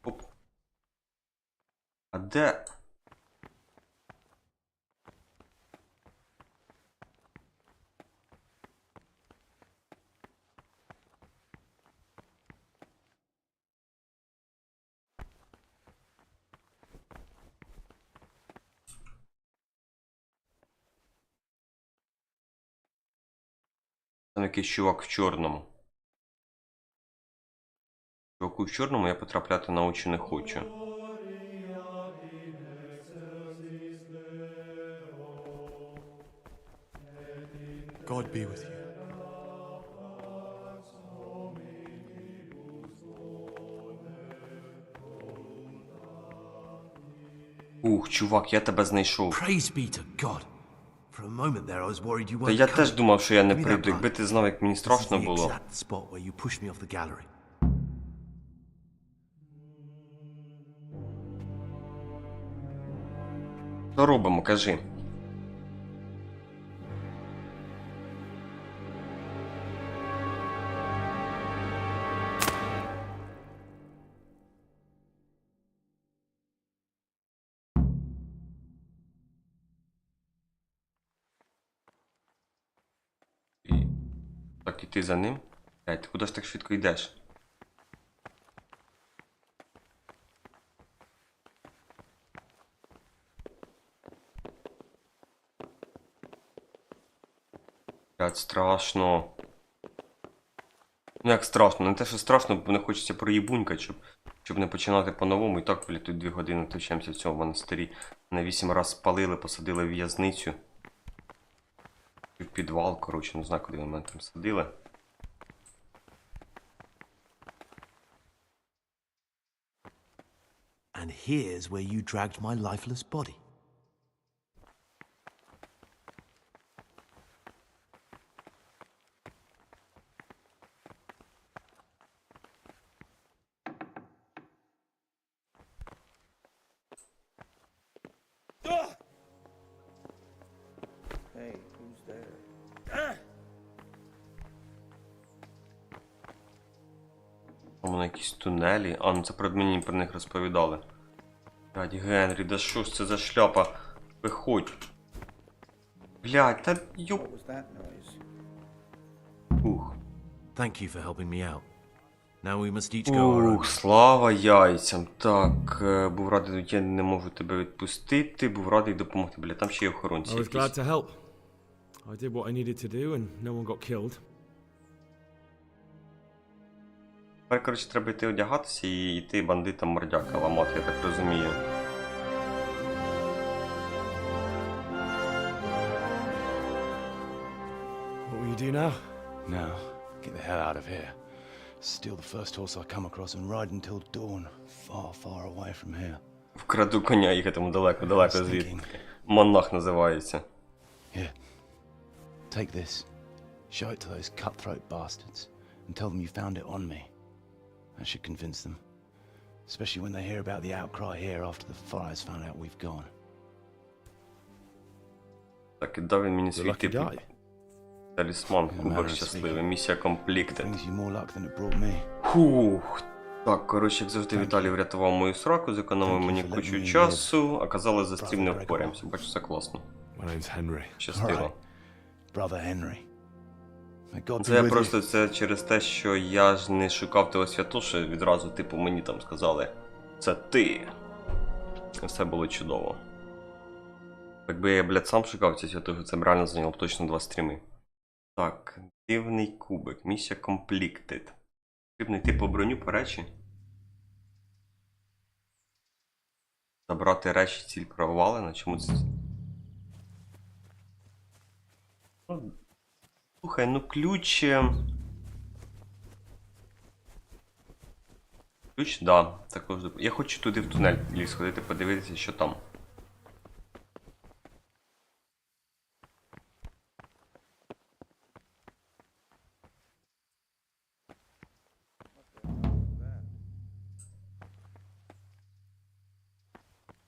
Оп. А де? Там якийсь чувак в чорному. Чуваку в чорному я потрапляти на очі не хочу. God be with you. Ух, чувак, я тебе знайшов. Praise be to God. For a moment there I was worried you weren't Та я coming. теж думав, що я не Give me that прийду, якби blood. ти знав, як мені страшно This is the було. exact spot where you pushed me off the gallery. Що робимо, кажи. І... Так, іти за ним? Ей, ти куди ж так швидко йдеш? Блядь, страшно. Ну як страшно? Не те, що страшно, бо не хочеться проїбунькати, щоб не починати по-новому. І так, блядь, тут 2 години товчемося в цьому монастирі. На 8 раз спалили, посадили в в'язницю. В підвал, коротше, не знаю, куди вони мене там садили. And here's where you dragged my lifeless body. Hey, who's there? Там на якісь тунелі. А, ну це мені про них розповідали. Блядь, Генрі, да що ж це за шляпа? Виходь. Блядь, та юп. Ух. Thank you for helping me out. Now we must each go our own. Ух, слава яйцям. Так, був радий, я не можу тебе відпустити, був радий допомогти. Бля, там ще є охоронці I was glad якісь. to help. I did what I needed to do and no one got killed. Тепер, коротше, треба йти одягатися і йти бандитам мордяка ламати, я так розумію. What will you do now? Now, get the hell out of here. Steal the first horse I come across and ride until dawn, far, far away from here. Вкраду коня, їхатиму далеко звідти. Монах називається. Here, take this. Show it to those cutthroat bastards and tell them you found it on me. That should convince them. Especially when they hear about the outcry here after the fires found out we've gone. Так, і дав він мені свій типу талісман, кубок щасливий, місія компліктед. Фух. Так, коротше, як завжди, Віталій врятував мою сраку, зекономив мені кучу часу, а казали, за стрім не впораємося. Бачу, все класно. Щастило. Це просто це через те, що я ж не шукав того святоша, відразу, типу, мені там сказали, це ти. І все було чудово. Якби я, блядь, сам шукав ці святоші, це б реально зайняло б точно 2 стріми. Так, дивний кубик, місія completed. Потрібно йти по броню, по речі. Забрати речі, ціль провалена, чому це? Слухай, ну ключ... Ключ, да, також. Я хочу туди в тунель сходити, подивитися, що там.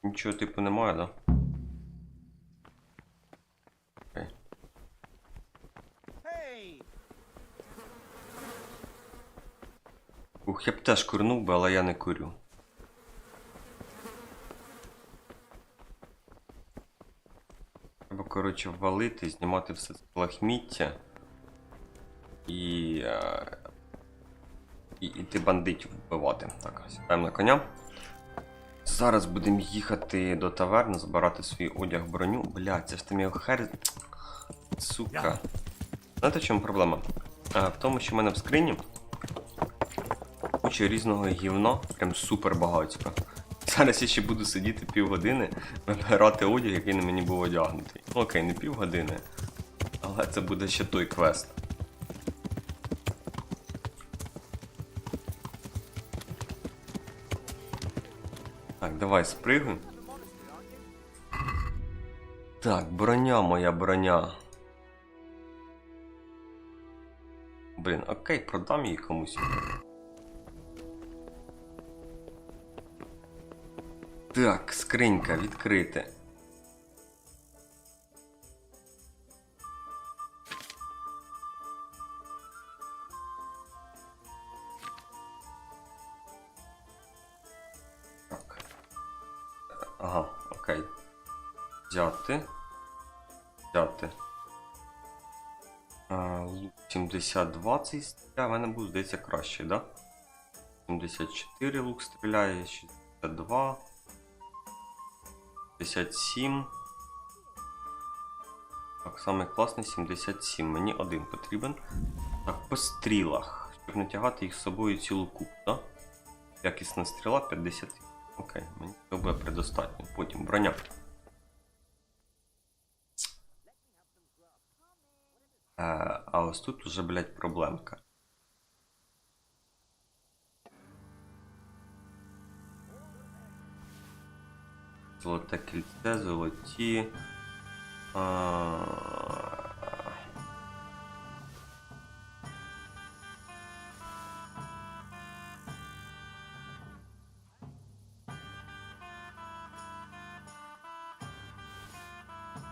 Нічого типу немає, да? Окей. Ух, я б теж курнув би, але я не курю. Треба, коротше, валити, знімати все це лахміття. І йти бандитів вбивати. Так, сідаємо на коня. Зараз будемо їхати до таверни, збирати свій одяг, броню. Блядь, це ж ти мій хер... Сука. Знаєте, в чому проблема? В тому, що в мене в скрині куча різного гівна, прям супер багатько. Зараз я ще буду сидіти півгодини, вибирати одяг, який на мені був одягнутий. Окей, не півгодини, але це буде ще той квест. Так, давай спригуй. Так, броня, моя броня. Блін, окей, продам її комусь. Так, скринька, відкрити. Так. Ага, окей. Взяти. Взяти. Лук 70-20 стріляє, в мене буде, здається, краще, да? 74 лук стріляє, 62. 57. Так, самий класний 77. Мені один потрібен. Так, по стрілах. Щоб не тягати їх з собою цілу купу, так? Якісна стріла 50. Окей, мені цього буде предостатньо. Потім броня. А ось тут уже, блядь, проблемка. Золоте кільце, золоті.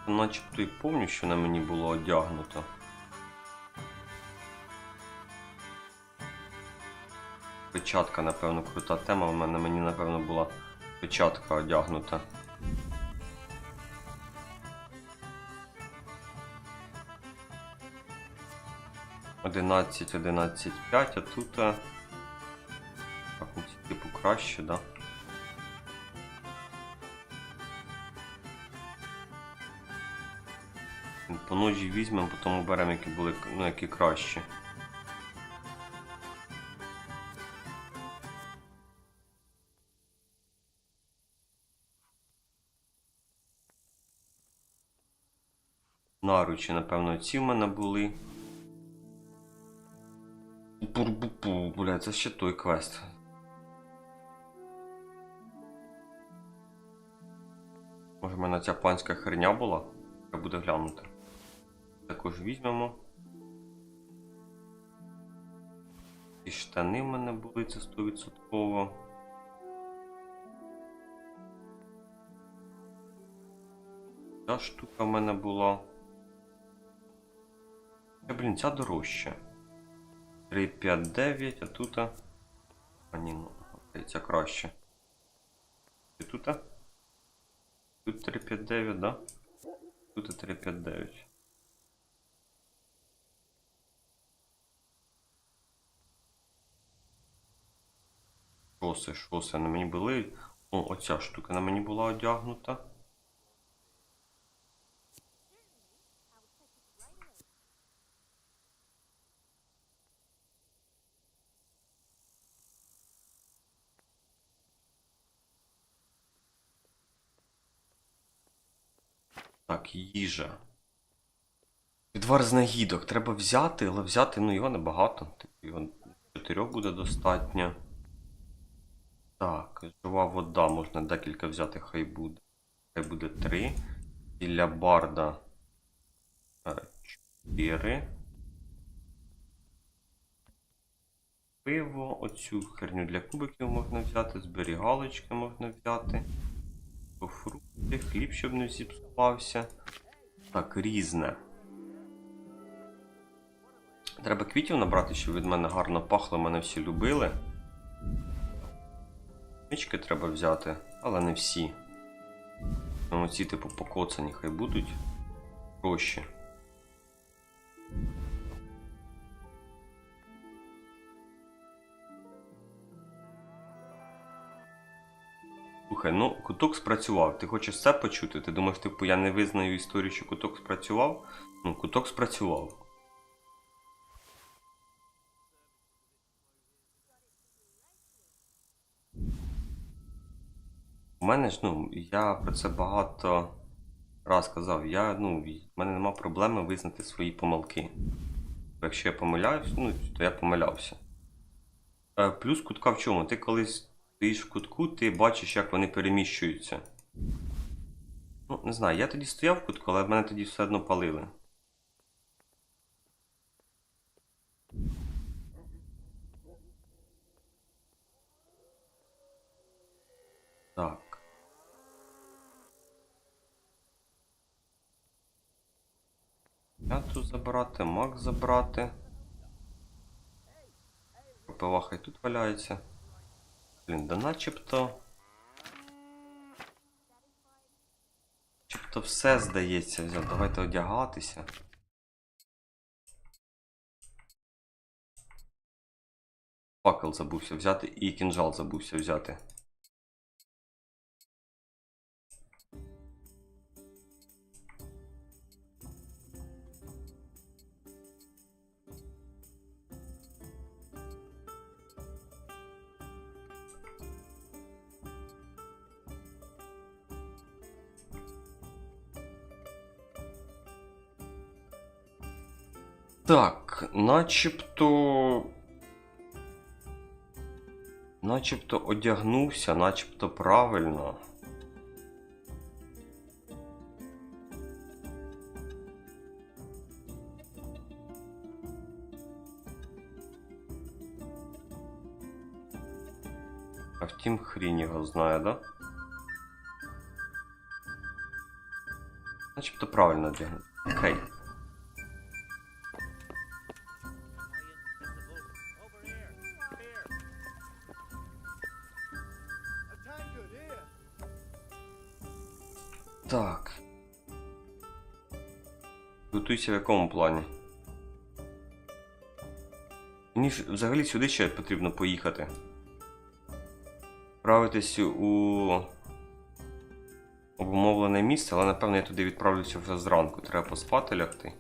Начебто і помню, що на мені було одягнуто. Печатка, напевно, крута тема. На мені, напевно, була печатка одягнута. 11, 11, 5, а тут... Так, ну це типу краще, да? По ножі візьмемо, потім беремо, які були, ну, які кращі. Наручі, напевно, ці в мене були. Пу-пу-пу, бля, це ще той квест. Може в мене ця панська херня була? Треба буде глянути. Також візьмемо. І штани в мене були, це 100%. Ця штука в мене була. Блін, ця дорожча. 3,59, а тут... А ні, ну, ця краще. І тут? Тут 3,59, да? Тут 3,59. Шоси на мені були. О, оця штука на мені була одягнута. Так, їжа. Відвар з нагідок треба взяти, але взяти, ну, його небагато. Типу, його 4 буде достатньо. Так, жива вода, можна декілька взяти, хай буде. Хай буде 3. І для барда 4. Пиво, оцю херню для кубиків можна взяти, зберігалочки можна взяти. Фрукти, хліб, щоб не зіпсувався. Так, різне. Треба квітів набрати, щоб від мене гарно пахло, мене всі любили. Мічки треба взяти, але не всі. Ну, ці типу покоцані хай будуть. Проще. Слухай, ну, куток спрацював. Ти хочеш це почути? Ти думаєш, типу, я не визнаю історію, що куток спрацював? Ну, куток спрацював. У мене ж, ну, я про це багато раз казав. В мене нема проблеми визнати свої помилки. Якщо я помиляюсь, ну, то я помилявся. Плюс кутка в чому? Ти колись стоїш в кутку, ти бачиш, як вони переміщуються. Ну, не знаю, я тоді стояв в кутку, але мене тоді все одно палили. Так. Тут забрати, мак забрати. Пропила хай тут валяється. Блін, да начебто все здається взяти. Давайте одягатися. Факел забувся взяти і кінжал забувся взяти. Так, начебто одягнувся, начебто правильно. А втім, хрінь його знає, да? Начебто правильно одягнувся. Окей. Так. Готуйся в якому плані? Мені ж взагалі сюди ще потрібно поїхати. Відправитись у обумовлене місце, але напевно я туди відправлюся вже зранку. Треба поспати лягти.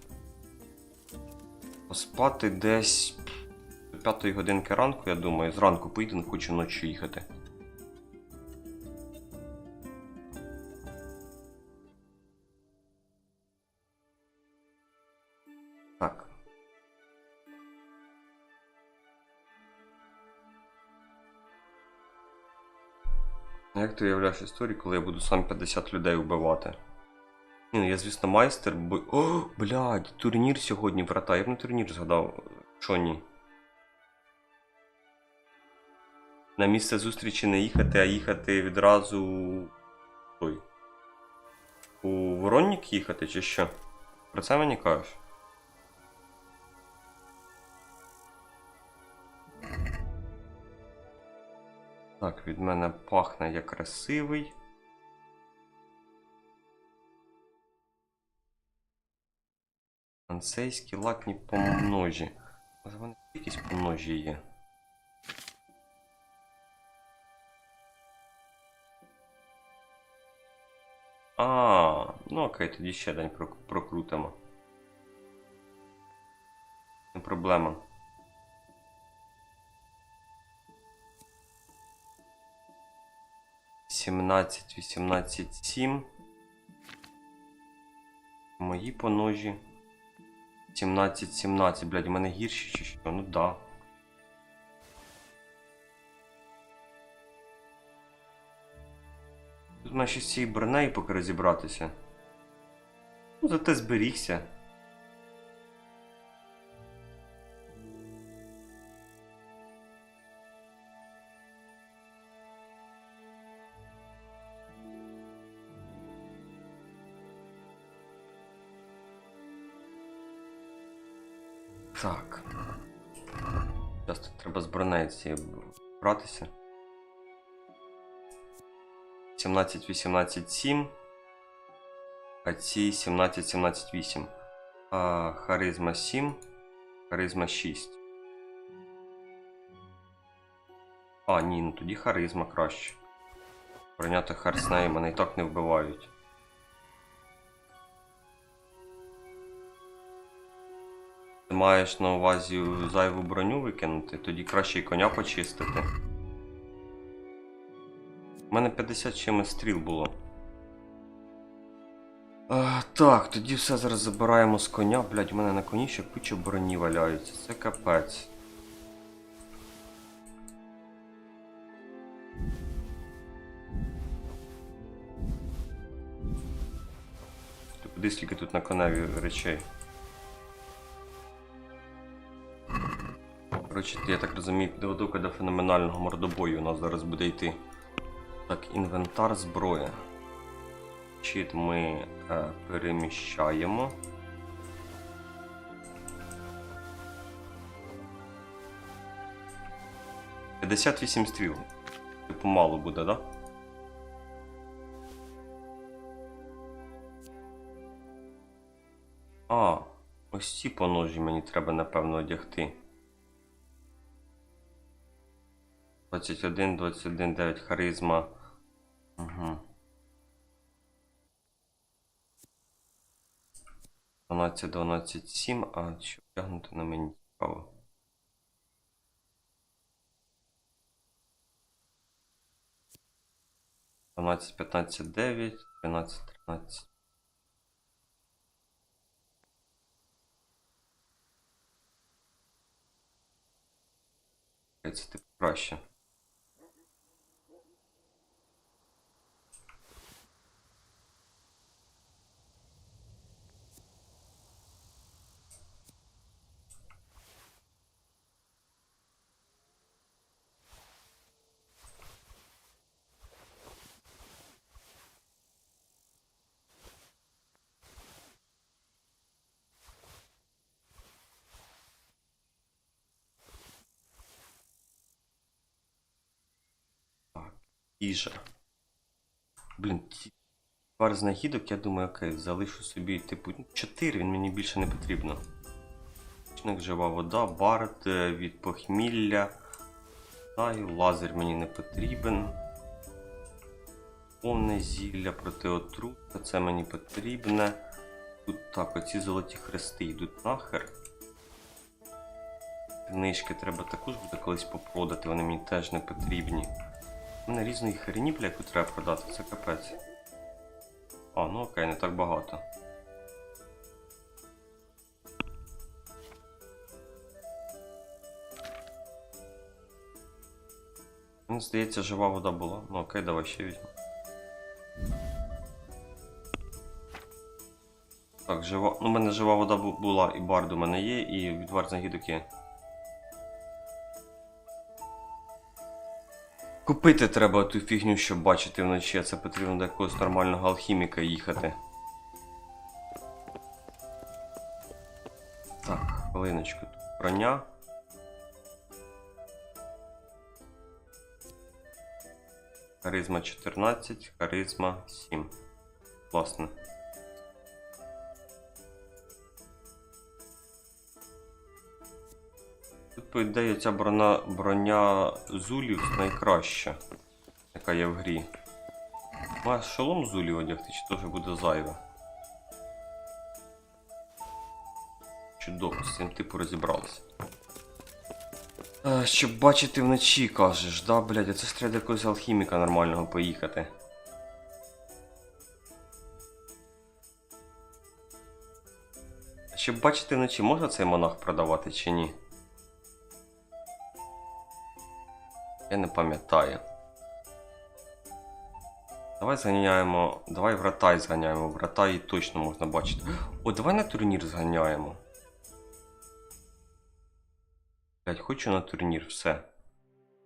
Поспати десь до 5 годинки ранку, я думаю. Зранку поїду, не хочу ночі їхати. Так. Як ти уявляєш історію, коли я буду сам 50 людей вбивати? Ні, ну я, звісно, майстер, бо... О, блядь, турнір сьогодні, брата. Я б на турнір згадав. Що ні? На місце зустрічі не їхати, а їхати відразу... Ой. У Воронник їхати, чи що? Про це мені кажеш? Так, від мене пахне як красивий. Ансейські латні помножі. Може вони якісь помножі є? Ну окей, тоді ще день прокрутимо. Не проблема. Сімнадцять, 18, 7. Мої поножі. 17, 17. Блядь, у мене гірші чи що? Ну да. Тут має ще з цією бронею поки розібратися. Ну, зате зберігся. Так. Зараз тут треба з бронею цією братися. 17, 18, 7. А ці 17, 17, 8. Харизма 7. Харизма 6. Ні, ну тоді харизма краще. Броняти харснею мене і так не вбивають. Ти маєш на увазі зайву броню викинути, тоді краще і коня почистити. У мене 50 чимось стріл було. Так, тоді все зараз забираємо з коня. Блядь, у мене на коні ще куча броні валяється. Це капець. Ти куди скільки тут на коневі речей? Коротше, я так розумію, підготовка до феноменального мордобою у нас зараз буде йти. Так, інвентар, зброя. Щит ми переміщаємо. — 58 стріл. Типу мало буде, да? Ось ці поножі мені треба, напевно, одягти. 21, 21, 9 харизма. Угу. 12, 12, 7, а що втягнути на мені цікаво. — 12, 15, 9, 13, 13. Це типу краще. Їжа. Блін, пару знахідок, я думаю, окей, залишу собі, типу, 4, він мені більше не потрібно. Лучник, жива вода, бард від похмілля. Лазер мені не потрібен. Повне зілля проти отрути, це мені потрібне. Тут так, оці золоті хрести йдуть нахер. Книжки треба також буде колись попродати, вони мені теж не потрібні. У мене різної херні, бля, яку треба продати, це капець. А, ну окей, не так багато. Мені здається, жива вода була. Ну окей, давай ще візьму. Так, жива... Ну, у мене жива вода була, і бард у мене є, і відвар знахідок є. Купити треба ту фігню, щоб бачити вночі, це потрібно до якогось нормального алхіміка їхати. Так, хвилиночку, тут броня. Харизма 14, харизма 7. Власне. Тут, по ідеї, ця броня зулів найкраща, яка є в грі. Має шолом зулів одягти, чи теж буде зайве? Чудово, з цим типу розібралися. Щоб бачити вночі, кажеш, да, блядь, а це ж треба до якогось алхіміка нормального поїхати. Щоб бачити вночі, можна цей монах продавати чи ні? Я не пам'ятаю. Давай зганяємо, давай в Ратай зганяємо, в Ратаї точно можна бачити. О, давай на турнір зганяємо. Блять, хочу на турнір, все.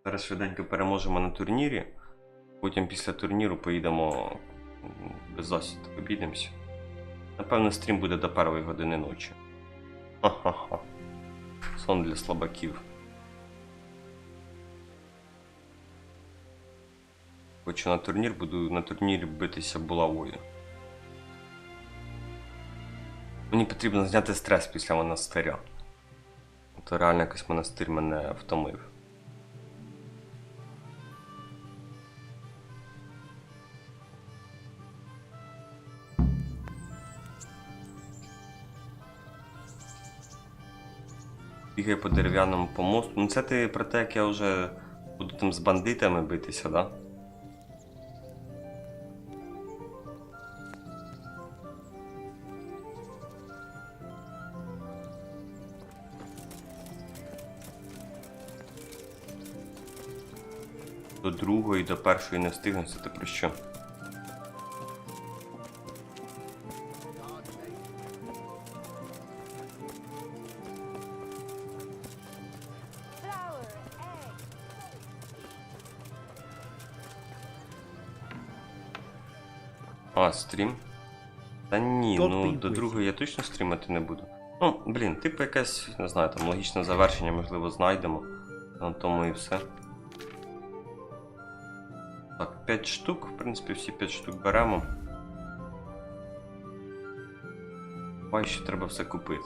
Зараз швиденько переможемо на турнірі. Потім після турніру поїдемо без засідок, обійдемося. Напевно, стрім буде до 1 години ночі. Ха-ха-ха. Сон для слабаків. Хочу на турнір, буду на турнірі битися булавою. Мені потрібно зняти стрес після монастиря. То реально якось монастир мене втомив. Бігай по дерев'яному помосту. Ну це ти про те, як я вже буду там з бандитами битися, да? До другої, до першої не встигну, це ти про що? А, стрім? Та ні, ну до другої я точно стрімати не буду. Ну, блін, типу якесь, не знаю, там логічне завершення, можливо, знайдемо. На тому і все. Так, 5 штук, в принципі, всі 5 штук беремо. Давай ще треба все купити.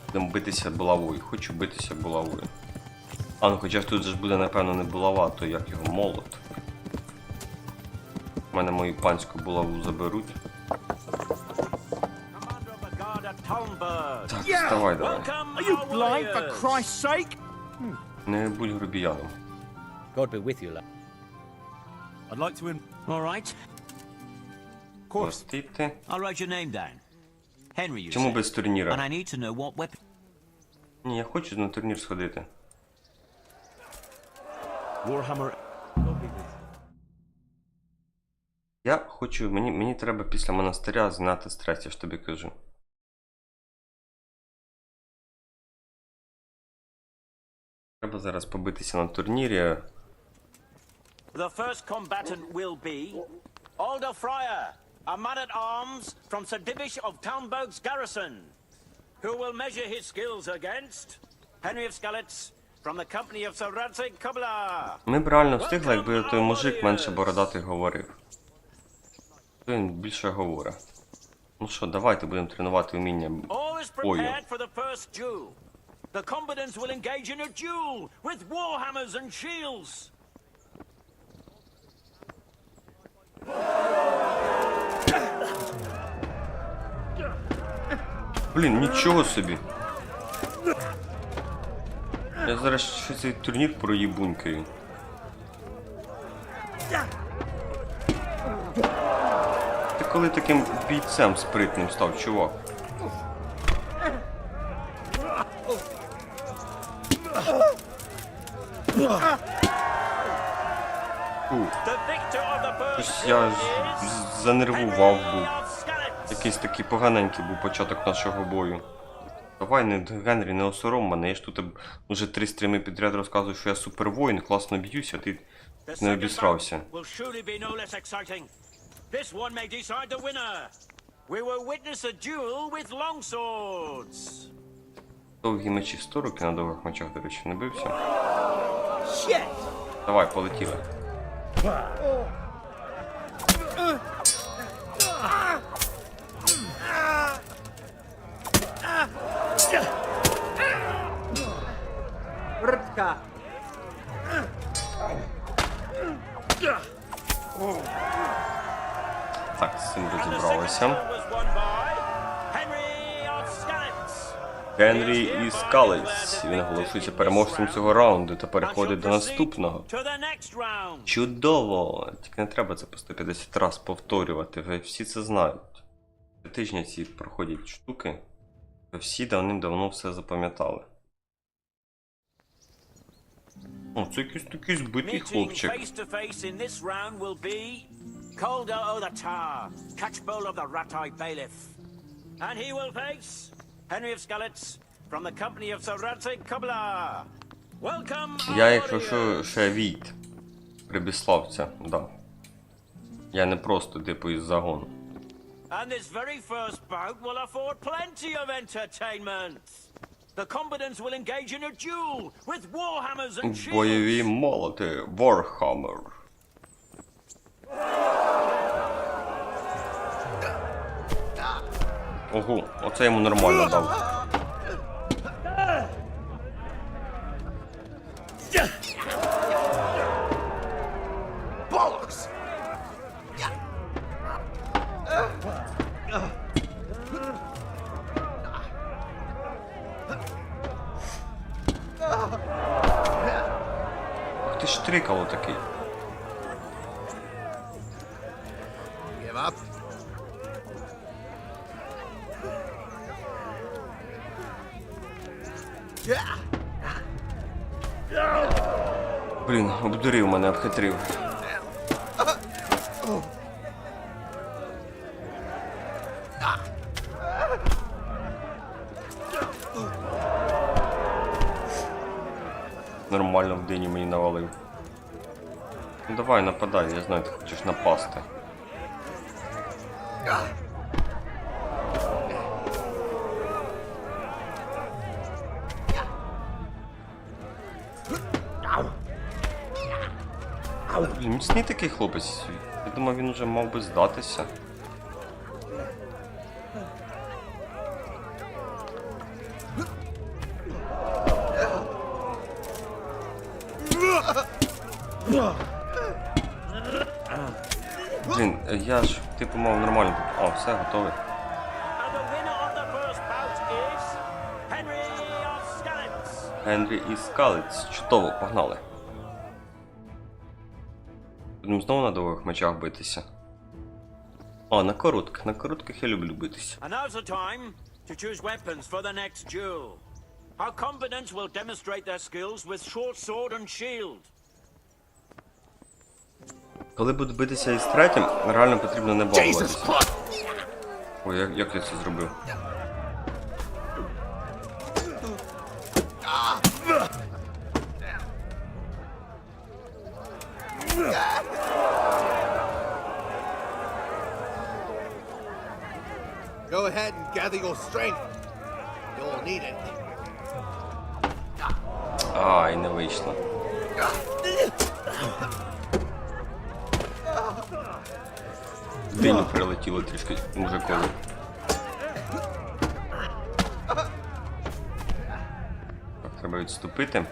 Будемо битися булавою, хочу битися булавою. А, ну хоча тут же ж буде, напевно, не булава, то як його, молот. У мене мою панську булаву заберуть. Так, вставай давай. Не будь грубіяном. God be with you, lad. I'd like to All right. Простите. I'll write your name down. Henry, you Чому say? без турніра? And I need to know what weapon. Ні, я хочу на турнір сходити. Warhammer. Я хочу, мені треба після монастиря зняти стрес, я ж тобі кажу. Треба зараз побитися на турнірі. The first combatant will be Alder Fryer, a man at arms from Sir Divish of Townburg's garrison. Who will measure his skills against? Henry of Skalitz, from the company of Sir Kubla. Ми б реально встигли, якби той мужик менше бородатий говорив. Він більше говорить. Ну що, давайте будемо тренувати вміння бою. The combatants will engage in a duel with warhammers and shields. Блін, нічого собі. Я зараз ще цей турнір проїбунькаю. Ти коли таким бійцем спритним став, чувак? Щось я занервував був. Якийсь такий поганенький був початок нашого бою. Давай, Генрі, не осором мене, я ж тут вже 3 стріми підряд розказую, що я супервоїн, класно б'юся, ти не обісрався. Довгі мечі 100 руки на довгих мечах, до речі, не бився. Давай, полетіли. Так, з цим розібралися. Генрі із Скалиць. Він оголошується переможцем цього раунду та переходить до наступного. Чудово! Тільки не треба це по 150 раз повторювати, ви всі це знають. Тижні ці проходять штуки, ви всі давним-давно все запам'ятали. О, це якийсь такий збитий хлопчик. Я, якщо що, ще Війт. Прибіславця, да. Я не просто типу із загону. And this very first bout will afford plenty of entertainment. The combatants will engage in a duel with warhammers and shields. Бойові молоти, Warhammer. Ого, оце йому нормально дав. Ах ти ж трикало такий. Give up. Блін, обдурив мене, обхитрив. Нормально в дині мені навалив. Ну давай, нападай, я знаю, ти хочеш напасти. Блін, міцний такий хлопець. Я думав, він уже мав би здатися. Блін, я ж типу мав нормально тут. А, все, готовий. Генрі із Скалиць. Чудово, погнали. Будемо знову на довгих мечах битися. А, на коротких я люблю битися. Our combatants will demonstrate their skills with short sword and shield. Коли буду битися із третім, реально потрібно не балуватися. Ой, як я це зробив? Go ahead and gather your strength. Ай, не вийшло. В диню прилетіло трішки мужикові. Так, треба відступити.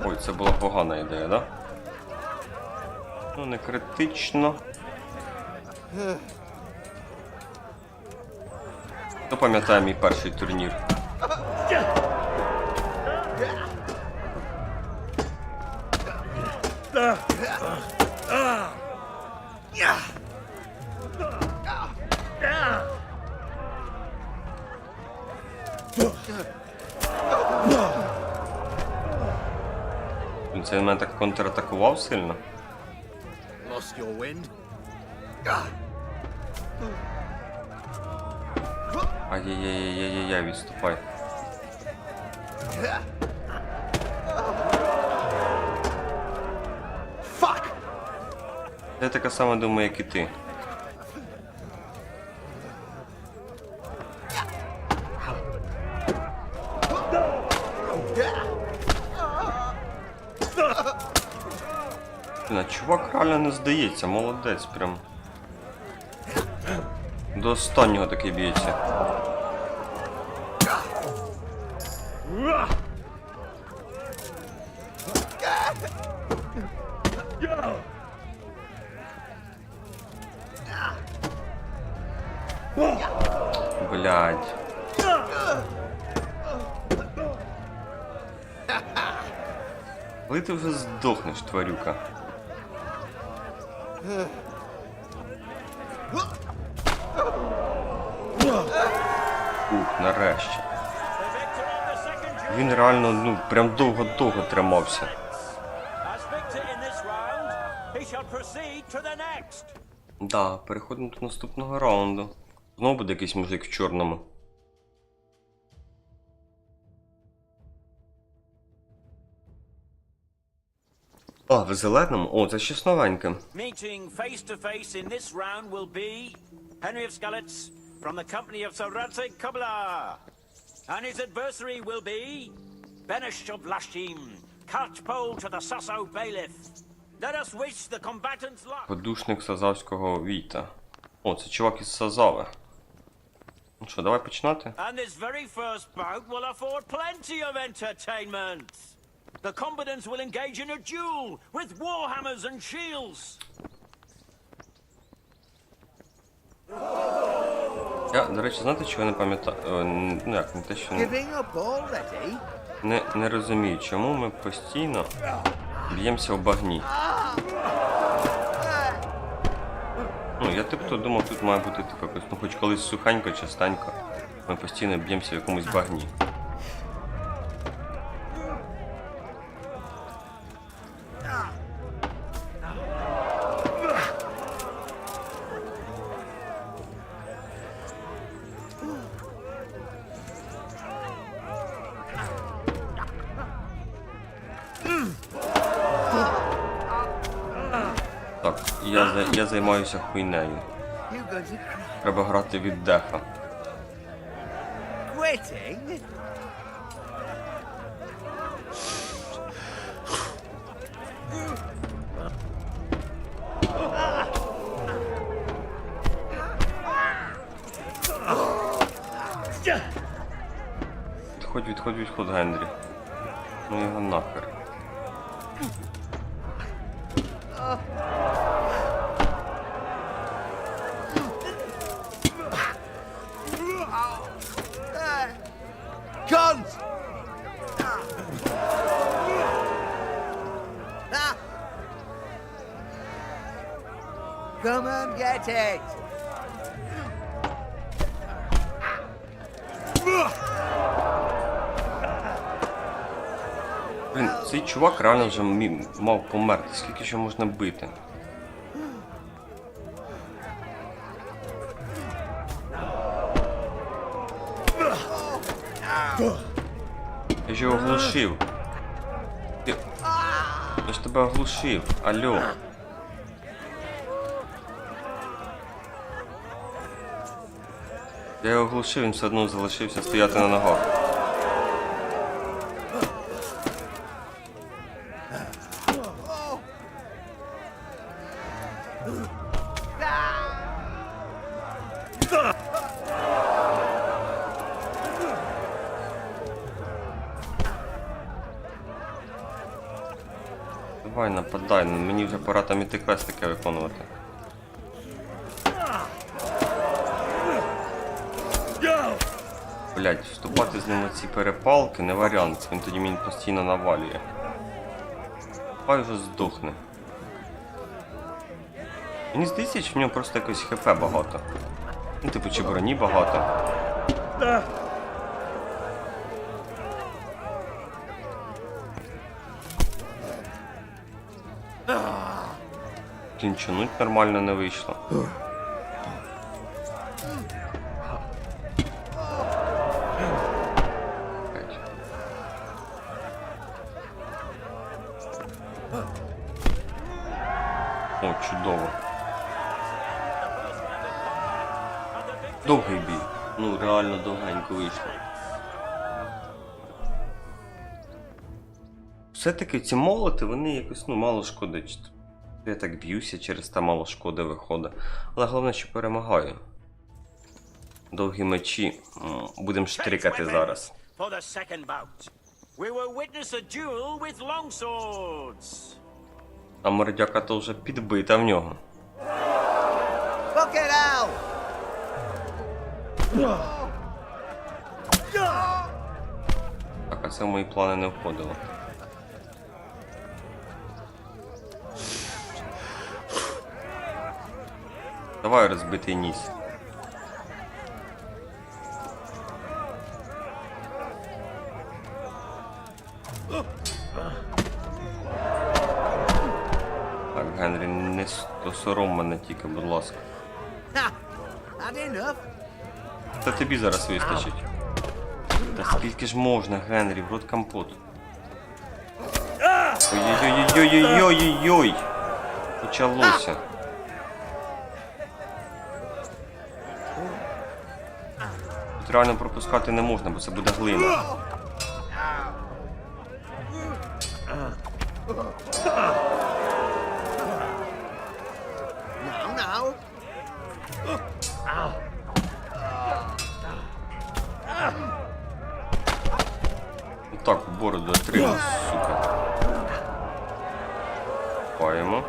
Ой, це була погана ідея, да? Ну, не критично. Хто пам'ятає мій перший турнір? Це він мене так контратакував сильно. Lost your wind? Ай-яй-яй-яй-яй-яй, відступай. Fuck! Я така сама думаю, як і ти. Чувак реально не здається, молодець прям. До останнього таки б'ється. Блядь. Коли ти вже здохнеш, тварюка? Ух, нарешті. Він реально, ну, прям довго-довго тримався. Да, переходимо до наступного раунду. Знову буде якийсь мужик в чорному. А, в зеленому? О, це щось новеньке. Meeting face to face in this round will be Henry of Skalitz from the company of Sir Kubla. And his adversary will be Benish of Lashim, catchpole to the Sasso bailiff. Let us wish the combatants luck. Подушник Сазавського Віта. О, це чувак із Сазави. Ну що, давай починати? And this very first bout will afford plenty of entertainment. The combatants will engage in a duel with warhammers and shields. Я, до речі, знаєте, чого я не пам'ятаю? Ну як, не те, що не розумію, чому ми постійно б'ємося в багні. Ну, я типу думав, тут має бути типу якось, ну хоч колись сухенько, частенько. Ми постійно б'ємося в якомусь багні. Так, я займаюся хуйнею. Треба грати від деха. Відходь, Генрі. Ну його нахер. Guns! Come and get it! Блін, цей чувак реально вже мав померти. Скільки ще можна бити? Я ж його оглушив. Я ж тебе тебе оглушив, алло. Я його оглушив, він все одно залишився стояти на ногах. Давай нападай, мені вже пора там іти квестики виконувати. Блять, вступати з ним у ці перепалки не варіант, він тоді мені постійно навалює. Хай вже здохне. Мені здається, що в нього просто якось хп багато. Ну, типу, чи броні багато. Клінчануть нормально не вийшло. О, чудово. Довгий бій. Ну, реально довгенько вийшло. Все-таки ці молоти, вони якось, ну, мало шкодять. Я так б'юся, через те мало шкоди виходить. Але головне, що перемагаю. Довгі мечі. Будемо штрикати зараз. А мордяка то вже підбита в нього. Так, а це в мої плани не входило. Давай розбитий ніс. Так, Генрі, не сором мене тільки, будь ласка. Та тобі зараз вистачить. Та скільки ж можна, Генрі, в рот компот. Ой-ой-ой-ой-ой-ой-ой-ой! Почалося. Тут реально пропускати не можна, бо це буде глина. Так, бороду отримав, сука. Паємо.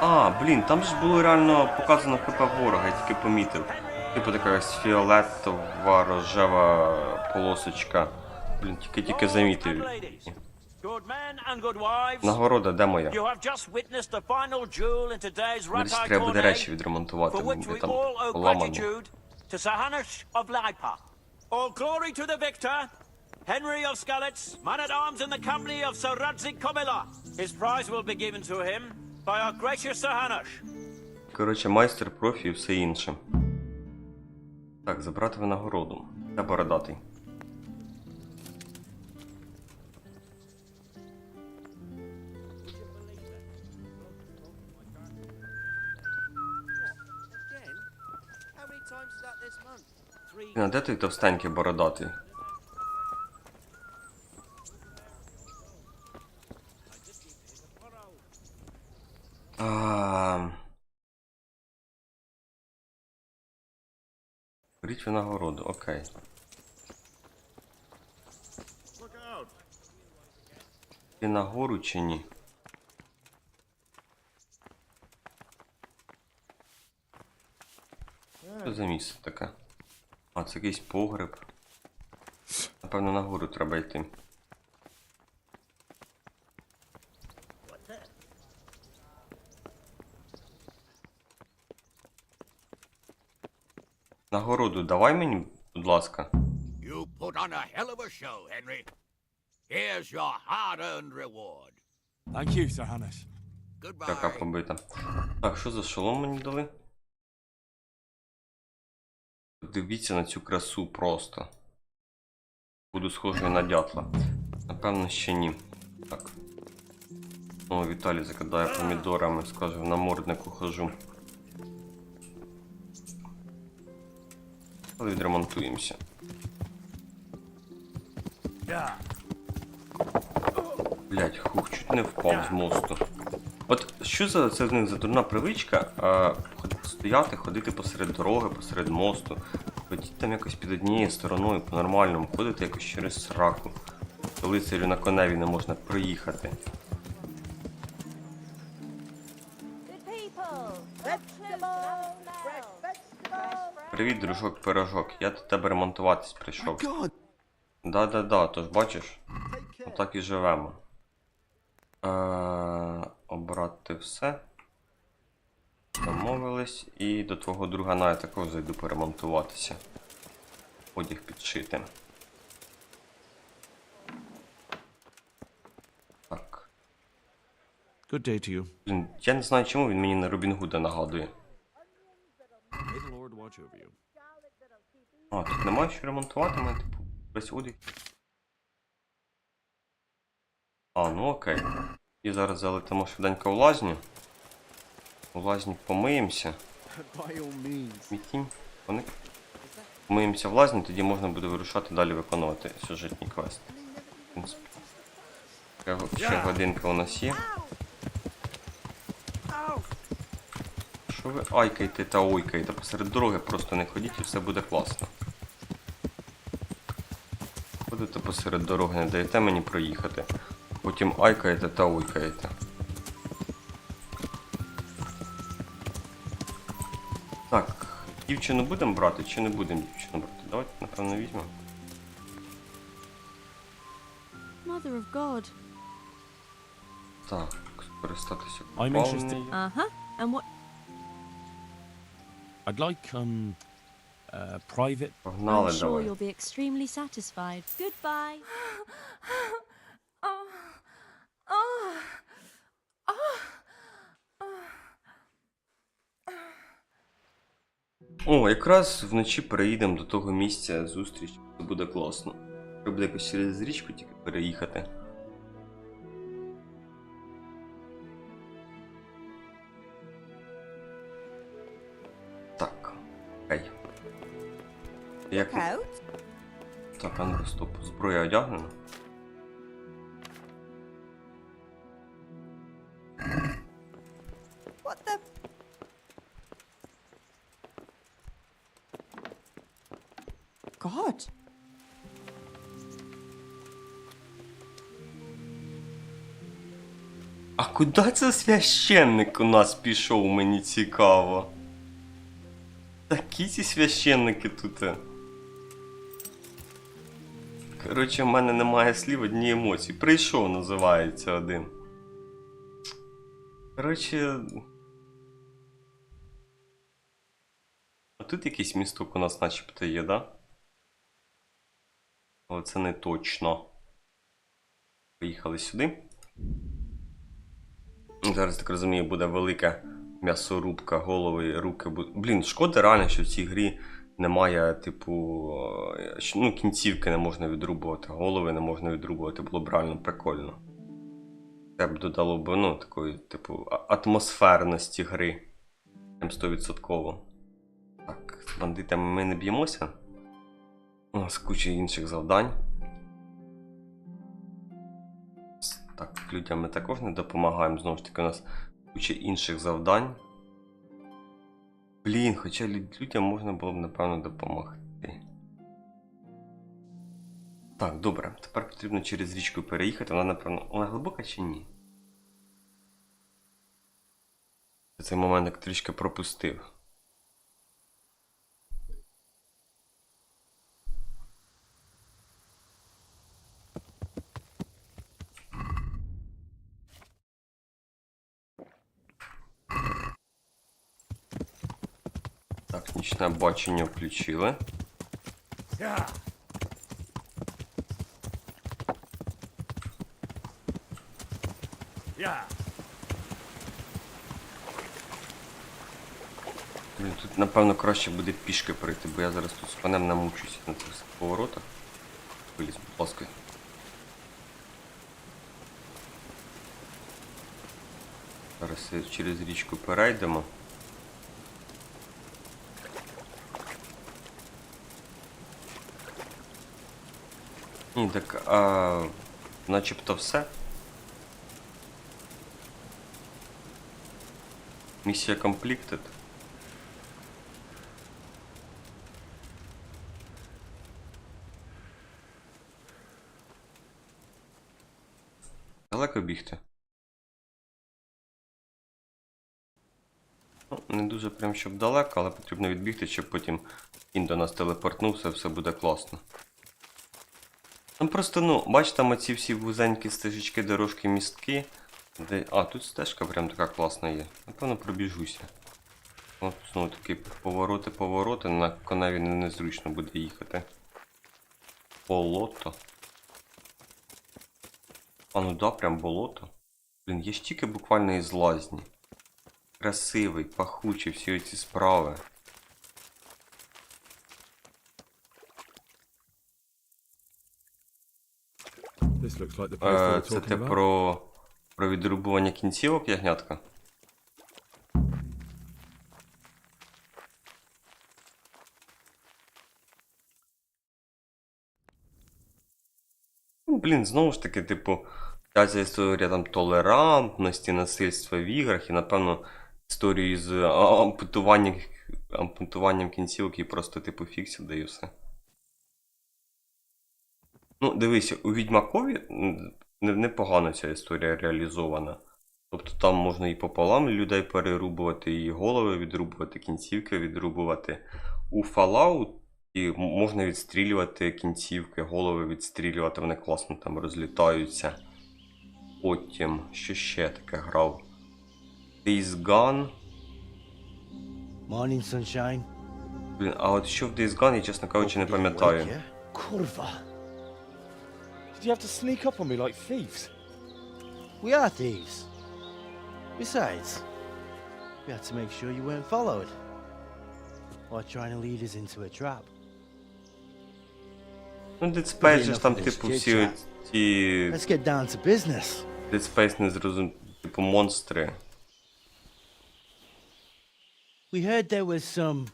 А, блін, там ж було реально показано ХП ворога, я тільки помітив. Типу така якась фіолетова, рожева полосочка. Блін, тільки замітив. Нагорода, де моя? Десь треба буде речі відремонтувати, де там поламано. All glory to the victor, Henry of Skalitz, man-at-arms in the company of Sir Radzig Kobyla. His prize will be given to him by our gracious Sir Hanush. Коротше, майстер, профі і все інше. Так, забрати винагороду. Це бородатий. А де той товстенький бородатий? Беріть винагороду, окей. Ти нагору чи ні? Що за місце таке? А, це якийсь погреб. Напевно, нагору треба йти. Нагороду давай мені, будь ласка. You put on a hell of a show, Henry. Here's your hard-earned reward. Thank you, Sir Hanush. Така побита. Так, що за шолом мені дали? Подивіться на цю красу просто. Буду схожий на дятла. Напевно, ще ні. Так. О, Віталій закидає помідорами, скаже, в наморднику хожу. Але відремонтуємося. Блять, хух, чуть не впав з мосту. От що це в них за дурна привичка стояти, ходити посеред дороги, посеред мосту. Ходіть там якось під однією стороною, по-нормальному, ходити якось через сраку. То лицарю на коневі не можна проїхати. Привіт, дружок-пирожок, я до тебе ремонтуватись прийшов. Да-да-да, тож бачиш? Отак і живемо. Обрати все. Домовились. І до твого друга я також зайду поремонтуватися. Одяг підшити. Так. Good day to you. Блін, я не знаю, чому він мені на Робін Гуда нагадує. May the Lord watch over you. А, тут немає що ремонтувати, мене типу весь одяг. А, ну окей. І зараз залетимо швиденько в лазню. У лазні помиємося. Мітінь, коник. Помиємося в лазні, тоді можна буде вирушати далі виконувати сюжетні квести. В принципі. Ще годинка у нас є. Що ви айкаєте та ойкаєте? Посеред дороги просто не ходіть і все буде класно. Ходите посеред дороги, не даєте мені проїхати. Потім айкаєте та ойкаєте. Так, дівчину будемо брати чи не будемо дівчину брати? Давайте, напевно, візьмемо. Mother of God. Так, скористатися I'm interested. Uh-huh. And what? I'd like, private. Погнали, I'm sure давай. you'll be extremely satisfied. Goodbye. О, якраз вночі переїдемо до того місця зустріч. Це буде класно. Треба буде якось через річку тільки переїхати. Так. Окей. Як... Так, а ну стоп. Зброя одягнена. What the? God. А куди це священник у нас пішов, мені цікаво. Такі ці священники тут. Коротше, в мене немає слів, одні емоції. Прийшов, називається один. Коротше. А тут якийсь місток у нас начебто є, да? Але це не точно. Поїхали сюди. Зараз, так розумію, буде велика м'ясорубка, голови, руки. Блін, шкода реально, що в цій грі немає, типу, ну, кінцівки не можна відрубувати, голови не можна відрубувати, було б реально прикольно. Це б додало б, ну, такої, типу, атмосферності гри. 100%. Так, з бандитами ми не б'ємося. У нас куча інших завдань. Так, людям ми також не допомагаємо, знову ж таки, у нас куча інших завдань. Блін, хоча людям можна було б, напевно, допомогти. Так, добре, тепер потрібно через річку переїхати, вона, напевно, вона глибока чи ні? Я цей момент трішки пропустив. Так, нічне бачення включили. Блін, тут напевно краще буде пішки пройти, бо я зараз тут з конем намучуся на цих поворотах. Виліз, будь ласка. Зараз через річку перейдемо. Ні, так, начебто все. Місія completed. Далеко бігти? Ну, не дуже прям щоб далеко, але потрібно відбігти, щоб потім кінь до нас телепортнувся, все буде класно. Там просто, ну, бачите, там оці всі вузенькі стежечки, дорожки, містки. Де... А, тут стежка прям така класна є. Напевно, пробіжуся. От, знову таки, повороти, на коневі незручно буде їхати. Болото. А, ну да, прям болото. Блін, є ж тільки буквально із лазні. Красивий, пахучий, всі ці справи. Це те про відрубування кінцівок, ягнятка? Ну, блін, знову ж таки, типу, ця історія там толерантності, насильства в іграх і, напевно, історії з ампутуванням кінцівок і просто, типу, фіксів дає все. Ну, дивися, у Відьмакові непогано ця історія реалізована. Тобто там можна і пополам людей перерубувати, і голови відрубувати, кінцівки відрубувати. У Fallout можна відстрілювати кінцівки, голови відстрілювати, вони класно там розлітаються. Потім, що ще таке грав? Days Gone. Morning, sunshine. Блін, а от що в Days Gone, я, чесно кажучи, не пам'ятаю. Kurva. Did you have to sneak up on me like thieves? We are thieves. Besides, we had to make sure you weren't followed. Or trying to lead us into a trap. Ну, Dead Space же ж там, типу, всі ті... Let's get down to business. Dead Space не зрозумів, типу, монстри. We heard there was some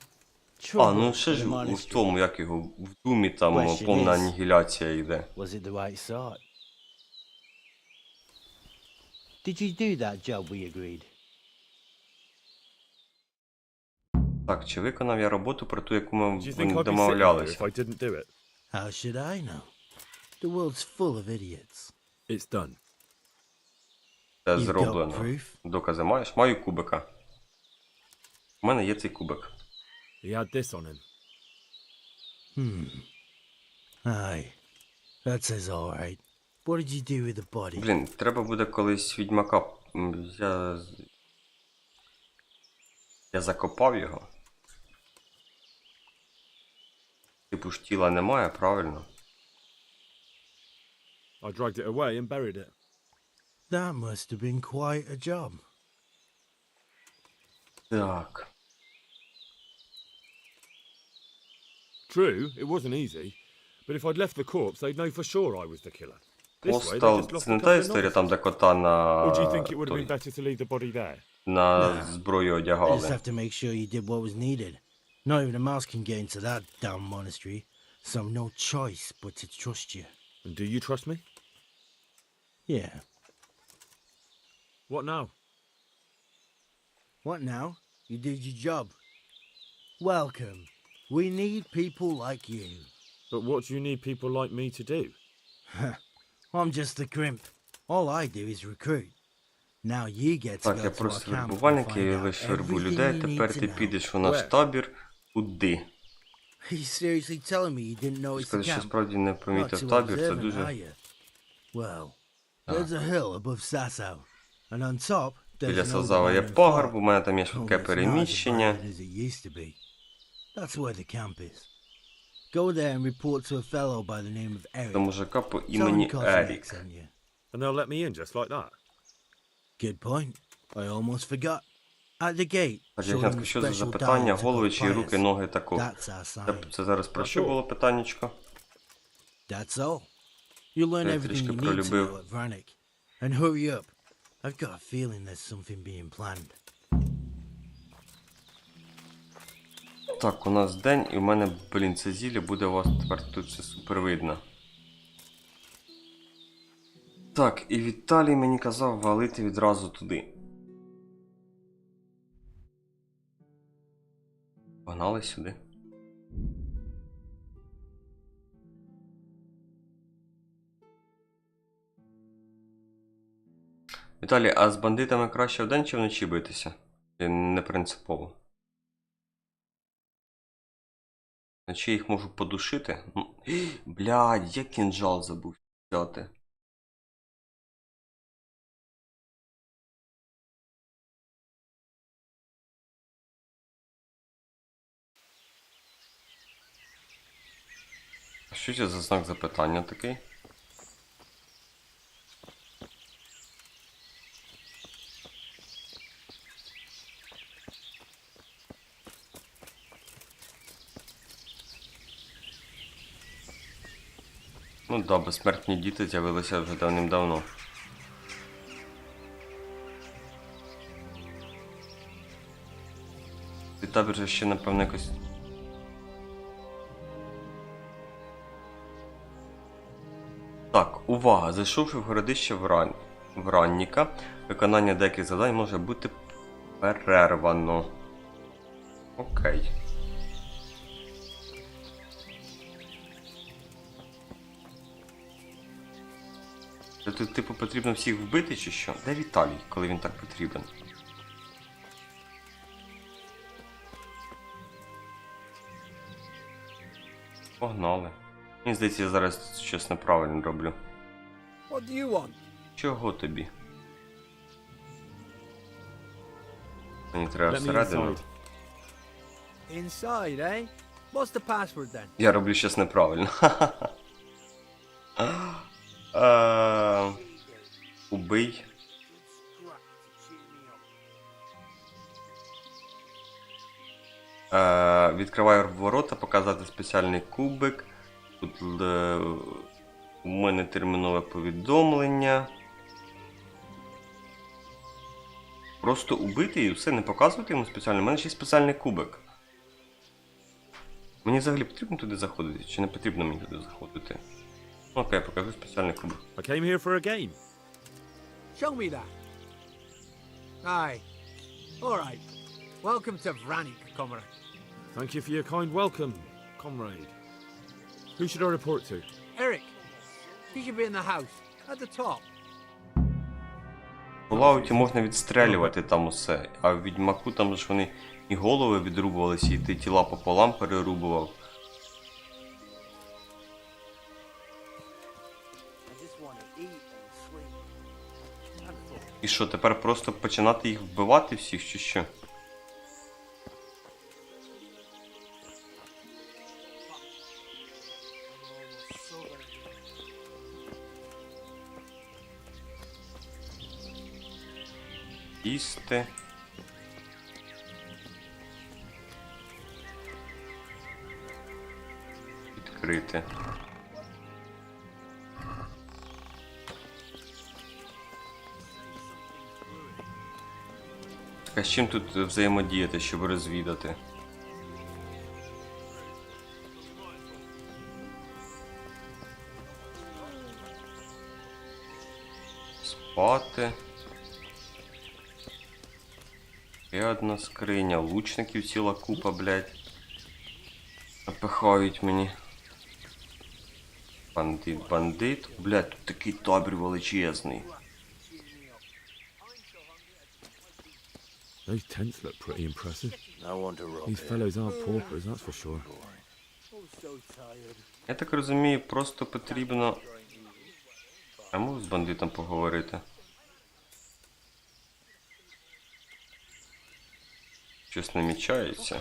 А, ну ще ж в тому, як його, в Думі там повна анігіляція йде. Was it the right sort? Did you do that job we agreed? Так, чи виконав я роботу про ту, яку ми домовлялися? How should I know? The world's full of idiots. It's done. Це зроблено. Докази маєш? Маю кубика. У мене є цей кубик. He had this on him. Aye. That says all right. What did you do with the body? Блін, треба буде колись Відьмака... Я закопав його. Типу ж тіла немає, правильно? I dragged it away and buried it. That must have been quite a job. Так. True, it wasn't easy, but if I'd left the corpse, they'd know for sure I was the killer. Постал, це не та історія, там де кота на... Or do you think it would have been better to leave the body there? На зброю I just одягали. have to make sure you did what was needed. Not even a mouse can get into that damn monastery, so no choice but to trust you. And do you trust me? Yeah. What now? What now? You did your job. Welcome. We need people like you. But what do you need people like me to do? I'm just the crimp. All I do is recruit. Now you get to Так, go я to our просто camp and вербувальник, я find out лише вербую everything людей, you need тепер to ти know. підеш у наш табір. Куди? Are you seriously telling me you didn't know it's the Сказати, що camp? справді не Not помітив too табір, це observant, дуже... are you? Well, there's a hill above Sasau, and on top there's Біля an Сазава є overgrown пагорб, fort. у мене там є швидке Only it's not as переміщення. divided as it used to be. That's where the camp is. Go there and report to a fellow by the name of Eric. До мужика по Tell him імені Cosmic Ерік. sent you. And they'll let me in just like that? Good point. I almost forgot. At the gate, show them Дядько, the що за special запитання? dial to Голови God чи руки, Pius. ноги також. That's our sign. Це зараз про що було питаннячко? That's all. You'll learn Я everything трішки you need to пролюбив. know at Vranik. And hurry up. I've got a feeling there's something being planned. Так, у нас день, і в мене, блін, це зілля буде у вас тепер тут все супер видно. Так, і Віталій мені казав валити відразу туди. Погнали сюди. Віталій, а з бандитами краще вдень чи вночі битися? Чи не принципово? Вночі їх можу подушити? Блядь, я кінжал забув взяти. А що це за знак запитання такий? Ну да, безсмертні діти з'явилися вже давним-давно. І табір же ще, напевно, якось... Так, увага! Зайшовши в городище Вранніка, виконання деяких завдань може бути перервано. Окей. Це тут, типу, потрібно всіх вбити чи що? Де Віталій, коли він так потрібен? Погнали. Мені здається, я зараз щось неправильно роблю. What do you want? Чого тобі? Мені треба всередину. Inside, eh? What's the password then? Я роблю щось неправильно. Убий. Відкриваю ворота, показати спеціальний кубик. Тут у мене термінове повідомлення. Просто убити і все, не показувати йому спеціально. У мене ще спеціальний кубик. Мені взагалі потрібно туди заходити, чи не потрібно мені туди заходити? Окей, покажу спеціальний кубик. I came here for a game. Show me that. Aye. All right. Welcome to Vranik, comrade. Thank you for your kind welcome, comrade. Who should I report to? Eric, he should be in the house, at the top. У Лауті можна відстрелювати там усе, а в Відьмаку там ж вони і голови відрубувалися, і ти тіла пополам перерубував. І що, тепер просто починати їх вбивати всіх, чи що? Їсти. Відкрити. А з чим тут взаємодіяти, щоб розвідати? Спати. Ще одна скриня, лучників ціла купа, блядь. Напихають мені. Бандит. Блядь, тут такий табір величезний. Those tents look pretty impressive. I want to rob These fellows are paupers, that's for sure. Я так розумію, просто потрібно... А можу з бандитом поговорити? Щось намічається.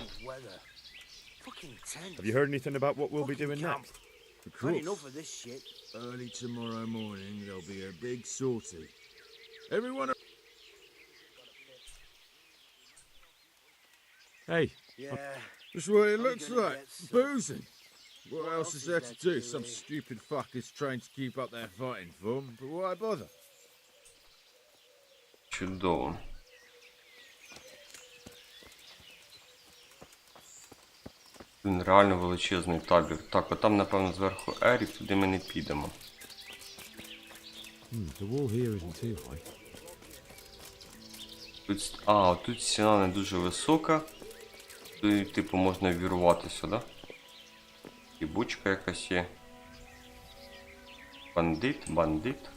Have you heard anything about what we'll be doing next? Had enough of this shit. Early tomorrow morning, there'll be a big sortie. Everyone... Hey. That's what it looks like. Boozing. What else is there to do? Some stupid fuck is trained to keep up their fighting form, but why bother? Чудово. Він реально величезний табір. Так, отам, напевно, зверху Ерік, туди ми не підемо. The wall here isn't too high. Тут стіна не дуже висока. Тут, типу, можна вірувати сюди. І бучка якась є. Бандит.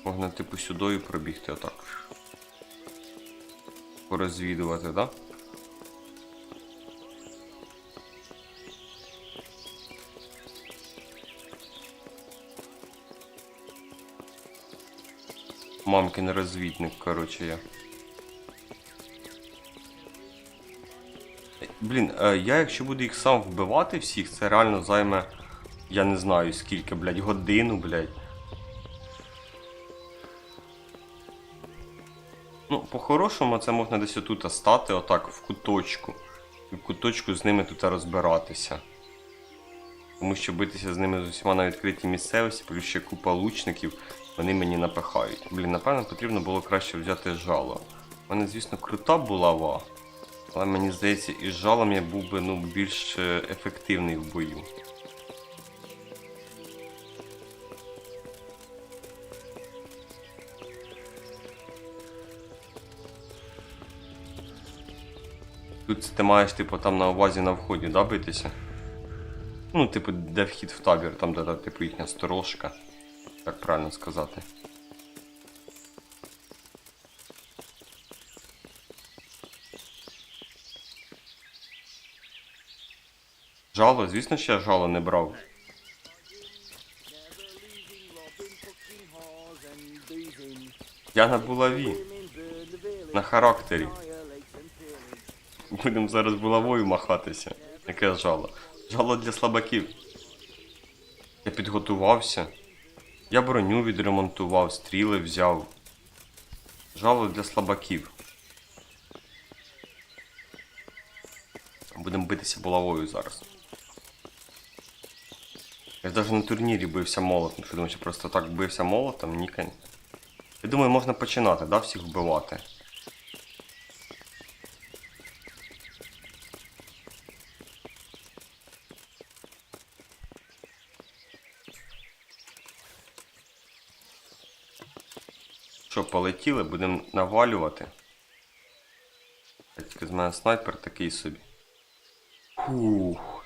Можна, типу, сюди пробігти отак. Порозвідувати, да? Мамкин розвідник, коротше, я. Блін, я якщо буду їх сам вбивати всіх, це реально займе, я не знаю скільки, блядь, годину, блядь. Ну, по-хорошому це можна десь отут стати, отак, в куточку. І в куточку з ними тут розбиратися. Тому що битися з ними з усіма на відкритій місцевості, плюс ще купа лучників, вони мені напихають. Блін, напевно, потрібно було краще взяти жало. У мене, звісно, крута булава, але мені здається, із жалом я був би, ну, більш ефективний в бою. Тут ти маєш, типу, там на увазі на вході, да, битися? Ну, типу, де вхід в табір, там, де, типу, їхня сторожка. Так правильно сказати. Жало? Звісно, що я жало не брав. Я на булаві. На характері. Будемо зараз булавою махатися. Яке жало? Жало для слабаків. Я підготувався. Я броню відремонтував, стріли взяв. Жало для слабаків. Будемо битися булавою зараз. Я навіть на турнірі бився молотом. Що думаю, що просто так бився молотом? Ні, конечно. Я думаю, можна починати, да, всіх вбивати. Що, полетіли, будемо навалювати. Тільки з мене снайпер такий собі. Фух.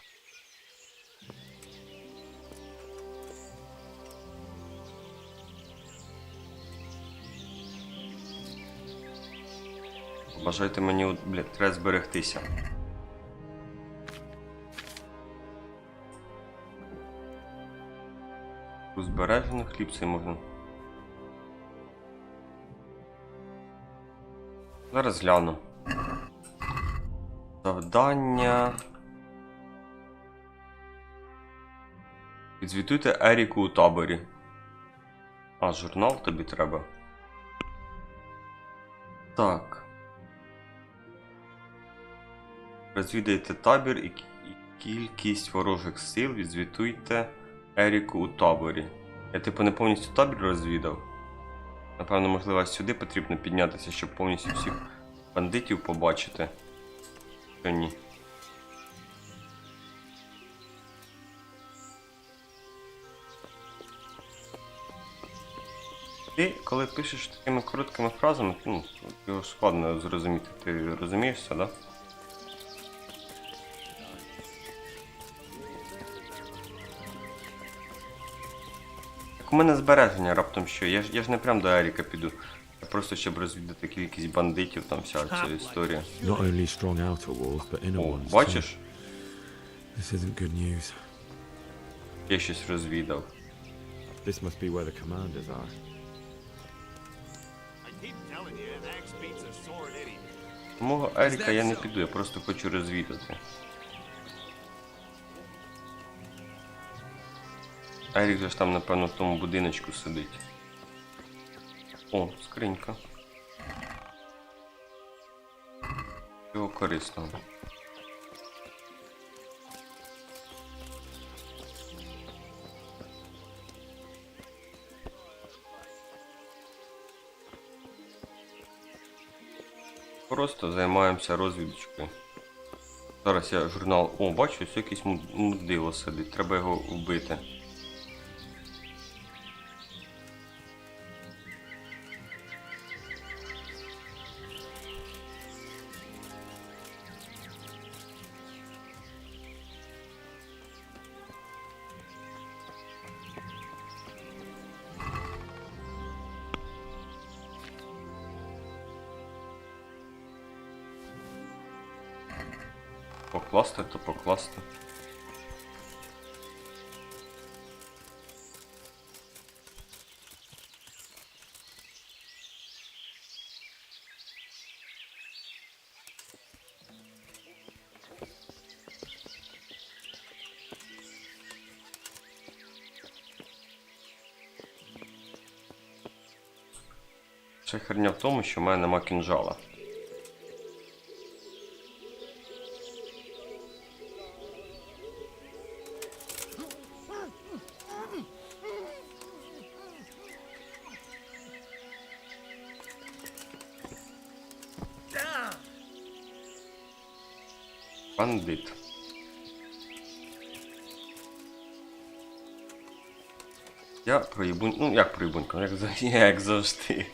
Бажайте мені, блядь, треба зберегтися. Збережено хліб цей можна. Зараз гляну. Завдання. Відзвітуйте Еріку у таборі. А, журнал тобі треба. Так. Розвідайте табір і кількість ворожих сил. Відзвітуйте Еріку у таборі. Я типу не повністю табір розвідав. Напевно, можливо, сюди потрібно піднятися, щоб повністю всіх бандитів побачити. Що ні. Ти, коли пишеш такими короткими фразами, ну, його складно зрозуміти. Ти розумієш це, да? У мене збереження раптом що. Я ж не прям до Еріка піду. Я просто щоб розвідати кількість бандитів, там вся ця історія. Not only strong outer walls, but inner О, ones. бачиш? This isn't good news. Я щось розвідав. This must be where the commanders are. Мого Еріка я не піду, я просто хочу розвідати. Ерік же ж там, напевно, в тому будиночку сидить. О, скринька. Чого корисного. Просто займаємося розвідочкою. Зараз я журнал... О, бачу, ось якийсь мудило сидить. Треба його вбити. Покласти, то покласти. Ще херня в тому, що в мене нема кінжала. Бандит. Я проїбунь... Ну, як проїбунька? Як завжди.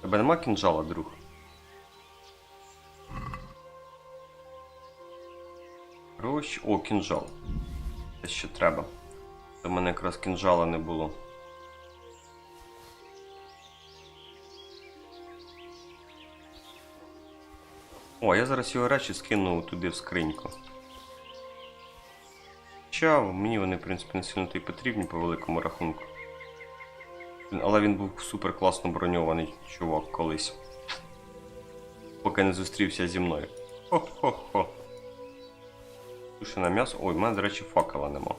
Тебе нема кінжала, друг? Гроші. О, кінжал. Те, що треба. До мене якраз кінжала не було. О, я зараз його речі скину туди в скриньку. Хоча мені вони, в принципі, не сильно то й потрібні по великому рахунку. Але він був супер класно броньований чувак колись. Поки не зустрівся зі мною. Хо-хо-хо. Тушене м'ясо. Ой, в мене, до речі, факела нема.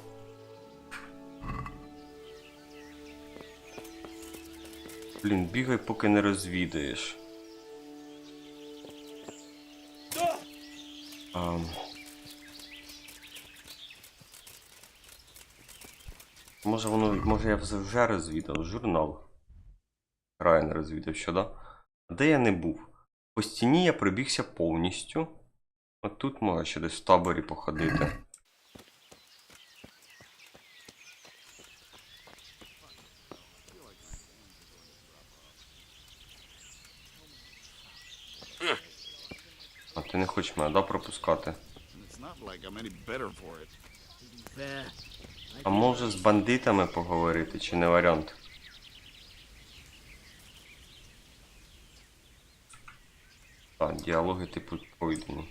Блін, бігай, поки не розвідаєш. Може я вже розвідав журнал. Райан розвідав, що да? Де я не був? По стіні я пробігся повністю. От тут можна ще десь в таборі походити. А ти не хочеш мене, да, пропускати? А може з бандитами поговорити, чи не варіант? Так, діалоги типу пройдені.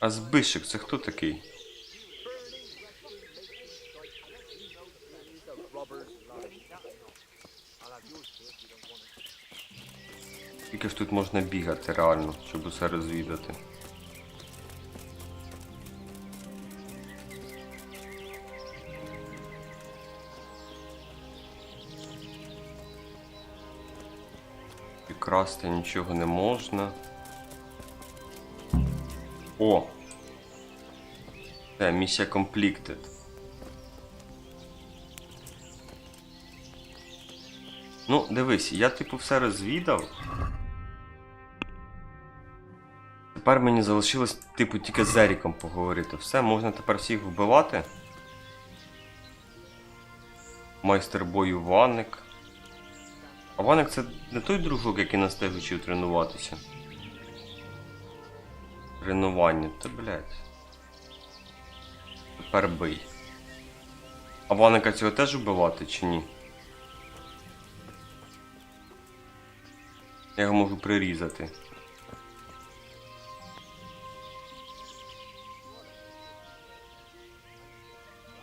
А Збишик, це хто такий? Скільки ж тут можна бігати реально, щоб усе розвідати? І красти нічого не можна. О! Це, місія completed. Ну, дивись, я типу все розвідав. Тепер мені залишилось, типу, тільки з Еріком поговорити. Все, можна тепер всіх вбивати. Майстер бою Ваник. А Ваник це не той дружок, який нас теж вчив тренуватися. Тренування, та блядь. Тепер бий. А Ваника цього теж вбивати чи ні? Я його можу прирізати.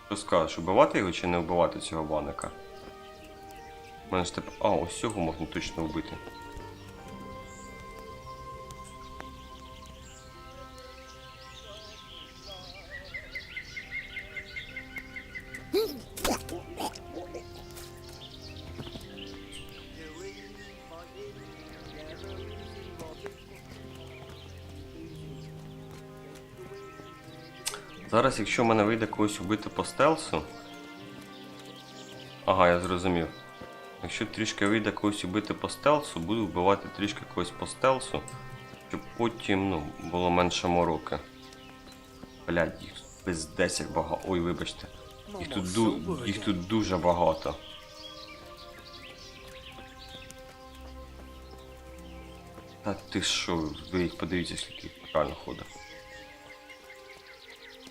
Що скажеш, вбивати його чи не вбивати цього баника? У мене ж тепер... А, ось цього можна точно вбити. Зараз, якщо в мене вийде когось вбити по стелсу... Ага, я зрозумів. Якщо трішки вийде когось вбити по стелсу, буду вбивати трішки когось по стелсу, щоб потім, ну, було менше мороки. Блядь, їх без 10 багато. Ой, вибачте. Їх тут дуже багато. Та ти що, ви їх подивіться, скільки їх реально ходить.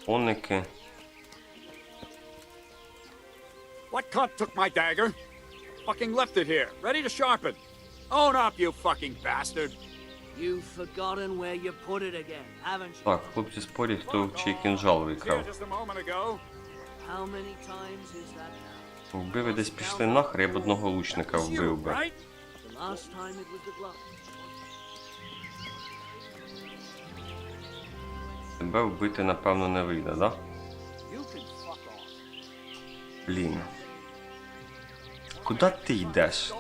Коники. What cunt took my dagger? Fucking left it here, ready to sharpen. Own up, you fucking bastard. You've forgotten where you put it again, haven't you? Так, хлопці спорять, хто чий кінжал викрав. Just a moment ago. How many times is that now? Якби ви десь пішли нахер, я б одного лучника вбив би. The last time it was the glove. Тебе вбити, напевно, не вийде, да? Блін. Куди ти йдеш?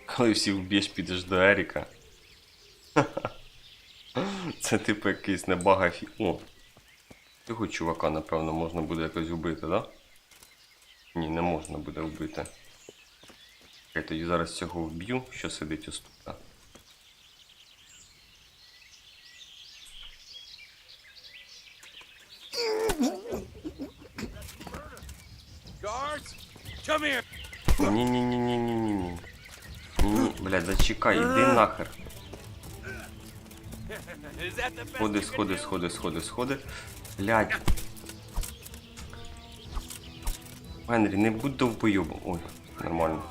Коли всіх вб'єш, підеш до Еріка. Це типу якийсь небага фі... О! Цього чувака, напевно, можна буде якось вбити, да? Ні, не можна буде вбити. Я тоді зараз цього вб'ю, що сидить ось тут. Ні-ні-ні-ні-ні-ні. Ні, блядь, зачекай, іди нахер. Сходи. Блядь. Генрі, не будь довбойобом. Ой, нормально.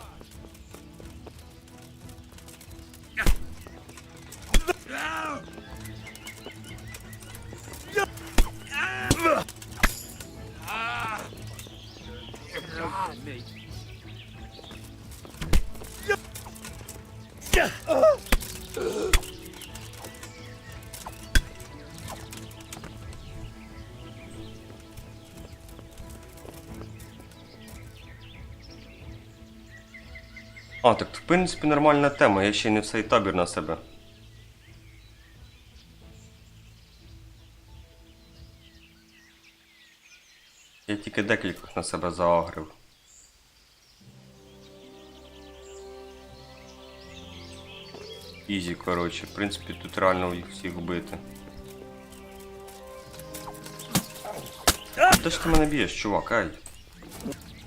А, так в принципі нормальна тема, я ще й не всей табір на себе. Я тільки декількох на себе заагрив. Ізі, коротше, в принципі тут реально їх всіх вбити. Де ж ти мене б'єш, чувак, ай?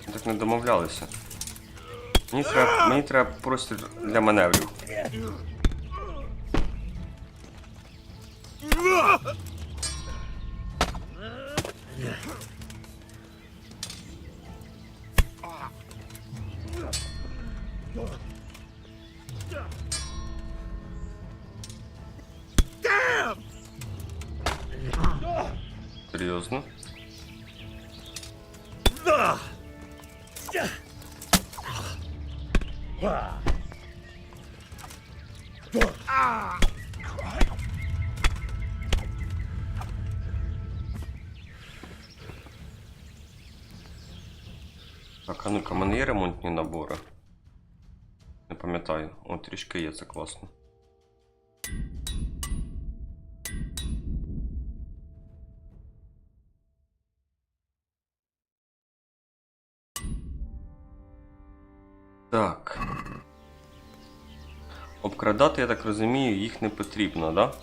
Ми так не домовлялися. Мені треба просто для маневрів. Серйозно? Так, а ну-ка, в мене є ремонтні набори? Не пам'ятаю. О, трішки є, це класно. Так. Обкрадати, я так розумію, їх не потрібно, да?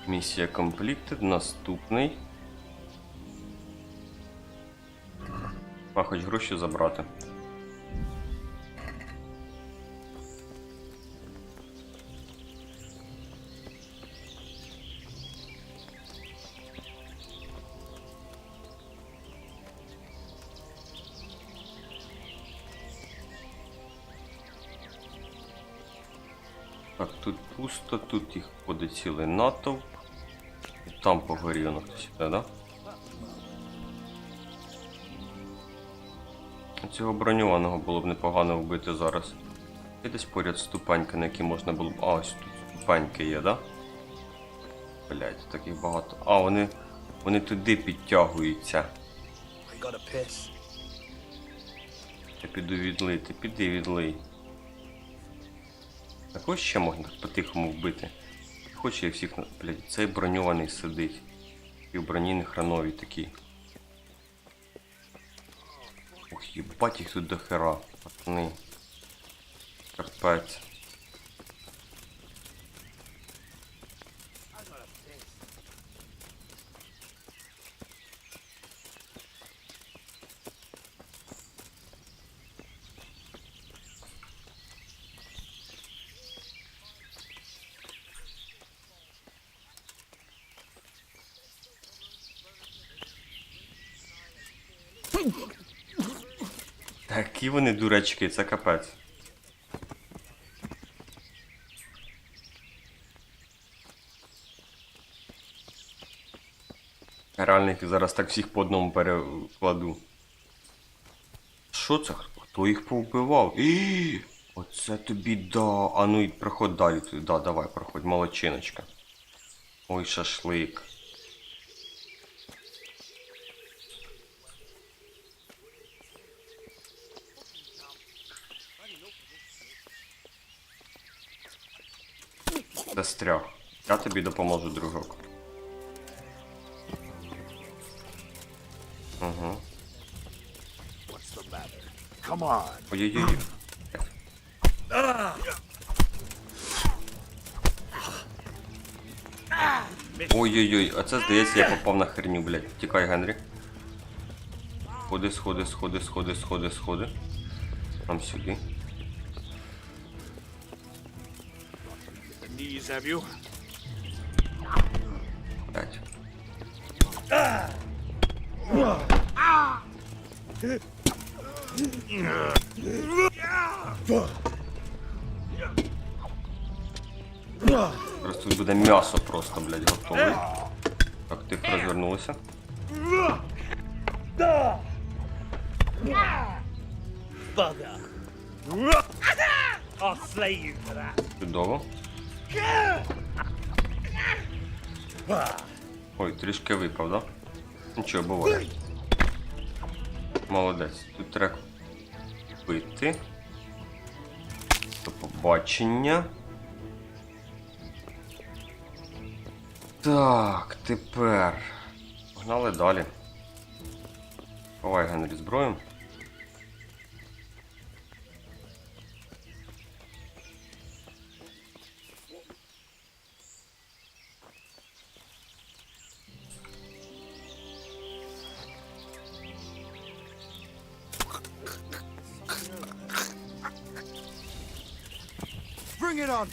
Місія completed. Наступний. А, хоч гроші забрати. Так, тут пусто, тут їх ходить цілий натовп. І там по горі воно хтось іде, да? Цього броньованого було б непогано вбити зараз. Є десь поряд ступеньки, на які можна було б... А, ось тут ступеньки є, да? Блять, таких багато. А, вони туди підтягуються. Я піду відлити, піди відлий. Так ось ще можна по-тихому вбити. Хочу я всіх... Блять, цей броньований сидить. І в броні не хранові такі. Ух, їбать їх тут до хера, пацани. Капець. Такі вони дурачки, це капець. Реально їх зараз так всіх по одному перекладу. Що це? Хто їх повбивав? Оце тобі да. А ну і проходь далі. Да, давай, проходь, молодчиночка. Ой, шашлик. Застряг. Я тобі допоможу, дружок. Угу. Ой-ой-ой. Ой-ой-ой, а це, здається, я попав на херню, блядь. Тікай, Генрі. Сходи, сходи, сходи, сходи, сходи, сходи. Нам сюди. Блядь. Зараз тут буде м'ясо просто, блядь, готове. Так, ти розвернулася. Чудово. Ой, трішки випав, да? Нічого, буває. Молодець. Тут треба пити. До побачення. Так, тепер. Погнали далі. Ховай, Генрі, зброю. Bring it on.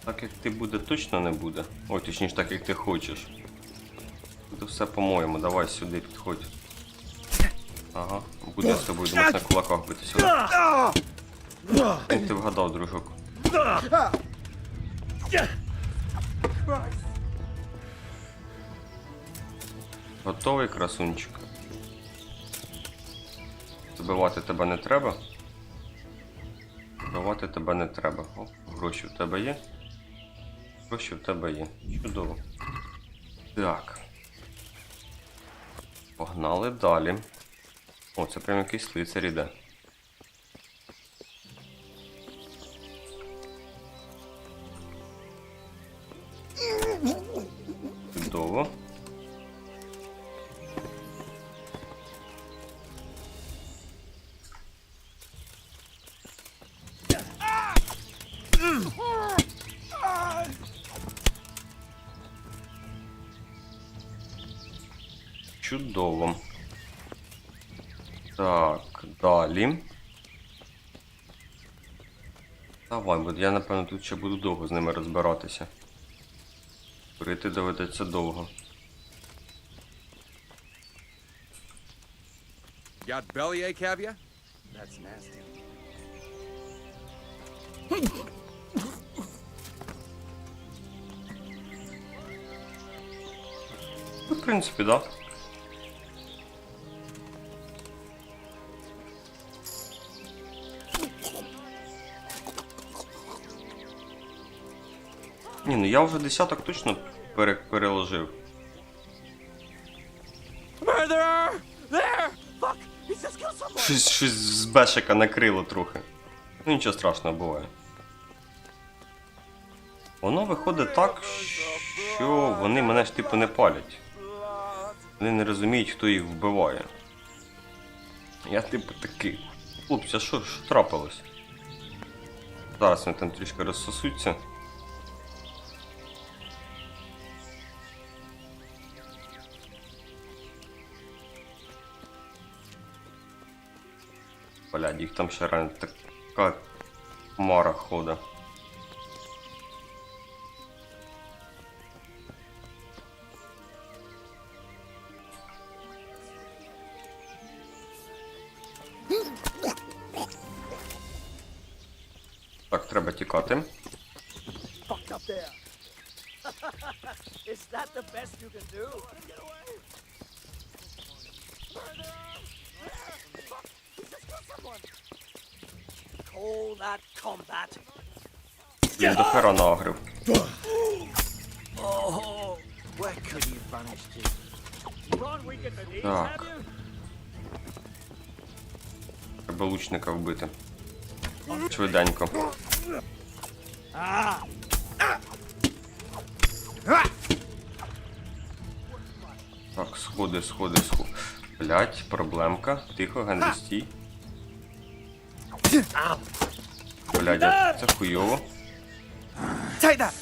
Так як ти буде, точно не буде. Ой, точніше, так як ти хочеш. Буде все по-моєму. Давай сюди підходь. Ага, буде з тобою, думаєш, на кулаках бити сюди. Ти вгадав, дружок. Готовий, красунчик? Забивати тебе не треба. Забивати тебе не треба. О, гроші в тебе є. Гроші в тебе є. Чудово. Так. Погнали далі. О, це прям якийсь лицар іде. Чудово. Чудово. Так, далі. Давай, бо я, напевно, тут ще буду довго з ними розбиратися. Прийти доведеться довго. Got bellyache, have ya? That's nasty. В принципі, да. Ні, ну я вже десяток точно переложив. Щось з бешика накрило трохи. Ну нічого страшного буває. Воно виходить так, що вони мене ж типу не палять. Вони не розуміють, хто їх вбиває. Я типу такий. Хлопці, а що трапилось? Зараз вони там трішки розсосуться. Блядь, їх там ще реально така хмара ходить. Так, треба тікати. Fucked up there. Is that the best you can do? Get away! Call that combat. Він до хера нагрив. Oh, where could you vanish to? Так. Треба лучника вбити. Швиденько. Так, сходи. Блять, проблемка. Тихо, Генрі, стій. Блядь, це хуйово. Take that.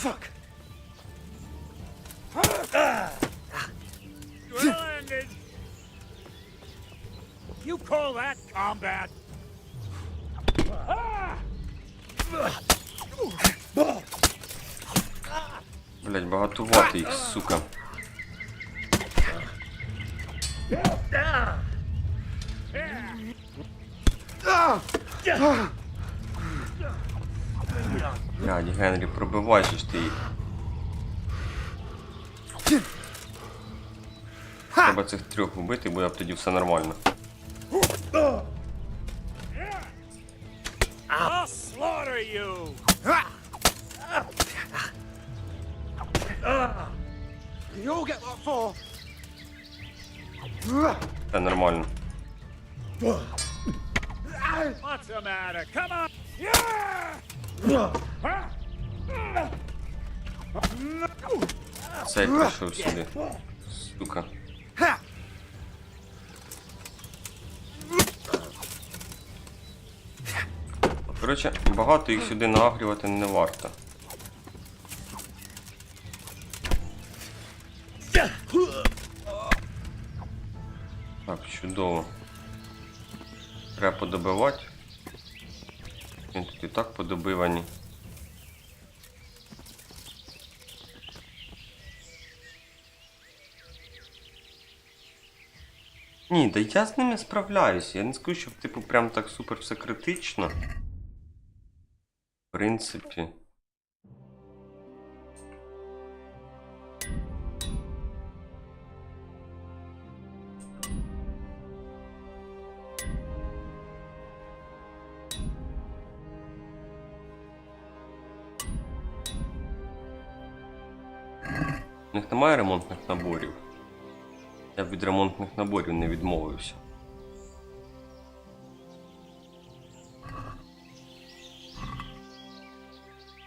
Fuck. Well ended. You call that combat? Блять, багатувати їх, сука. Блядь, Генрі, пробивай же ж ти їх. Треба цих трьох вбити, буде тоді все нормально. I'll slaughter you. You all get what for? Все нормально. What's the matter? Come on. Цей прийшов сюди. Сука. Коротше, багато їх сюди нагрівати не варто. Так, чудово. Треба подобивати. Він тут і так подобивані. Ні, да я з ними справляюся. Я не скажу, що типу прям так супер все критично. В принципі. У них немає ремонтних наборів. Я б від ремонтних наборів не відмовився.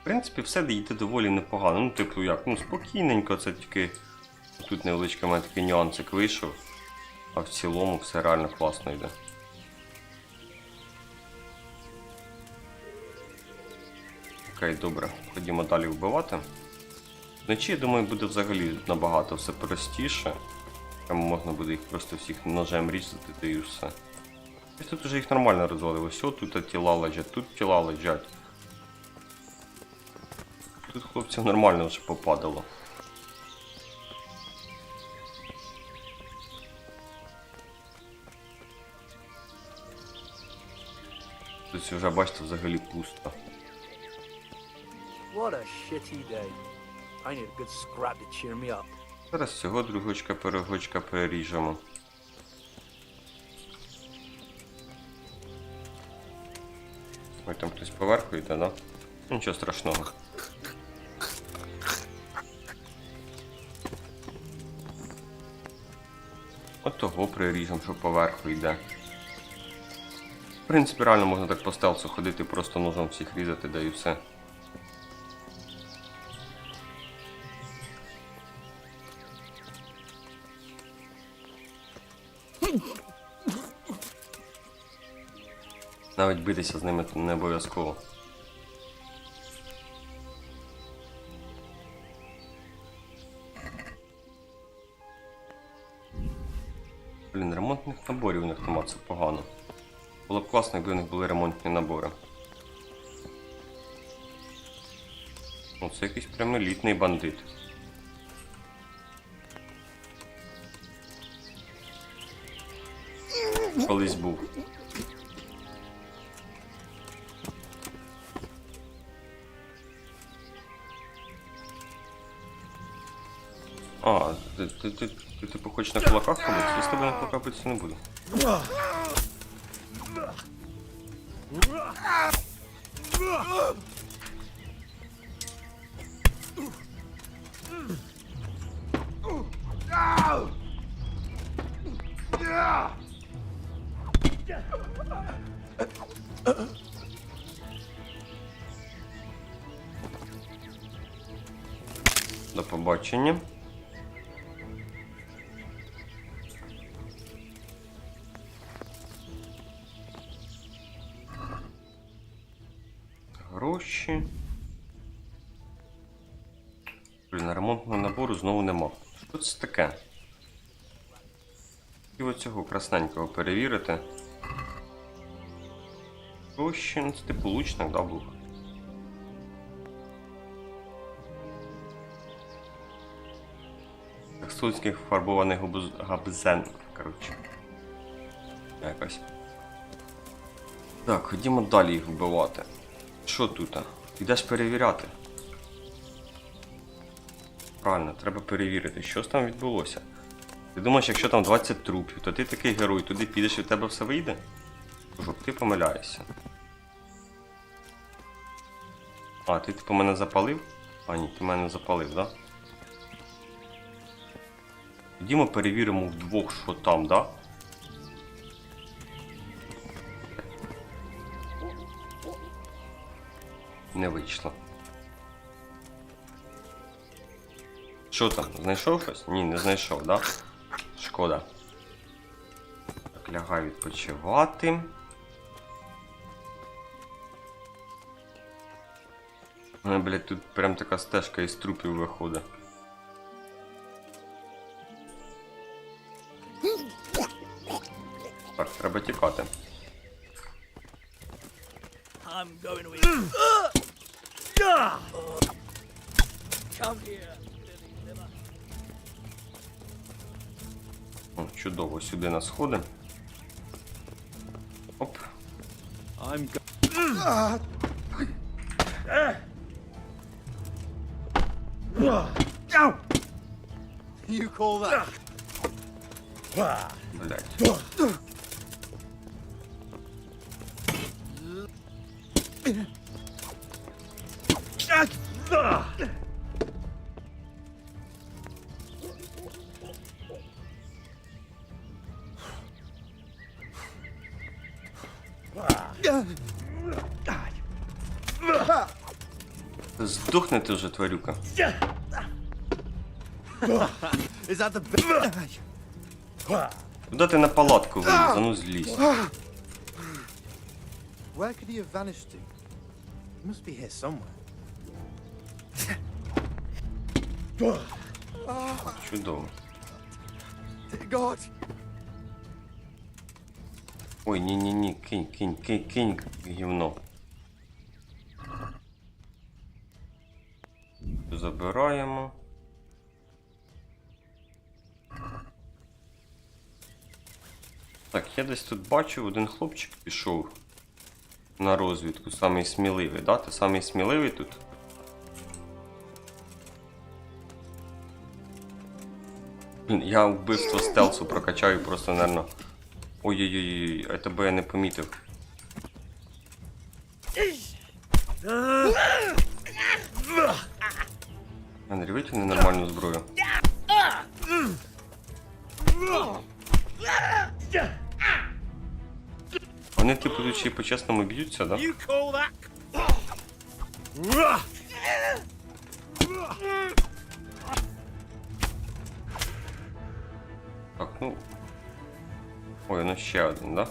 В принципі, все йде доволі непогано. Ну, типу як, ну спокійненько, це тільки тут невеличкий у мене такий нюансик вийшов. А в цілому все реально класно йде. Окей, добре. Ходімо далі вбивати. Вночі, я думаю, буде взагалі набагато все простіше. Прямо можна буде їх просто всіх ножем різати, та і все. Ось тут вже їх нормально розвалили. Ось тут тіла лежать, тут тіла лежать. Тут хлопців нормально вже попадало. Тут вже, бачите, взагалі пусто. What a shitty day. I need a good scrap to cheer me up. Зараз цього другочка-перегочка переріжемо. Ой, там хтось поверху йде, да? Нічого страшного. От того приріжемо, що поверху йде. В принципі, реально можна так по стелсу ходити, просто ножом всіх різати, да і все. Навіть битися з ними не обов'язково. Блін, ремонтних наборів у них нема, це погано. Було б класно, якби у них були ремонтні набори. Ну, це якийсь прям елітний бандит. Колись був. А, ти типу хочеш на кулаках ходити? Я з тобою на кулаках битися не буду. До побачення. Гроші. Блін, ремонтного набору знову нема. Що це таке? І оцього красненького перевірити. Гроші, ну це типу лучник, да, був? Саксонських фарбованих габзен, коротше. Якось. Так, ходімо далі їх вбивати. Що тут? Йдеш перевіряти? Правильно, треба перевірити, що ж там відбулося. Ти думаєш, якщо там 20 трупів, то ти такий герой, туди підеш і в тебе все вийде? Кажу, ти помиляєшся. А, ти типу мене запалив? А ні, ти мене запалив, да? Ходімо перевіримо вдвох, що там, да? Не вийшло. Що там? Знайшов щось? Ні, не знайшов, да? Шкода. Так, лягай відпочивати. Блять, тут прям така стежка із трупів виходить. Так, треба тікати. I'm going to eat. Come here, Billy Liver. О, чудово, сюди на сходи. Оп. I'm You call that? Блять. Здохни ти вже, тварюка. Is that the Куди ти на палатку виліз? А ну злізь. Where could he have vanished to? He must be here somewhere. Чудово. God! Ой, ні-ні-ні, кинь гівно. Забираємо. Так, я десь тут бачу, один хлопчик пішов на розвідку, самий сміливий, да? Ти самий сміливий тут? Блін, я вбивство стелсу прокачаю просто, наверно. Ой-ой-ой, а тебе я не помітив. Андрій, витягни нормальну зброю. Вони типу тут ще й по-чесному б'ються, да? Так, ну... Ой, ну ще один, да?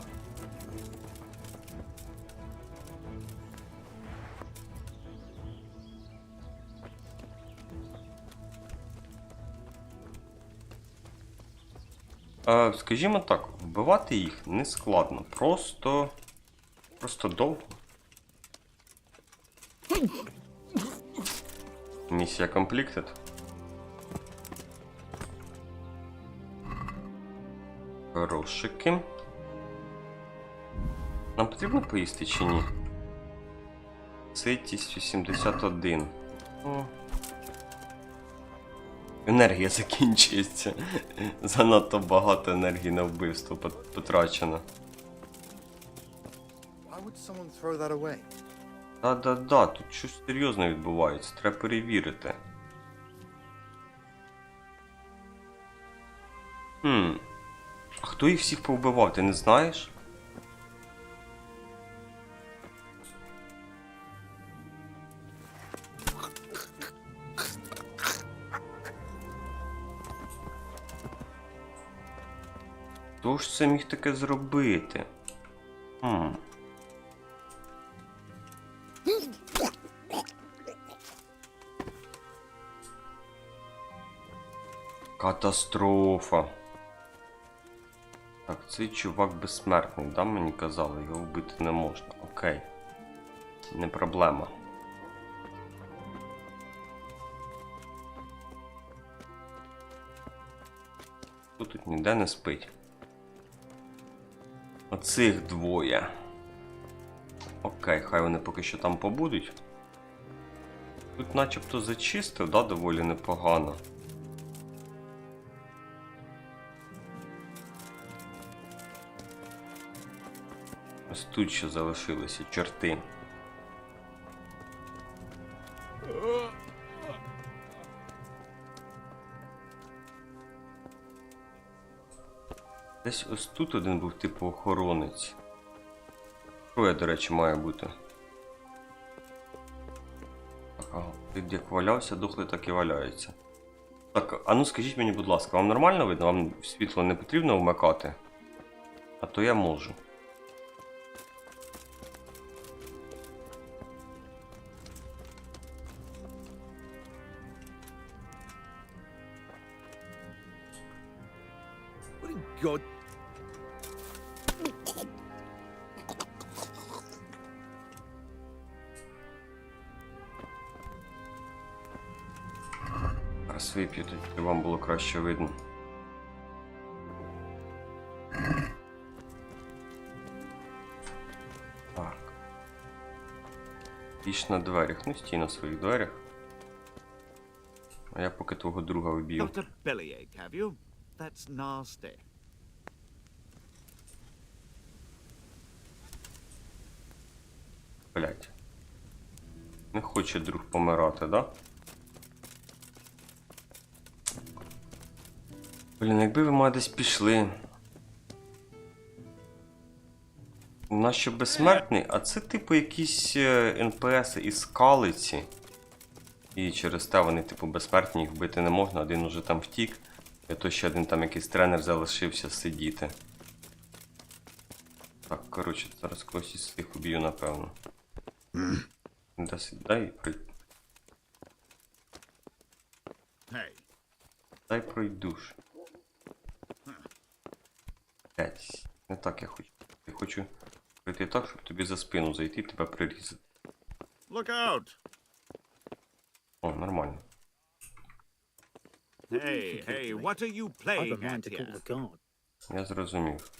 Скажімо так, вбивати їх не складно, просто довго. Місія completed. Грошики. Нам потрібно поїсти чи ні? Ситість 81. О. Енергія закінчується. Занадто багато енергії на вбивство потрачено. Why would someone throw that away? Да, тут щось серйозне відбувається, треба перевірити. А хто їх всіх повбивав, ти не знаєш? Хто ж це міг таке зробити? Катастрофа. Так, цей чувак безсмертний, да, мені казали, його вбити не можна. Окей. Не проблема. Хто тут ніде не спить? Оцих двоє. Окей, хай вони поки що там побудуть. Тут начебто зачистив, да, доволі непогано. Ось тут ще залишилися чорти. Десь ось тут один був типу охоронець. Троє, до речі, має бути. Так, ага. Тут як валявся, дохлий, так і валяється. Так, а ну скажіть мені, будь ласка, вам нормально видно? Вам світло не потрібно вмикати? А то я можу. God. Зараз вип'ю, щоб вам було краще видно. Так. Піш на дверях. Ну, стій на своїх дверях. А я поки твого друга вб'ю. Got a bellyache, have you? That's nasty. Блять. Не хоче друг помирати, да? Блін, якби ви мене десь пішли. У нас ще безсмертний, а це типу якісь НПС із скалиці. І через те вони типу безсмертні, їх вбити не можна, один уже там втік. І то ще один там якийсь тренер залишився сидіти. Так, коротше, зараз когось із цих уб'ю, напевно. Дай пройду. Дай пройдуш. Блять, не так я хочу. Я хочу пройти так, щоб тобі за спину зайти і тебе прирізати. Look out! О, нормально. Hey, what are you playing at here? Я зрозумів.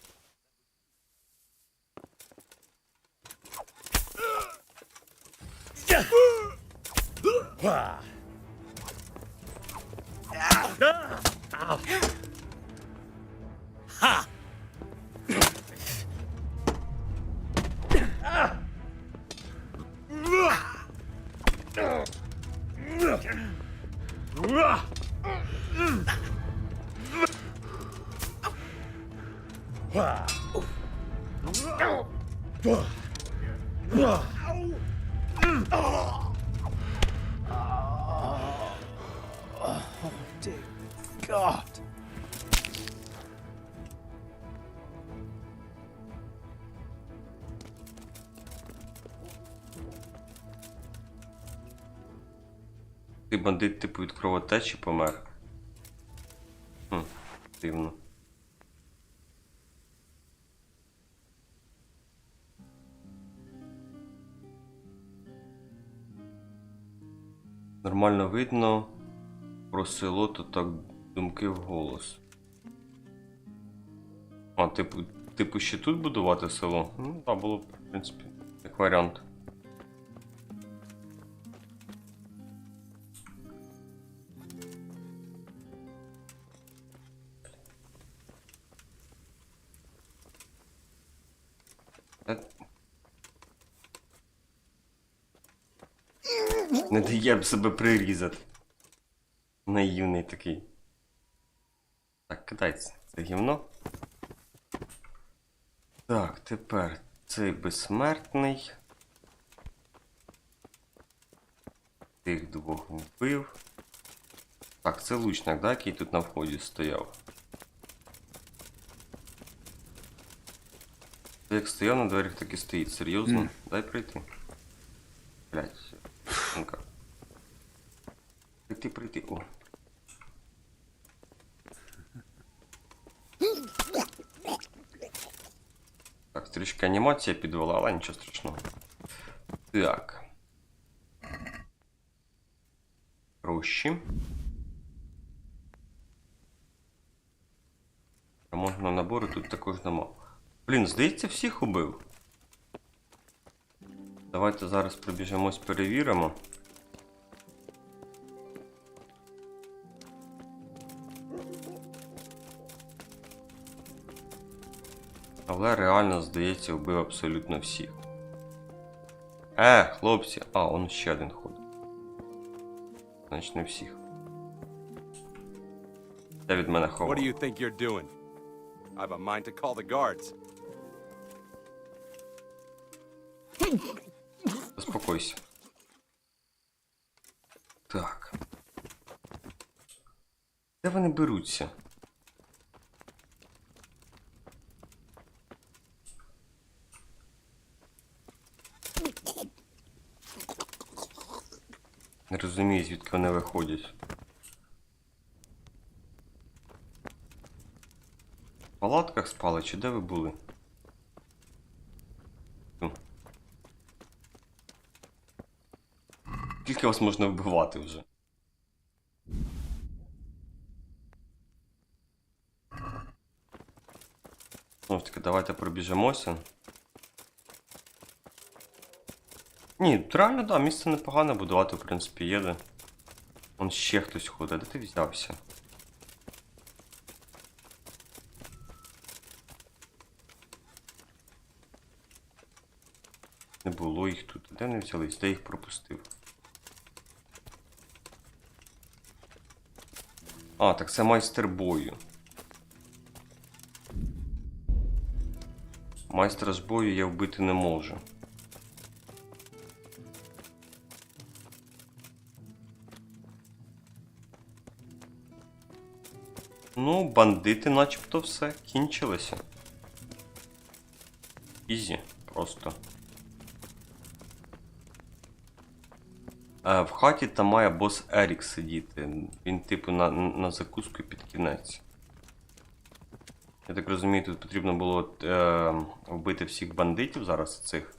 Oh, dear God. Ти бандит типу від кровотечі помер. Дивно. Нормально видно про село, то так думки вголос. А, типу ще тут будувати село? Ну, так, було б, в принципі, як варіант. Не дає б себе прирізати. Наївний такий. Так, кидається. Це гівно. Так, тепер цей безсмертний. Тих двох вбив. Так, це лучник, да, який тут на вході стояв. Як стояв на дверях, так і стоїть. Серйозно? Дай пройти. Блять. Прийти. О. Так, трішки анімація підвела, але нічого страшного. Так. Рощі. Ремонтного набору тут також нема. Блін, здається, всіх убив. Давайте зараз пробіжимось, перевіримо. Але реально, здається, вбив абсолютно всіх. Хлопці. Он ще один ходить. Значить, не всіх. Де від мене ховав? What do you think you're doing? I've a mind to call the guards. Заспокойся. Так. Де вони беруться? Не розумію, звідки вони виходять. В палатках спали, чи де ви були? Скільки вас можна вбивати вже? Знову ж таки, давайте пробіжимося. Ні, тут реально, да, місце непогане будувати, в принципі, є де. Вон ще хтось ходить, де ти взявся? Не було їх тут. Де вони взялись? Де їх пропустив? А, так це майстер бою. Майстра з бою я вбити не можу. Ну, бандити начебто все кінчилися. Ізі, просто. В хаті там має бос Ерік сидіти. Він, типу, на закуску під кінець. Я так розумію, тут потрібно було вбити всіх бандитів зараз цих.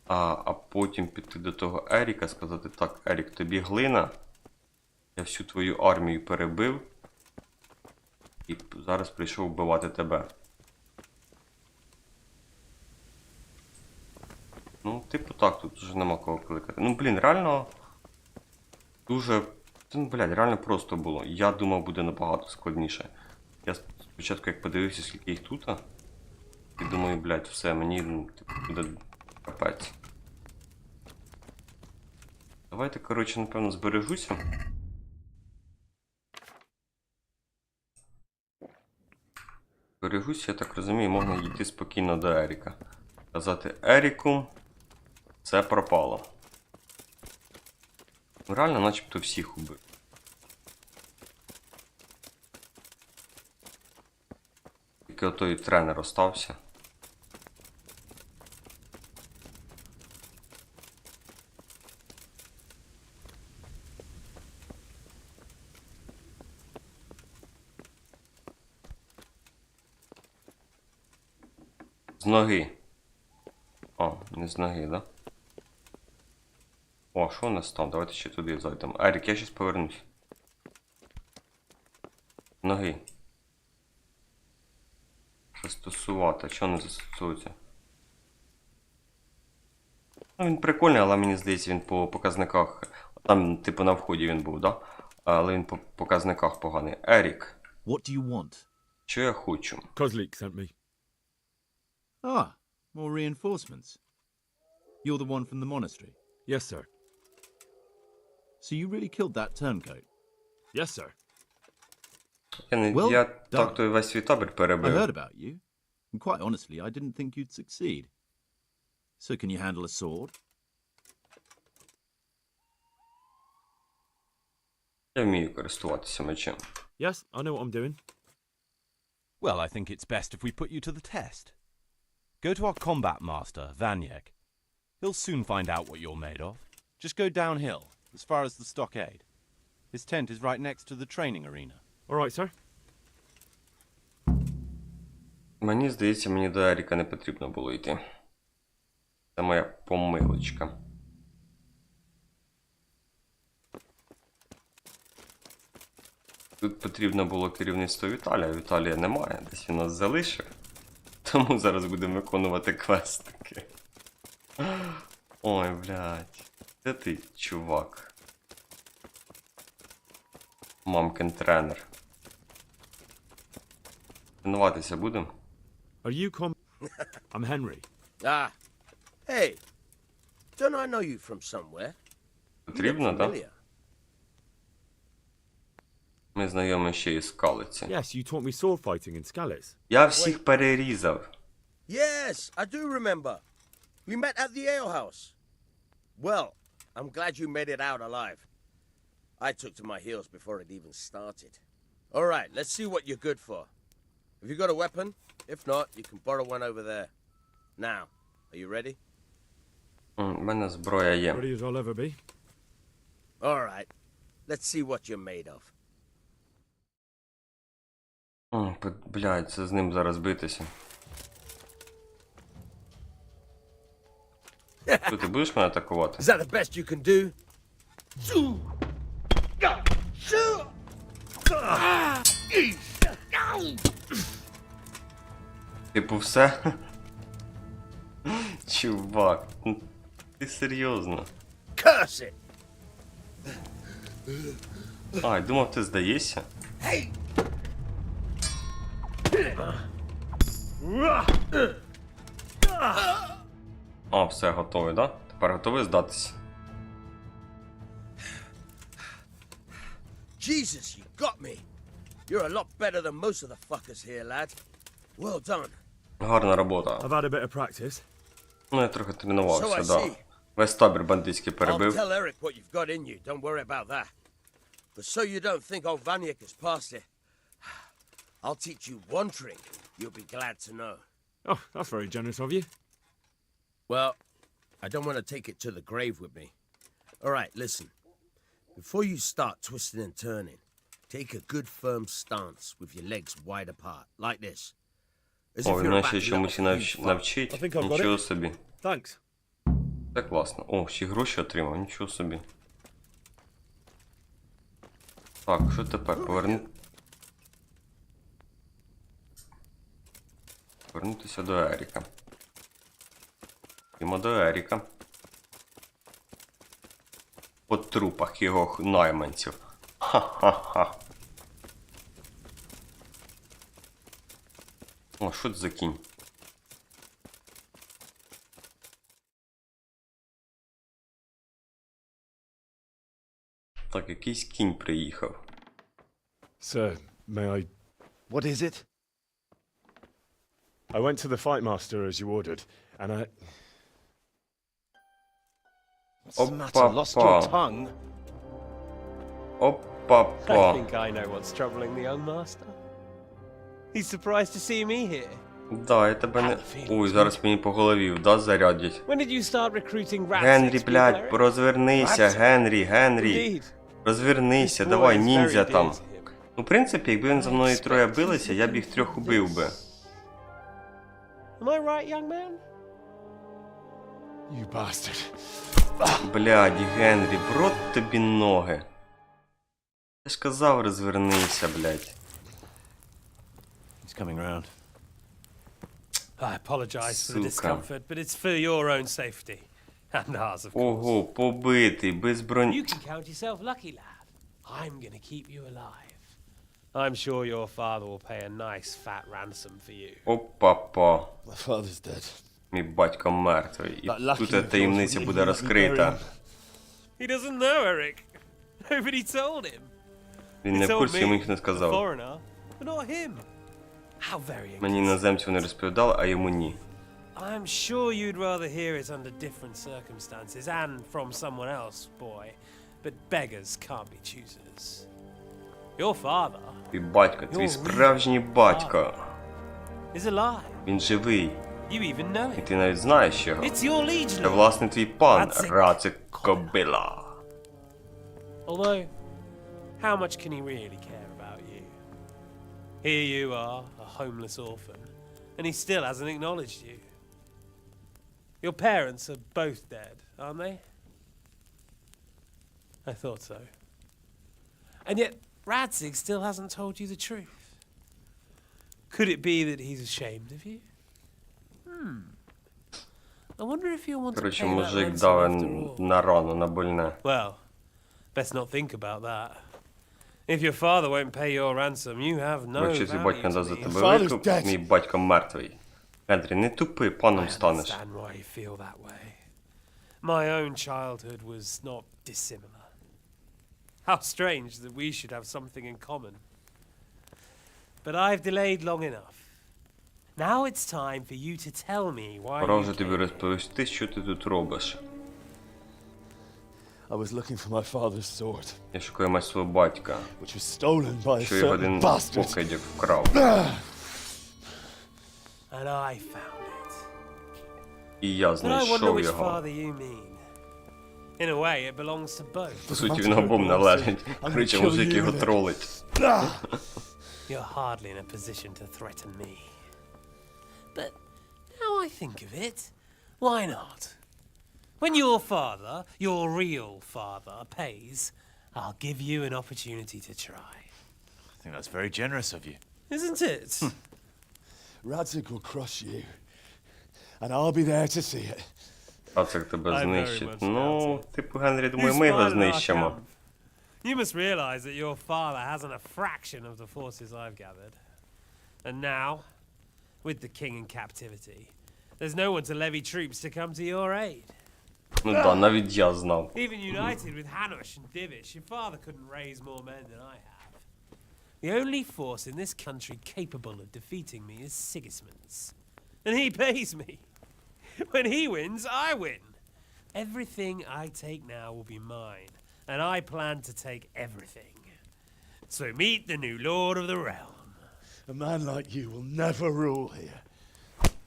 А потім піти до того Еріка, сказати: так, Ерік, тобі глина. Я всю твою армію перебив. І зараз прийшов вбивати тебе. Ну, типу так, тут вже нема кого кликати. Ну, блін, реально... Дуже... Ну, блядь, реально просто було. Я думав, буде набагато складніше. Я спочатку, як подивився, скільки їх тут, і думаю, блядь, все, мені, ну, типу, буде капець. Давайте, коротше, напевно, збережуся. Збережуся, я так розумію, можна йти спокійно до Еріка. Казати: Еріку, це пропало. Реально, начебто, всіх убив. Тільки отой тренер остався. З ноги. О, не з ноги, да? О, що у нас там? Давайте ще туди зайдемо. Ерік, я щас повернусь. Ноги. Застосувати. Чого не застосується? Ну, він прикольний, але мені здається, він по показниках... Там, типу, на вході він був, да? Але він по показниках поганий. Ерік. What do you want? Що я хочу? Kozlik sent me. Ah, more reinforcements. You're the one from the monastery? Yes, sir. So you really killed that turncoat? Yes, sir. Я так той весь свій табір I перебив. heard about you, and quite honestly, I didn't think you'd succeed. So can you handle a sword? Я вмію користуватися мечем. Yes, I know what I'm doing. Well, I think it's best if we put you to the test. Go to our combat master, Vanyek. He'll soon find out what you're made of. Just go downhill, as far as the stockade. His tent is right next to the training arena. All right, sir. Мені здається, мені до Еріка не потрібно було йти. Це моя помилочка. Тут потрібно було керівництво Віталія. Віталія немає, десь він нас залишив. Тому зараз будемо виконувати квестики. Ой, блядь. Де ти, чувак? Мамкин тренер. Тренуватися будемо? Are you I'm Henry. Ah. Hey. Don't I know you from somewhere? Потрібно, так? Да? Ми знайомі ще із Скалиці. Yes, you taught me sword fighting in Skalitz. Я всіх перерізав. Yes, I do remember. We met at the alehouse. Well, I'm glad you made it out alive. I took to my heels before it even started. All right, let's see what you're good for. Have you got a weapon? If not, you can borrow one over there. Now, are you ready? У мене зброя є. Ready as I'll ever be. All right, let's see what you're made of. Блядь, це з ним зараз битися. Що, ти будеш мене атакувати? Is that the best you can do? Типу все? Чувак, ти серйозно? Curse it! А, я думав, ти здаєшся? Hey! А, все, готовий, да? Тепер готовий здатися? Jesus, you got me. You're a lot better than most of the fuckers here, lad. Well done. Гарна робота. I've had a bit of practice. Ну, я трохи тренувався, So I да. see. Весь табір бандитський I'll перебив. tell Eric what you've got in you. Don't worry about that. But so you don't think old Vanyek has passed it, I'll teach you one trick you'll be glad to know. Oh, that's very generous of you. Well, I don't want to take it to the grave with me. All right, listen. Before you start twisting and turning, take a good firm stance with your legs wide apart, like this. As О, if він you're мене about ще to let чомусь off a huge fart. навчить. Нічого собі. Thanks. Це класно. О, ще гроші отримав, нічого собі. Так, що тепер? Повернутися до Еріка. Йдемо до Еріка. По трупах його найманців. Ха-ха-ха. О, що це за кінь? Так, якийсь кінь приїхав. Sir, may I... What is it? I went to the fight master as you ordered, and I... What's the matter? Lost your tongue? Опа-па. I think I know what's troubling the young master. He's surprised to see me here. Да, я тебе не... Ой, зараз мені по голові вдасть зарядять. When did you start recruiting rats? Генрі, блядь, розвернися, Генрі. Розвернися, давай, ніндзя там. Ну, в принципі, якби він за мною троє билися, я б їх трьох убив би. Am I right, young man? You bastard. Блядь, Генрі, в рот тобі ноги. Я ж казав, розвернися, блядь. He's coming round. I apologize for the discomfort, but it's for your own safety. And ours, of course. Ого, побитий, без броні. You can count yourself lucky, lad. I'm gonna keep you alive. I'm sure your father will pay a nice fat ransom for you. Опа-па. My father's dead. Мій батько мертвий. І тут таємниця буде розкрита. He doesn't know, Eric. Nobody told him. Він не в курсі, йому їх не A сказав. foreigner, but not him. How very Мені іноземців не розповідали, а йому ні. I'm sure you'd rather hear it under different circumstances and from someone else, boy. But beggars can't be choosers. Your father... Твій батько, твій справжній батько. ...is alive. Він живий. You even know І it. ти навіть знаєш його. It's your liege Це, lord. власне, твій пан, Рацик Кобила. Although, how much can he really care about you? Here you are, a homeless orphan, and he still hasn't acknowledged you. Your parents are both dead, aren't they? I thought so. And yet, Radzig still hasn't told you the truth. Could it be that he's ashamed of you? I wonder if you'll want to Коротше, pay that мужик ransom дав after all. на рану, на больне. Well, best not think about that. If your father won't pay your ransom, you have no Якщо твій батько value не to дасть за me. тебе викуп, мій батько мертвий. Генрі, не тупи, паном станеш. I understand why you feel that way. My own childhood was not dissimilar. How strange that we should have something in common. But I've delayed long enough. Now it's time for you to tell me why Пора you вже тобі розповісти, що ти тут робиш. I was looking for my father's sword, Я шукаю мать свого батька, which was stolen by a що його certain один bastard. покидьок вкрав. And I found it. І я But I wonder знайшов which його. father you mean. In a way, it belongs to both. По суті, він обом належить. Короче, мужик його тролить. You're hardly in a position to threaten me. But now I think of it, why not? When your father, your real father, pays, I'll give you an opportunity to try. I think that's very generous of you. Isn't it? Radzig will crush you, and I'll be there to see it. Рацик тебе I very знищить. much Ну, типу, Генрі, You думаю, ми його spotted our знищимо. camp. You must realize that your father hasn't a fraction of the forces I've gathered. And now, with the king in captivity, there's no one to levy troops to come to your aid. Ну да, навіть я знав. Even united with Hanush and Divish, your father couldn't raise more men than I have. The only force in this country capable of defeating me is Sigismund's. And he pays me. When he wins, I win. Everything I take now will be mine, and I plan to take everything. So meet the new lord of the realm. A man like you will never rule here.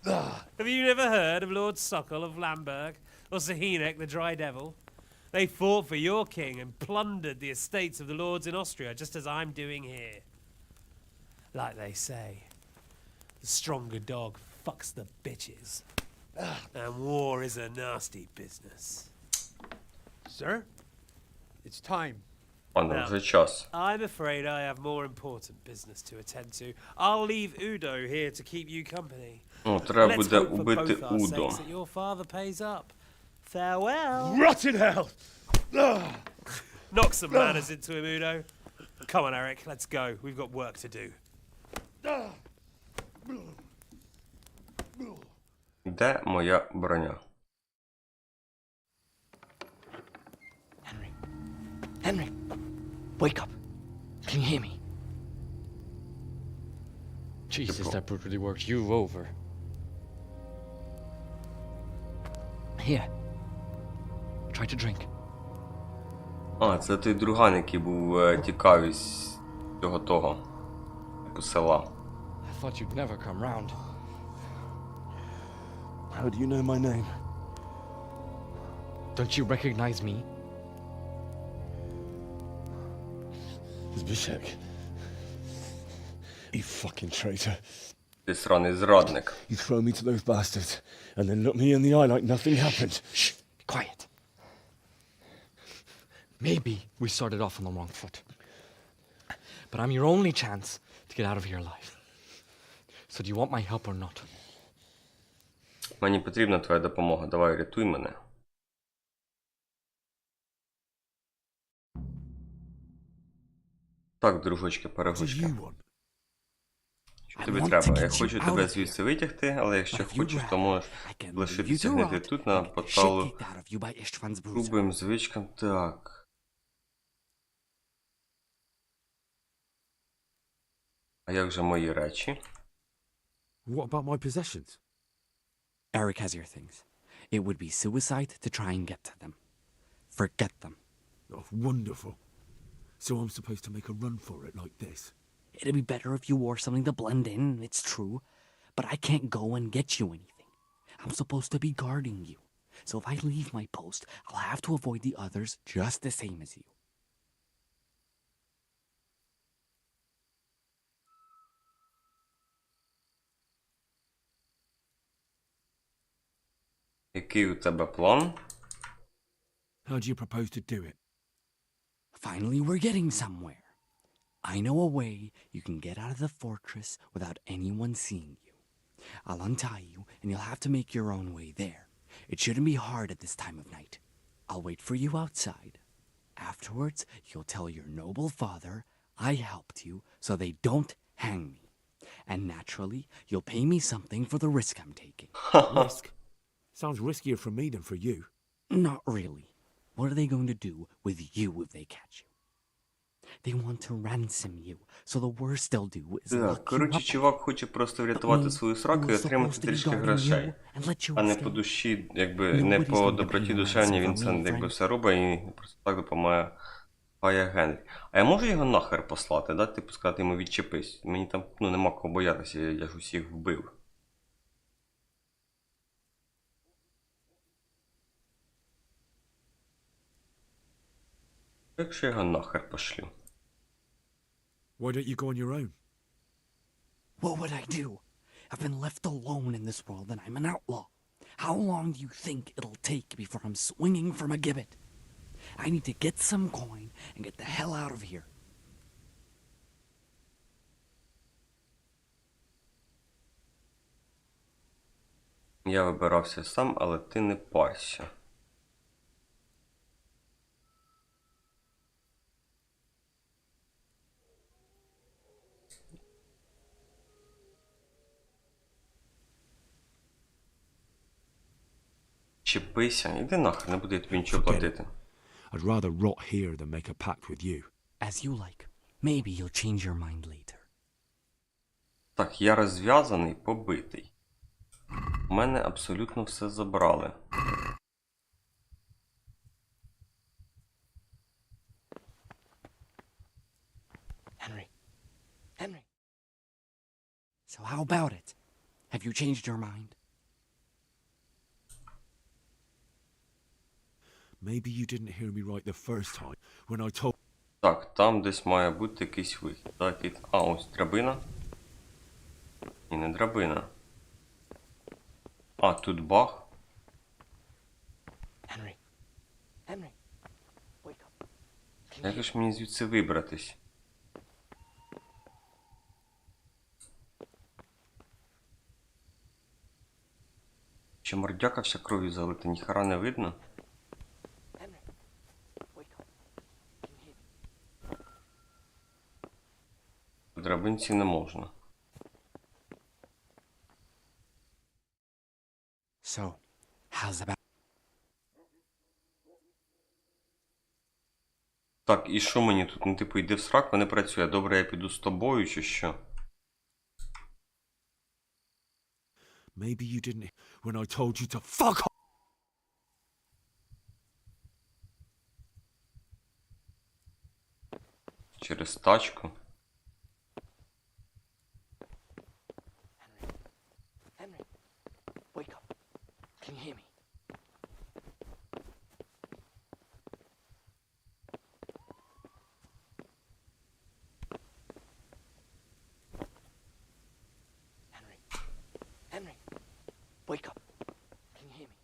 Have you never heard of Lord Sokol of Lamberg, or Sahinek the Dry Devil? They fought for your king and plundered the estates of the lords in Austria, just as I'm doing here. Like they say, the stronger dog fucks the bitches. And war is a nasty business. Sir, it's time. Пане, вже час. I'm afraid I have more important business to attend to. I'll leave Udo here to keep you company. О, треба Let's буде hope for убити both our Удо. sakes that your father pays up. Farewell. Rot in hell! Knock some manners into him, Udo. Come on, Eric, let's go. We've got work to do. Де моя броня? Henry, wake up. Can you hear me? Jesus, that brutally worked you over. Here. Try to drink. А, це той друган, який був тікав із цього того, типу села. I thought you'd never come round. How do you know my name? Don't you recognize me? Zbyszek. You fucking traitor. Ти сраний зрадник. You throw me to those bastards and then look me in the eye like nothing happened. Shh, be quiet. Maybe we started off on the wrong foot. But I'm your only chance to get out of here alive. So do you want my help or not? Мені потрібна твоя допомога. Давай, рятуй мене. Так, дружочки, перегучки. Що тобі треба? Я хочу тебе звідси витягти, але якщо хочеш, то можеш лишитися гнити тут на поталу грубим звичкам. Так. А як же мої речі? What about my possessions? Eric has your things. It would be suicide to try and get to them. Forget them. Oh, wonderful. So I'm supposed to make a run for it like this? It'd be better if you wore something to blend in, it's true. But I can't go and get you anything. I'm supposed to be guarding you. So if I leave my post, I'll have to avoid the others just the same as you. Який у тебе план? How do you propose to do it? Finally, we're getting somewhere. I know a way you can get out of the fortress without anyone seeing you. I'll untie you, and you'll have to make your own way there. It shouldn't be hard at this time of night. I'll wait for you outside. Afterwards, you'll tell your noble father I helped you so they don't hang me. And naturally, you'll pay me something for the risk I'm taking. Risk? Sounds riskier for me than for you. Not really. What are they going to do with you if they catch you? They want to ransom you, so the worst they'll do is Так, коротше, чувак хоче просто врятувати свою сраку і отримати трішки грошей. А не по душі, якби, не по доброті душевній, він це якби все робить і просто так допомагає Генрі. А я можу його нахер послати, да? Типу сказати йому відчепись? Мені там, ну, нема кого боятися, я ж усіх вбив. Якщо я його нахер пошлю? Why don't you go on your own? What would I do? I've been left alone in this world and I'm an outlaw. How long do you think it'll take before I'm swinging from a gibbet? I need to get some coin and get the hell out of here. Я вибирався сам, але ти не парся. Чіпися, іди нахер, не буду я тобі нічого платити. I'd rather rot here than make a pact with you. As you like. Maybe you'll change your mind later. Так, я розв'язаний, побитий. У мене абсолютно все забрали. Henry. Henry. So how about it? Have you changed your mind? Maybe you didn't hear me right the first time when I told. Так, там десь має бути якийсь вихід. Так, а, ось драбина. Ні, не драбина. А, тут баг. Henry. Henry. Wake up. Як ж мені звідси вибратись? Чи мордяка вся кров'ю залита, ніхера не видно? Henry. Wake up. Can you hear me? В драбинці не можна. So, how's about... Так, і що мені тут? Ну, типу, йди в сраку, не працює. Добре, я піду з тобою, чи що? Maybe you didn't when I told you to fuck off. Через тачку. Henry. Wake up. Can you hear me? Henry. Henry. Wake up. Can you hear me?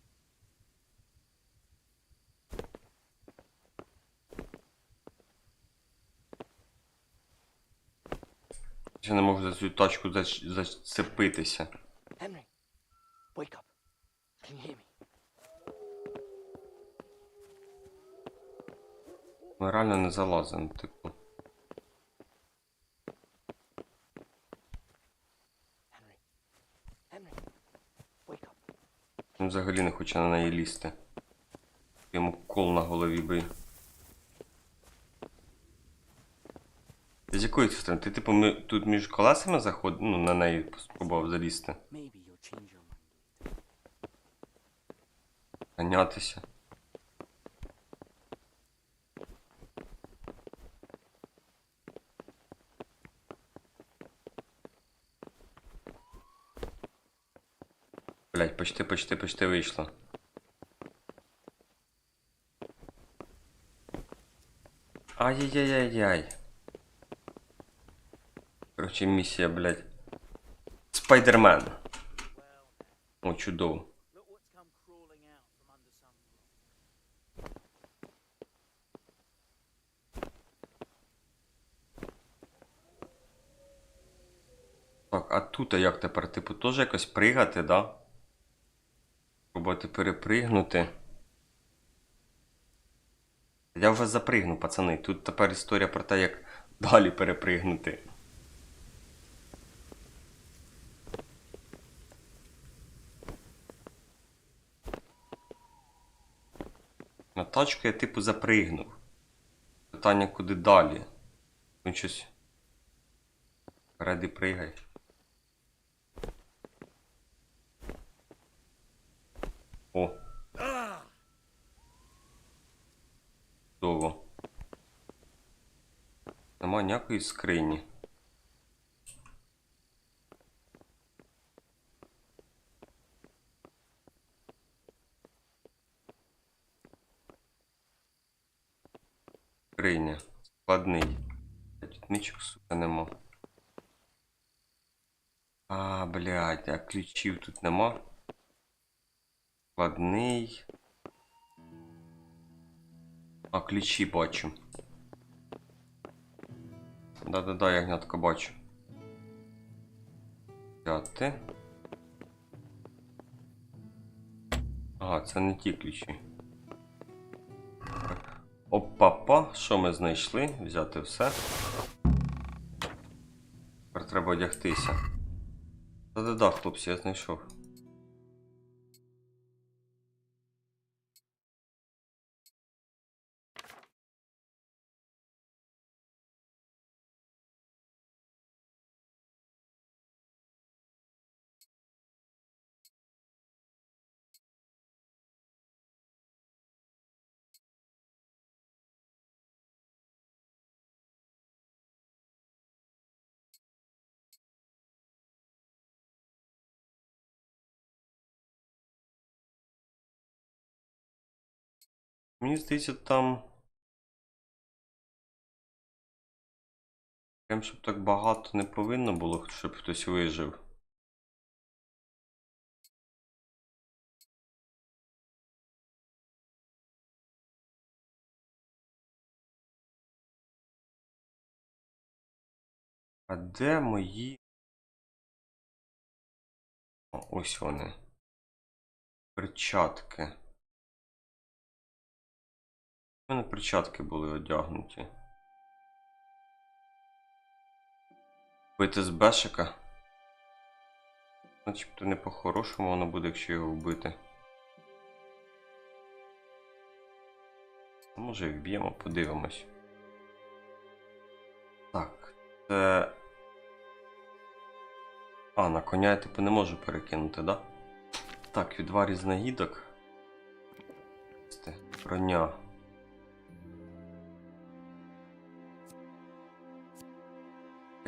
Я не можу за цю тачку зацепитися. Henry. Wake up. Can you hear me? Ми реально не залазимо, типу. Henry. Wake up. Він взагалі не хоче на неї лізти. Йому кол на голові бий. З якої це сторони? Ти типу тут між колесами заходив, ну на неї спробував залізти. Maybe you'll change your mind. Ганятися. Блять, почти вийшло. Ай-яй-яй-яй-яй. Короче, місія, блять. Спайдермен. О, чудово. Так, а тут як тепер? Типу, теж якось пригати, да? Пробувати перепригнути. Я вже запригну, пацани. Тут тепер історія про те, як далі перепригнути. На тачку я типу запригнув. Питання, куди далі? Ну щось. Вперед і пригай. О. Чудово. Нема ніякої скрині. Скриня. Складний. Тут нічого, сука, нема. А, блядь, а ключів тут нема. Складний. А, ключі бачу. Да-да-да, ягнятко бачу. Взяти. Ага, це не ті ключі. Опа-па, що ми знайшли? Взяти все. Тепер треба одягтися. Да-да-да, хлопці, я знайшов. Мені здається, там... Прям, щоб так багато не повинно було, щоб хтось вижив. А де мої... О, ось вони. Перчатки. У мене перчатки були одягнуті. Вбити з бешика. Начебто не по-хорошому воно буде, якщо його вбити. Може вб'ємо, подивимось. Так, це... А, на коня я типу не можу перекинути, да? Так, відвар із нагідок. Броня.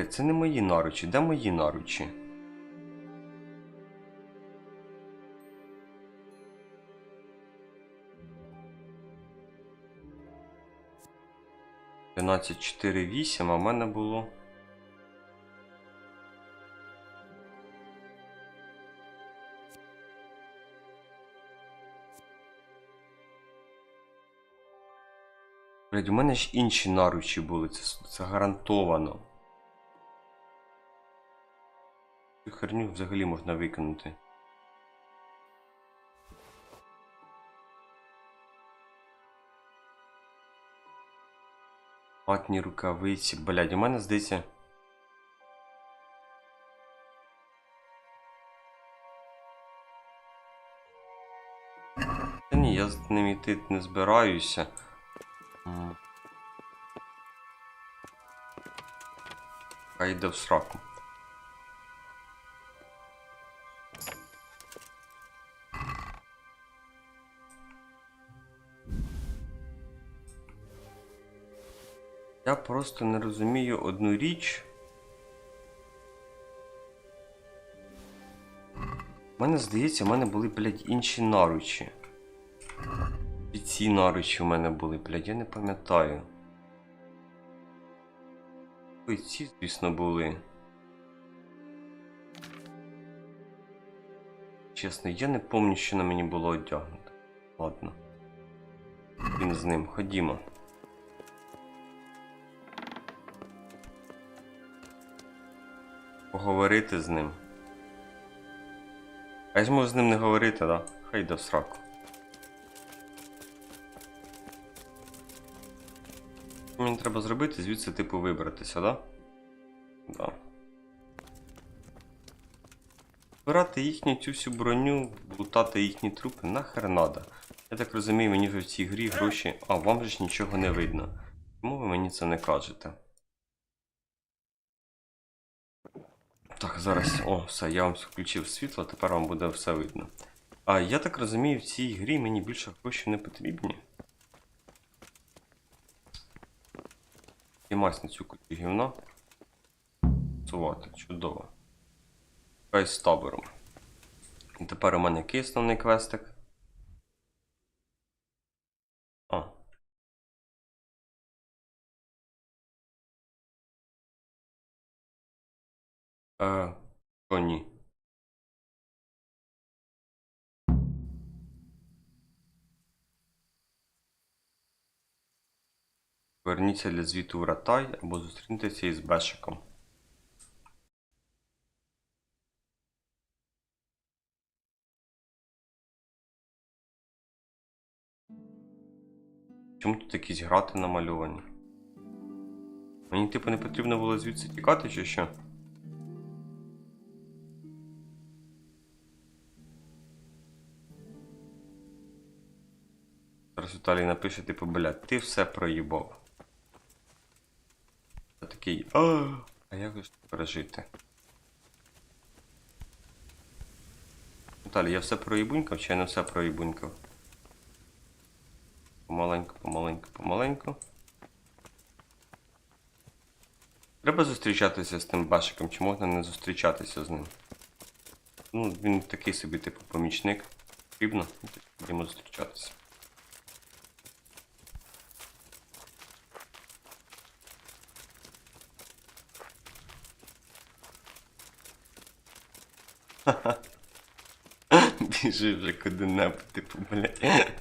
Це не мої наручі. Де мої наручі? — 12.4.8, а в мене було... Блядь, у мене ж інші наручі були, це гарантовано. Цю херню взагалі можна викинути. Ватні рукавиці, блядь, у мене здається... Та ні, я з ним йти не збираюся. Хай йде в сраку. Я просто не розумію одну річ. У мене здається, в мене були, блядь, інші наручі. І ці наручі в мене були, блядь, я не пам'ятаю. І ці, звісно, були. Чесно, я не пам'ятаю, що на мені було одягнуто. Ладно. Він з ним, ходімо. Поговорити з ним. А я ж можу з ним не говорити, да? Хай йде в сраку. Мені треба зробити, звідси типу вибратися, да? Да. Збирати їхню цю всю броню, лутати їхні трупи, нахер надо. Я так розумію, мені вже в цій грі гроші... А, вам же ж нічого не видно. Чому ви мені це не кажете? Так, зараз... О, все, я вам включив світло, тепер вам буде все видно. А, я так розумію, в цій грі мені більше гроші не потрібні. Ємась на цю кучу гівна. Сувати, чудово. Хай з табором. І тепер у мене який основний квестик? А. О, ні. Поверніться для звіту в Ратай або зустріньтеся із Бешиком. Чому тут якісь грати намальовані? Мені типу не потрібно було звідси тікати чи що? Зараз Віталій напише, типу, блядь, ти все проїбав. Я такий, а як ж пережити? Віталій, я все проїбунькав чи я не все проїбунькав? Помаленьку, помаленьку, помаленьку. Треба зустрічатися з тим Башиком, чи можна не зустрічатися з ним? Ну, він такий собі, типу, помічник. Потрібно? Будемо зустрічатися. Біжи вже куди-небудь, типу, блядь.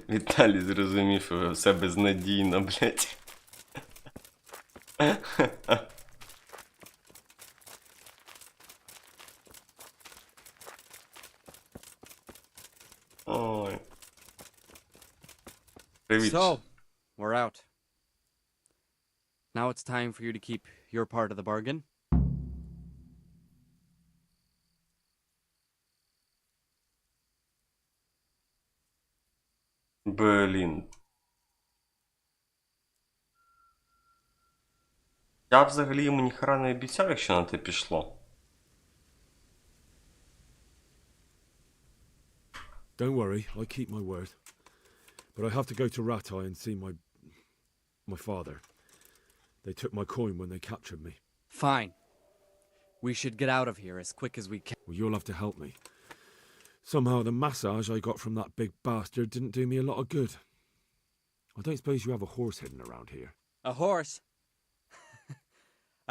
Віталій зрозумів, що все безнадійно, блядь. Ой. Привіт. So, we're out. Now it's time for you to keep your part of the bargain. Блін. Я взагалі йому ніхера не обіцяв, якщо на те пішло. Don't worry, I keep my word. But I have to go to Ratai and see my father. They took my coin when they captured me. Fine. We should get out of here as quick as we can. Well, you'll have to help me. Somehow the massage I got from that big bastard didn't do me a lot of good. I don't suppose you have a horse hidden around here. A horse?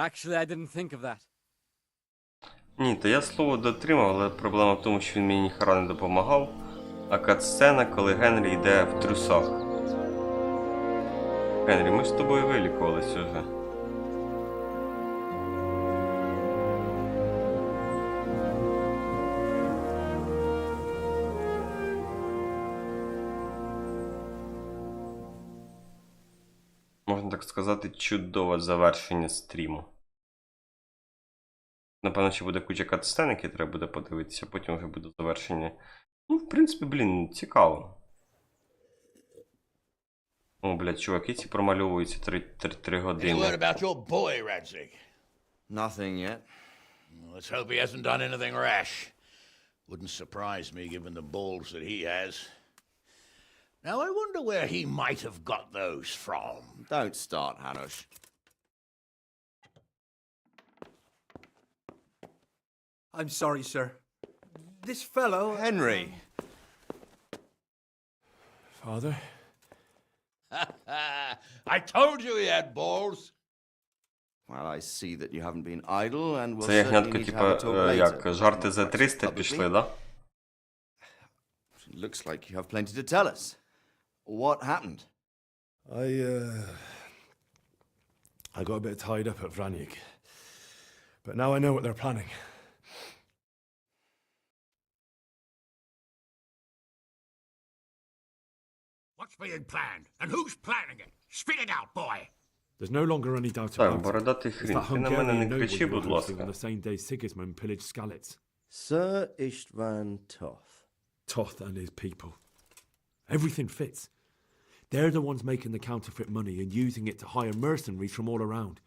Actually, I didn't think of that. Ні, то я слово дотримав, але проблема в тому, що він мені ніхера не допомагав. А катсцена, коли Генрі йде в трусах. Генрі, ми ж з тобою вилікувалися вже. Можна так сказати, чудове завершення стріму. Напевно, ще буде куча катсцен, які треба буде подивитися, потім вже буде завершення. Ну, в принципі, блін, цікаво. О, блядь, чуваки ці промальовуються 3 Any години. word about your boy, Radzig? Nothing yet. Let's hope he hasn't done anything rash. Wouldn't surprise me given the balls that he has. Now, I wonder where he might have got those from. Don't start, Hanush. I'm sorry, sir. This fellow... Henry! Father? I told you he had balls. Well, I see that you haven't been idle and will Це certainly ягнятко, need to типа, have a talk later. як, жарти за 300 пішли, да? It looks like you have plenty to tell us. What happened? I got a bit tied up at Vranyik. But now I know what they're planning. What's being planned? And who's planning it? Spit it out, boy. There's no longer any doubt Так, about it. бородатий It's хрін, that ти на мене Hungarian не noble кричи, you were будь hosting on ласка. the same day Sigismund pillaged Skalitz. Sir Istvan Toth. Toth and his people. Everything fits. They're the ones making the counterfeit money and using it to hire mercenaries from all around.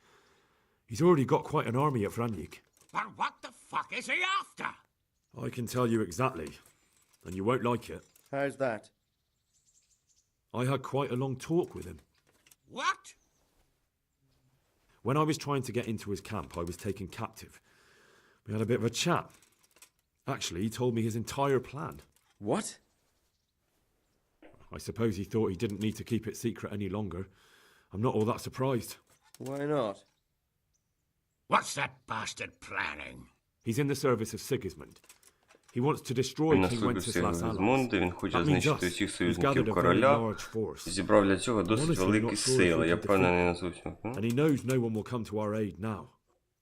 He's already got quite an army at Vranyik. But what the fuck is he after? I can tell you exactly, and you won't like it. How's that? I had quite a long talk with him. What? When I was trying to get into his camp, I was taken captive. We had a bit of a chat. Actually, he told me his entire plan. What? I suppose he thought he didn't need to keep it secret any longer. I'm not all that surprised. Why not? What's that bastard planning? He's in the service of Sigismund. He wants to destroy Він King наслухався Wenceslas' allies. Змунди, він хоче That means знищити us. усіх He's союзників gathered a very короля, large force. і зібрав для цього досить Honestly, великі not sure if сили. we Я can впевнений на defeat зовсім. And he knows no one will come to our aid now.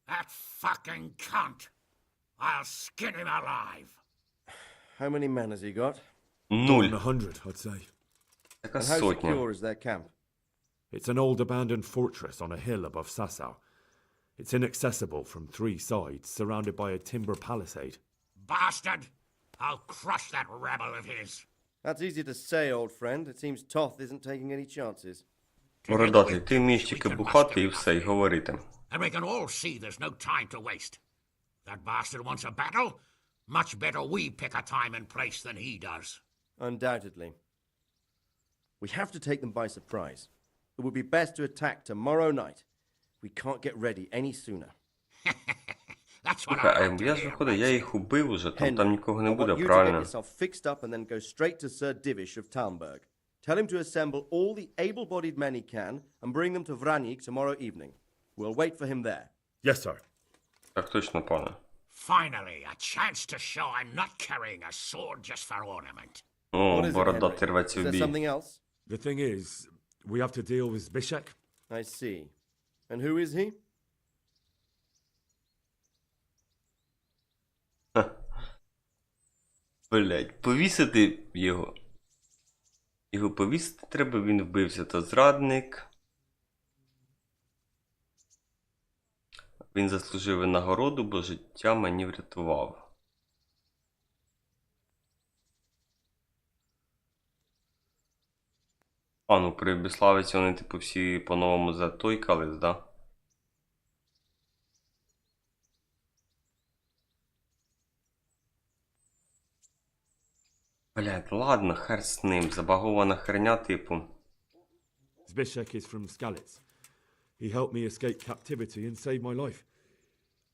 That fucking cunt. I'll skin him alive. How many men has he got? Нуль. 100, I'd say. Така And how сотня. secure is their camp? It's an old abandoned fortress on a hill above Sassau. It's inaccessible from 3 sides, surrounded by a timber palisade. Bastard! I'll crush that rebel of his. That's easy to say, old friend. It seems Toth isn't taking any chances. Бородатий, ти вмієш тільки бухати і все, і говорити. And we can all see there's no time to waste. That bastard wants a battle. Much better we pick a time and place than he does. Undoubtedly. We have to take them by surprise. It would be best to attack tomorrow night. We can't get ready any sooner. Слухай, а я ж виходить, я їх убив уже, там нікого не I буде, want you to get правильно? yourself fixed up and then go straight to Sir Divish of Talmberg. Tell him to assemble all the able-bodied men he can and bring them to Vranyik tomorrow evening. We'll wait for him there. Yes, sir. Так точно, пане. Finally, a chance to show I'm not carrying a sword just for ornament. О, бородатий рветься в Is there бій. something else? The thing is, we have to deal with Zbyszek. I see. And who is he? Блять, повісити його. Його повісити треба, він вбився, то зрадник. Він заслужив винагороду, бо життя мені врятував. А, ну при Біславиці вони, типу, всі по-новому затойкались, да? Блядь, ладно, хер з ним, забагована херня, типу. Zbyszek is from Skalitz. He helped me escape captivity and saved my life.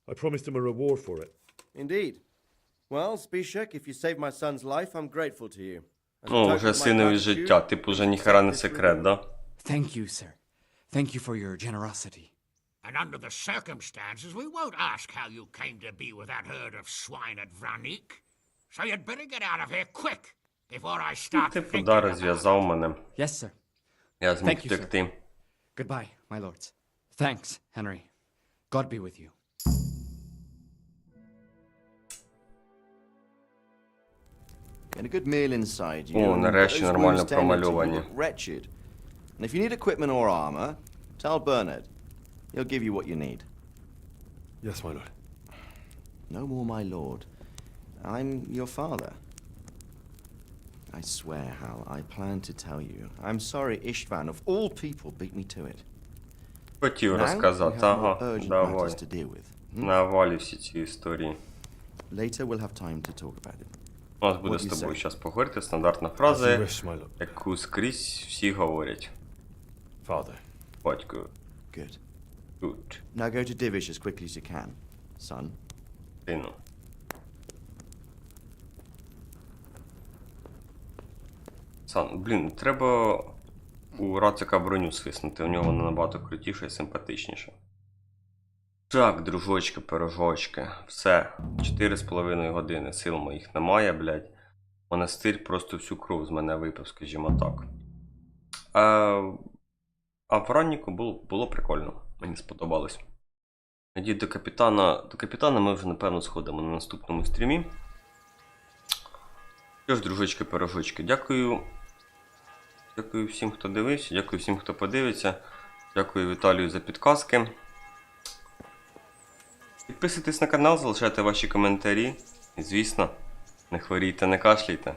I promised him a reward for it. Indeed. Well, Zbyszek, if you saved my son's life, I'm grateful to you. As a О, token вже of my синові gratitude, життя, типу, вже ніхера не секрет, да? Thank you, sir. Thank you for your generosity. And under the circumstances, we won't ask how you came to be with that herd of swine at Vranik. So you'd better get out of here quick, before I start Типу, thinking да, about розв'язав мене. Yes, sir. Я зміг Thank you, sir. втекти. Goodbye, my lords. Thanks, Henry. God be with you. Get a good meal inside you. О, and нарешті those нормально wounds tended to промальовані. look wretched. And if you need equipment or armor, tell Bernard. He'll give you what you need. Yes, my lord. No more, my lord. I'm your father. I swear, Hal, I plan to tell you. I'm sorry Istvan, of all people, beat me to it. Хотів Now, we розказати, have more ага, urgent давай. matters to deal with. Навалі всі ці історії. Later we'll have time to talk about it. У нас буде What do з you тобою say? зараз поговорити, стандартна As you фраза, wish, my lord. яку скрізь всі говорять. Father. Батько. Good. Good. Now go to Divish as quickly as you can, son. Сину. Сан, блін, треба у Рацика броню свиснути, у нього вона набагато крутіше і симпатичніше. Так, дружочки, пирожочки. Все. 4,5 години. Сил моїх немає, блядь. Монастир просто всю кров з мене випив, скажімо так. А в ранніку було прикольно. Мені сподобалось. Надію, до капітана ми вже, напевно, сходимо на наступному стрімі. Що ж, дружочки, пирожочки, дякую. Дякую всім, хто дивився, дякую всім, хто подивиться. Дякую Віталію за підказки. Підписуйтесь на канал, залишайте ваші коментарі. І, звісно, не хворійте, не кашляйте.